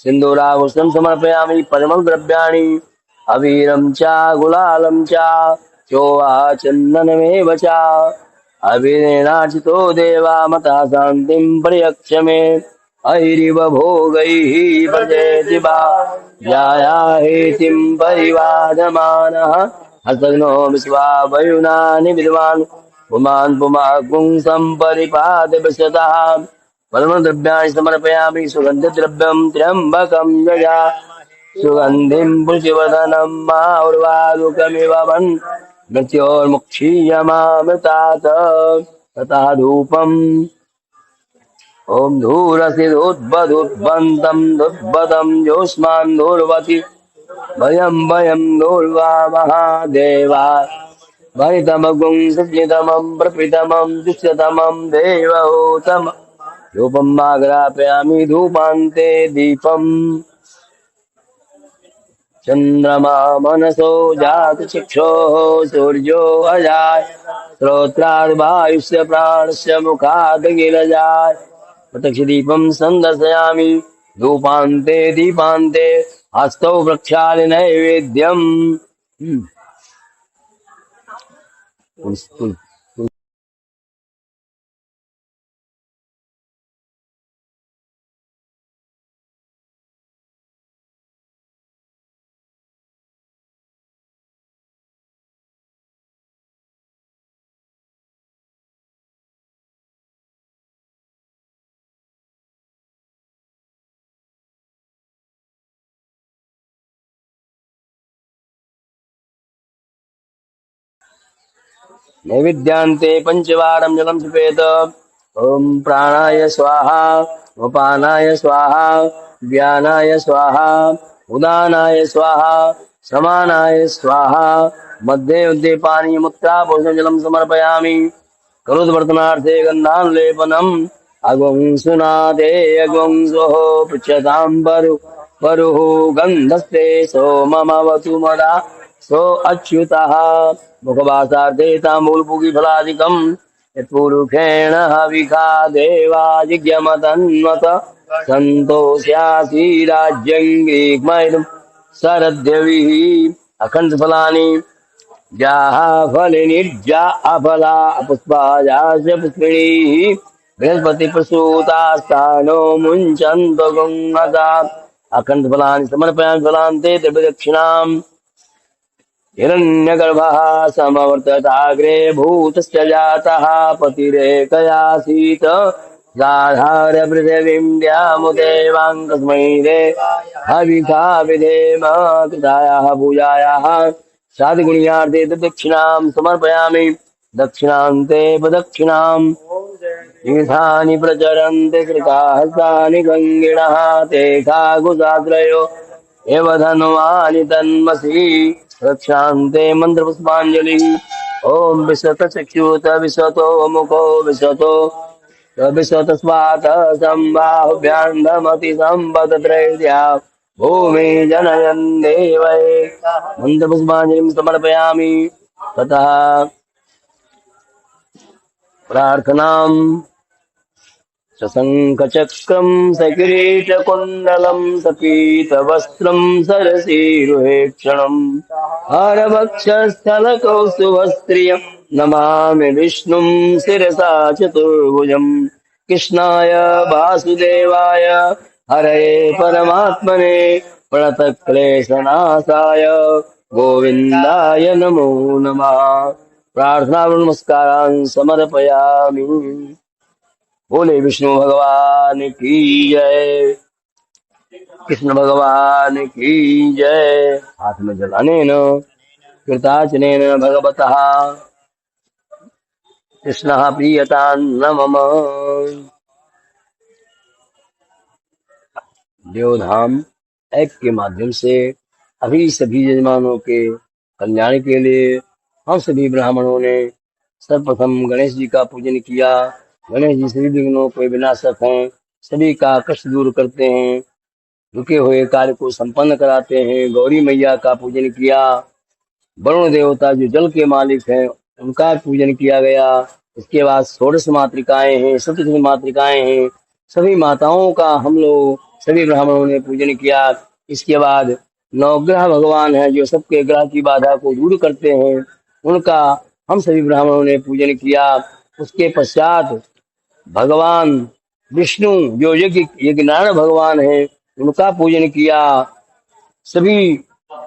सिन्दूराभूषणं समर्पयामि। परिमलद्रव्याणि अबीरं च गुलालं च चोवा चन्दनमेव च अबीरेणार्चितो देवा मता शान्तिं प्रयच्छ मे। ऐरिव भोगैः भजेति वा जायाहेतिं परिवादमानः। हसग्नो विश्वा वयुनानि विद्वान् पुमान् पुमागुं सम्परिपाद विशतः। परमद्रव्याणि समर्पयामि। सुगन्धद्रव्यं त्र्यम्बकं यजा सुगन्धिं पुष्टिवर्धनं मारुवारुकमिव वन् मृत्योर्मुक्षीयमामृतात्। ततः धूपम् ॐ धूरसिदुद्वदुद्वन्तं दुद्वदं योऽस्मान् धूर्वति भयं भयं धूर्वा महादेवा भरितमगुं सज्जितमं प्रपितमं दुष्यतमं देवहूतम् धूपम् आग्रापयामि। धूपान्ते दीपम् चंद्रमा मनसो जात चक्षुः सूर्यो अजाय श्रोत्राद् वायुस्य प्राणस्य मुखाद् गिरजाय प्रत्यक्ष दीपं संदर्शयामि धूपान्ते दीपान्ते हस्तौ प्रक्षाल्य नैवेद्यम् नैवेद्यान्ते पंचवारं जलं क्षिपेत ओम प्राणाय स्वाहा उपानाय स्वाहा व्यानाय स्वाहा उदानाय स्वाहा समानाय स्वाहा मध्ये मध्ये पानीयमुत्तापोषणं जलं समर्पयामि करोद्वर्तनार्थे गन्धानुलेपनम् अगुंसुनादे अगुंसोः पृच्छतां परुः गन्धस्ते सोममवतु मदा सो अच्युतः मुखवासार्थे ताम्बूलपूगीफलादिकम् यत्पुरुषेण हविखा देवा जिज्ञमतन्वत सन्तोष्यासि राज्यं ग्रीग्मैदं सरध्यविः अखण्डफलानि जाः फलिनिर्जा अफला पुष्पायाश्च पुष्पिणीः बृहस्पतिप्रसूतास्तानो मुञ्चन्तो गङ्गता अखण्डफलानि समर्पयामि फलान्ते त्रिप्रदक्षिणाम् हिरण्यगर्भः समवर्तताग्रे भूतस्य जातः पतिरेकयासीत गाधार्य पृथिवीं द्यामुदेवाङ्कस्मै दे हविखा विधेम कृतायाः पूजायाः साधुगुण्यार्थे दक्षिणां समर्पयामि दक्षिणान्ते प्रदक्षिणाम् तीर्थानि प्रचरन्ति कृताहस्तानि गङ्गिणः ते खागुसात्रयो एव धन्वानि तन्मसि रक्षान्ते मन्त्रपुष्पाञ्जलिः ॐ विशतचक्षुत विशतो मुखो विशतो विशतस्वात् सम्बाहुभ्यान्धमति सम्पदत्रैर्या भूमि जनयन् देवै मन्त्रपुष्पाञ्जलिं समर्पयामि ततः प्रार्थनाम् सशङ्खचक्रं सकिरीटकुण्डलं सपीतवस्त्रं सरसीरुहेक्षणं हरवक्षस्थलकौस्तुभस्त्रियं नमामि विष्णुं शिरसा चतुर्भुजम् कृष्णाय वासुदेवाय हरये परमात्मने प्रणतक्लेशनाशाय गोविन्दाय नमो नमः प्रार्थना नमस्कारान् समर्पयामि। बोले विष्णु भगवान की जय, कृष्ण भगवान की जय। हाथ में जलानेन कृतार्चनेन भगवतः कृष्णः प्रीयतान्न मम। देवधाम ऐप के माध्यम से अभी सभी यजमानों के कल्याण के लिए हम सभी ब्राह्मणों ने सर्वप्रथम गणेश जी का पूजन किया। गणेश जी सभी विघ्नों के विनाशक हैं, सभी का कष्ट दूर करते हैं, रुके हुए कार्य को संपन्न कराते हैं। गौरी मैया का पूजन किया। वरुण देवता जो जल के मालिक हैं उनका पूजन किया गया। इसके बाद षोडश मातृकाएं हैं, सप्तशती मातृकाएं हैं, सभी माताओं का हम लोग सभी ब्राह्मणों ने पूजन किया। इसके बाद नवग्रह भगवान है जो सबके ग्रह की बाधा को दूर करते हैं, उनका हम सभी ब्राह्मणों ने पूजन किया। उसके पश्चात भगवान विष्णु जो यज्ञनारायण भगवान है उनका पूजन किया। सभी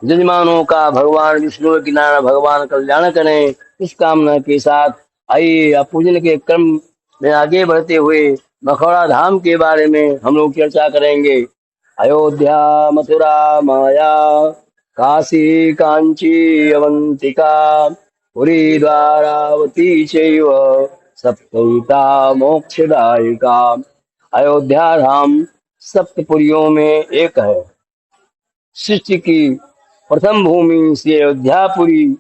यजमानों का भगवान विष्णु यज्ञनारायण भगवान कल्याण करें इस कामना के साथ आइए आप पूजन के क्रम में आगे बढ़ते हुए मखौड़ा धाम के बारे में हम लोग चर्चा करेंगे। अयोध्या मथुरा माया काशी कांची अवंतिका पुरी द्वारावती चैव सप्तैता मोक्षदायिका। अयोध्या धाम सप्तपुरियों में एक है। सृष्टि की प्रथम भूमि से अयोध्यापुरी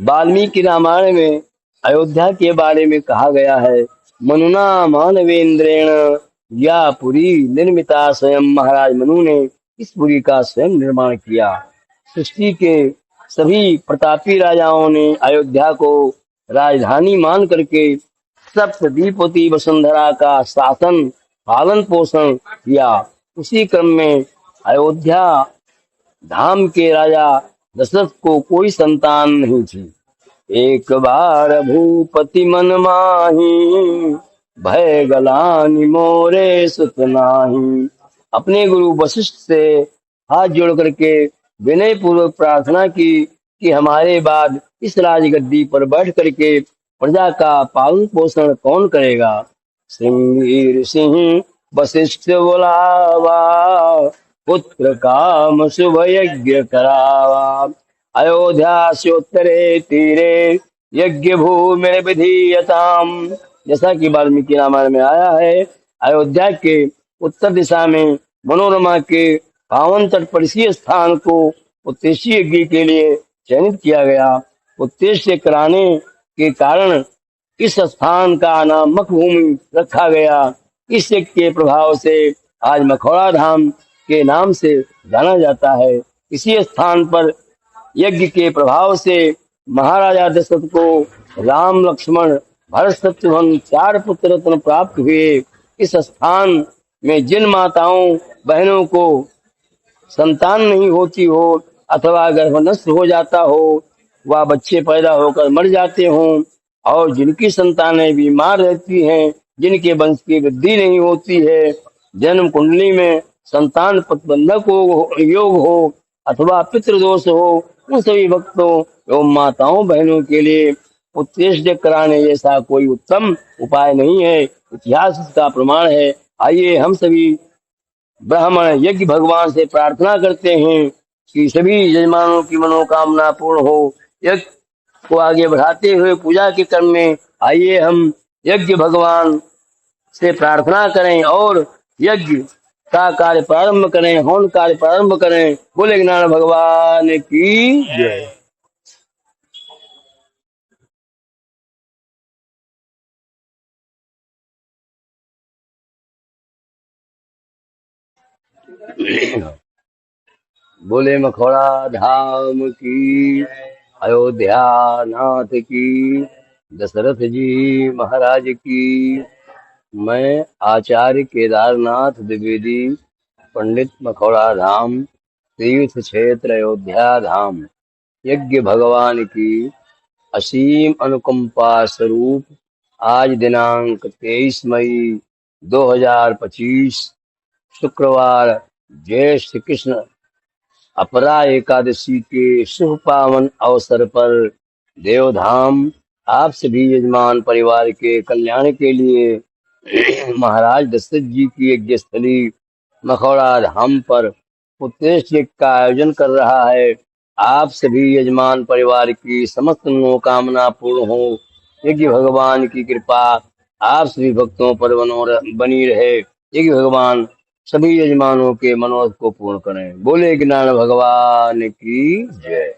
वाल्मीकि रामायण में अयोध्या के बारे में कहा गया है। मनुना मानवेंद्रेण या पुरी निर्मिता। स्वयं महाराज मनु ने इस पुरी का स्वयं निर्माण किया। सृष्टि के सभी प्रतापी राजाओं ने अयोध्या को राजधानी मान करके सप्तद्वीपवती वसुंधरा का शासन पालन पोषण किया। उसी क्रम में अयोध्या धाम के राजा दशरथ को कोई संतान नहीं थी। एक बार भूपति मन माही, भय गलानि मोरे सुत नाही। अपने गुरु वशिष्ठ से हाथ जोड़ करके विनय पूर्वक प्रार्थना की कि हमारे बाद इस राजगद्दी पर बैठ करके प्रजा का पालन पोषण कौन करेगा। सिंह सिंह वशिष्ठ बोलावा, पुत्र काम शुभ यज्ञ करावा। अयोध्या से उत्तरे तीरे, यज्ञ भूमि विधीयताम। जैसा कि वाल्मीकि रामायण में आया है, अयोध्या के उत्तर दिशा में मनोरमा के पावन तट पर इसी स्थान को उत्तेशी यज्ञ के लिए चयनित किया गया। उत्तेश्य कराने के कारण इस स्थान का नाम मखभूमि रखा गया। इस यज्ञ के प्रभाव से आज मखौड़ा धाम के नाम से जाना जाता है। इसी स्थान पर यज्ञ के प्रभाव से महाराजा दशरथ को राम लक्ष्मण भरत शत्रुघ्न 4 पुत्र रत्न प्राप्त हुए। इस स्थान में जिन माताओं बहनों को संतान नहीं होती हो अथवा गर्भ नष्ट हो जाता हो, वह बच्चे पैदा होकर मर जाते हों, और जिनकी संतानें बीमार रहती हैं, जिनके वंश की वृद्धि नहीं होती है, जन्म कुंडली में संतान प्रतिबंधक हो योग हो अथवा पितृदोष हो, उन सभी भक्तों एवं माताओं बहनों के लिए उत्तेश्य कराने जैसा कोई उत्तम उपाय नहीं है। इतिहास इसका प्रमाण है। आइए हम सभी ब्राह्मण यज्ञ भगवान से प्रार्थना करते हैं कि सभी यजमानों की मनोकामना पूर्ण हो। यज्ञ को आगे बढ़ाते हुए पूजा के क्रम में आइए हम यज्ञ भगवान से प्रार्थना करें और यज्ञ का कार्य प्रारंभ करें, हवन कार्य प्रारंभ करें। बोले ज्ञान भगवान की जय। बोले मखौड़ा धाम की, अयोध्या नाथ की, दशरथ जी महाराज की। मैं आचार्य केदारनाथ द्विवेदी, पंडित मखौड़ा धाम, तीर्थ क्षेत्र अयोध्या धाम, यज्ञ भगवान की असीम अनुकंपा स्वरूप आज दिनांक 23 मई 2025 शुक्रवार ज्येष्ठ कृष्ण अपरा एकादशी के शुभ पावन अवसर पर देवधाम आप सभी यजमान परिवार के कल्याण के लिए महाराज दशरथ जी की यज्ञ स्थली मखौड़ा धाम पर उत्तेश यज्ञ का आयोजन कर रहा है। आप सभी यजमान परिवार की समस्त मनोकामना पूर्ण हो। यज्ञ भगवान की कृपा आप सभी भक्तों पर बनी रहे। यज्ञ भगवान सभी यजमानों के मनोरथ को पूर्ण करें। बोले ज्ञान भगवान की जय।